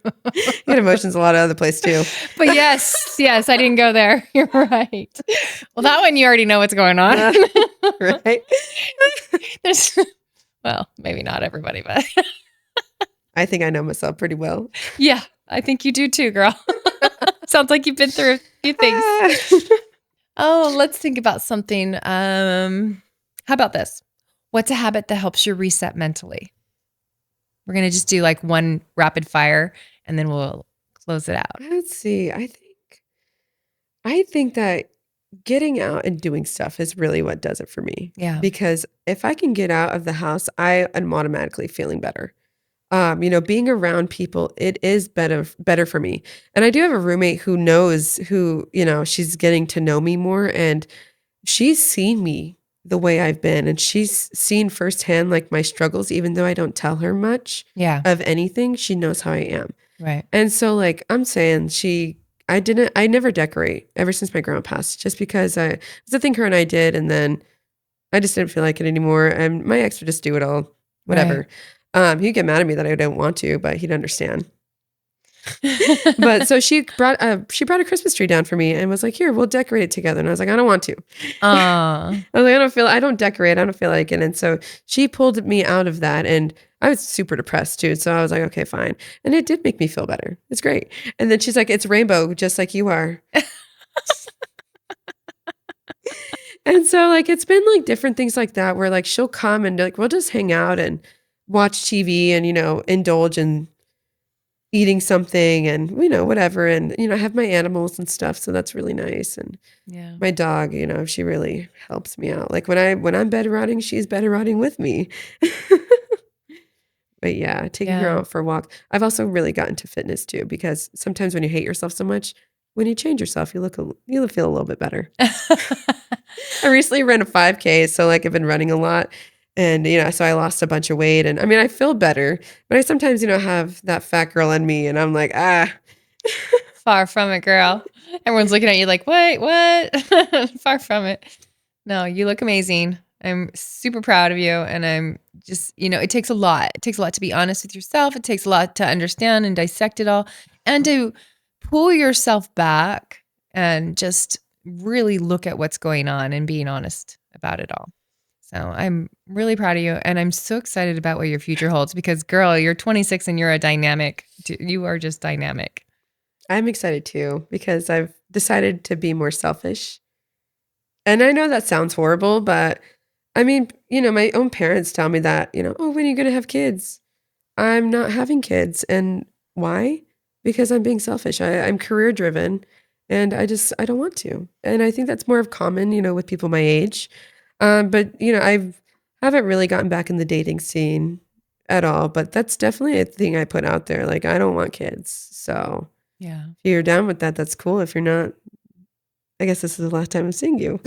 get emotions a lot of other place too. But yes, I didn't go there. You're right. Well, that one, you already know what's going on. Right. Well, maybe not everybody, but I think I know myself pretty well. yeah, I think you do too, girl. Sounds like you've been through a few things. Oh, let's think about something. How about this? What's a habit that helps you reset mentally? We're going to just do like one rapid fire and then we'll close it out. Let's see. I think that getting out and doing stuff is really what does it for me. Yeah. Because if I can get out of the house, I am automatically feeling better. Being around people, it is better for me. And I do have a roommate who knows she's getting to know me more and she's seen me the way I've been and she's seen firsthand like my struggles, even though I don't tell her much of anything, she knows how I am. Right. And so like I'm saying I never decorate ever since my grandma passed, just because it was a thing her and I did. And then I just didn't feel like it anymore. And my ex would just do it all, whatever. Right. He'd get mad at me that I didn't want to, but he'd understand. But so she brought a Christmas tree down for me and was like, here, we'll decorate it together. And I was like, I don't want to. I was like, I don't decorate. I don't feel like it. And so she pulled me out of that and I was super depressed too. So I was like, okay, fine. And it did make me feel better. It's great. And then she's like, it's rainbow, just like you are. And so like, it's been like different things like that where like she'll come and like, we'll just hang out and watch TV and, indulge in eating something and, whatever. And, I have my animals and stuff. So that's really nice. And my dog, she really helps me out. Like when I'm bed rotting, she's bed rotting with me. But yeah, taking her out for a walk. I've also really gotten to fitness too, because sometimes when you hate yourself so much, when you change yourself, you feel a little bit better. I recently ran a 5K. So like I've been running a lot. And, so I lost a bunch of weight and I mean, I feel better, but I sometimes, have that fat girl in me and I'm like, Far from it, girl. Everyone's looking at you like, what? Far from it. No, you look amazing. I'm super proud of you. And I'm just, it takes a lot. It takes a lot to be honest with yourself. It takes a lot to understand and dissect it all and to pull yourself back and just really look at what's going on and being honest about it all. So I'm really proud of you. And I'm so excited about what your future holds because girl, you're 26 and you're you are just dynamic. I'm excited too because I've decided to be more selfish. And I know that sounds horrible, but I mean, my own parents tell me that, oh, when are you going to have kids? I'm not having kids. And why? Because I'm being selfish. I'm career driven and I don't want to. And I think that's more of common, with people my age. But, I haven't really gotten back in the dating scene at all. But that's definitely a thing I put out there. Like, I don't want kids. So Yeah. if you're down with that, that's cool. If you're not, I guess this is the last time I'm seeing you.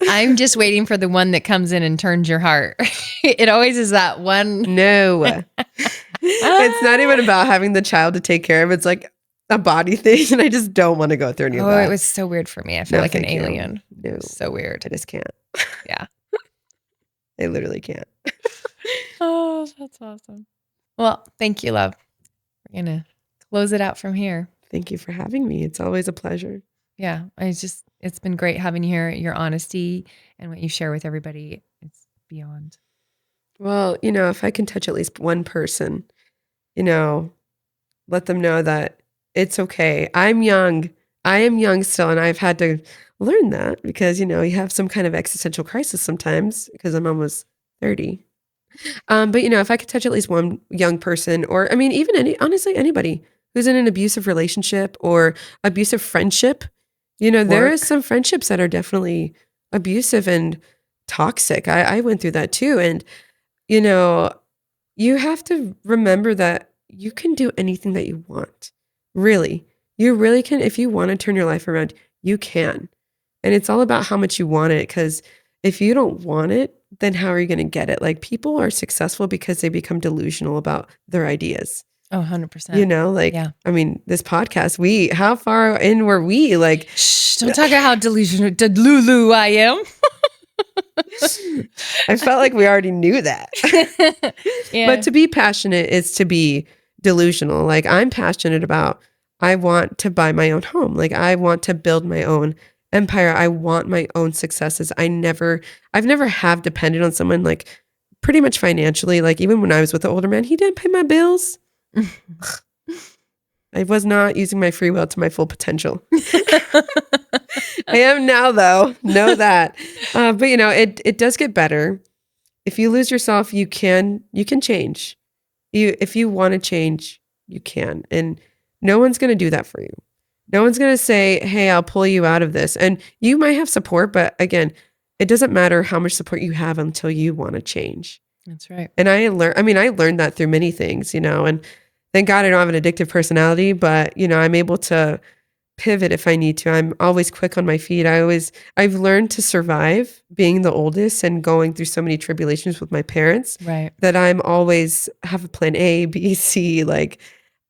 I'm just waiting for the one that comes in and turns your heart. It always is that one. No. It's not even about having the child to take care of. It's like a body thing. And I just don't want to go through any of that. It was so weird for me. I feel like an alien. No. So weird. I just can't. Yeah. I literally can't. Oh, that's awesome. Well, thank you, love. We're going to close it out from here. Thank you for having me. It's always a pleasure. Yeah. It's been great having you here. Your honesty and what you share with everybody, it's beyond. Well, if I can touch at least one person, let them know that it's okay. I'm young. I am young still, and I've had to learn that because, you have some kind of existential crisis sometimes because I'm almost 30. But, if I could touch at least one young person or, I mean, even honestly, anybody who's in an abusive relationship or abusive friendship, there is some friendships that are definitely abusive and toxic. I went through that too. And, you have to remember that you can do anything that you want. Really. You really can. If you want to turn your life around, you can. And it's all about how much you want it. Because if you don't want it, then how are you going to get it? Like people are successful because they become delusional about their ideas. Oh, 100%. Yeah. I mean, this podcast, how far in were we? Like, shh, don't talk about how delusional, delulu I am. I felt like we already knew that. Yeah. But to be passionate is to be delusional. Like I'm passionate about, I want to buy my own home. Like I want to build my own empire. I want my own successes. I've never have depended on someone like pretty much financially. Like even when I was with the older man, he didn't pay my bills. I was not using my free will to my full potential. I am now though. Know that. But it does get better. If you lose yourself, you can change. If you want to change, you can. And no one's going to do that for you. No one's going to say, hey, I'll pull you out of this. And you might have support, but again, it doesn't matter how much support you have until you want to change. That's right. And I learned that through many things, and thank God I don't have an addictive personality, but I'm able to pivot if I need to. I'm always quick on my feet. I've learned to survive being the oldest and going through so many tribulations with my parents, right? That I'm always have a plan A, B, C. Like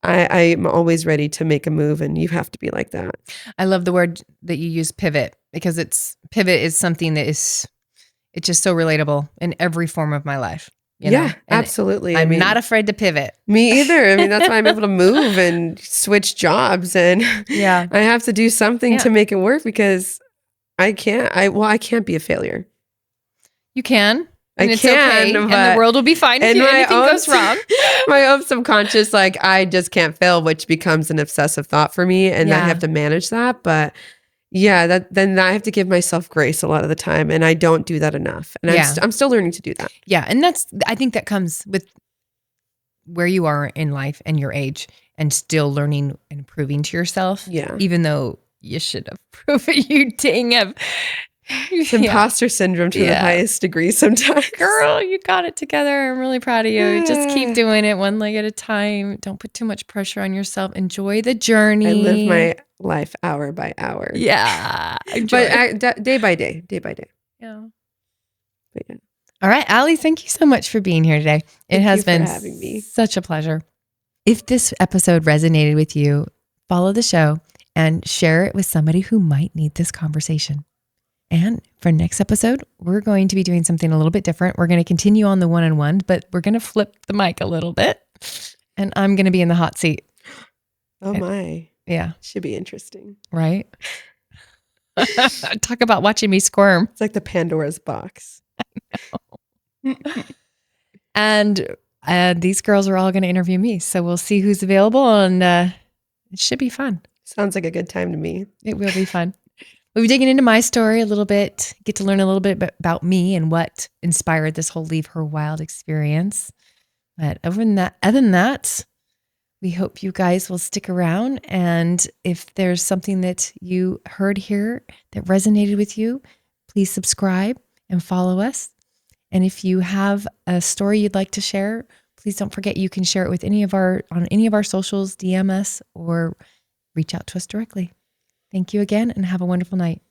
I'm always ready to make a move, and you have to be like that. I love the word that you use, pivot, because pivot is something that it's just so relatable in every form of my life. Yeah, absolutely. I'm not afraid to pivot. Me either. I mean, that's why I'm able to move and switch jobs, and yeah, I have to do something to make it work because I can't be a failure. You can. And I it's can, okay, and the world will be fine if anything goes wrong. My own subconscious, like I just can't fail, which becomes an obsessive thought for me, and I have to manage that. But yeah, then I have to give myself grace a lot of the time, and I don't do that enough. And I'm still learning to do that. Yeah, and I think that comes with where you are in life and your age, and still learning and proving to yourself. Yeah, even though you should have proven you dang have. It's imposter syndrome to the highest degree sometimes. Girl, you got it together. I'm really proud of you. Yeah. Just keep doing it one leg at a time. Don't put too much pressure on yourself. Enjoy the journey. I live my life hour by hour. Yeah. But day by day. Yeah. But yeah. All right, Allie, thank you so much for being here today. It has been having me. Such a pleasure. If this episode resonated with you, follow the show and share it with somebody who might need this conversation. And for next episode, we're going to be doing something a little bit different. We're going to continue on the one-on-one, but we're going to flip the mic a little bit. And I'm going to be in the hot seat. Oh my. Yeah. Should be interesting. Right? Talk about watching me squirm. It's like the Pandora's box. I know. And these girls are all going to interview me. So we'll see who's available and It should be fun. Sounds like a good time to me. It will be fun. We'll be digging into my story a little bit, get to learn a little bit about me and what inspired this whole Leave Her Wild experience. But other than that, we hope you guys will stick around. And if there's something that you heard here that resonated with you, please subscribe and follow us. And if you have a story you'd like to share, please don't forget you can share it with on any of our socials, DM us, or reach out to us directly. Thank you again and have a wonderful night.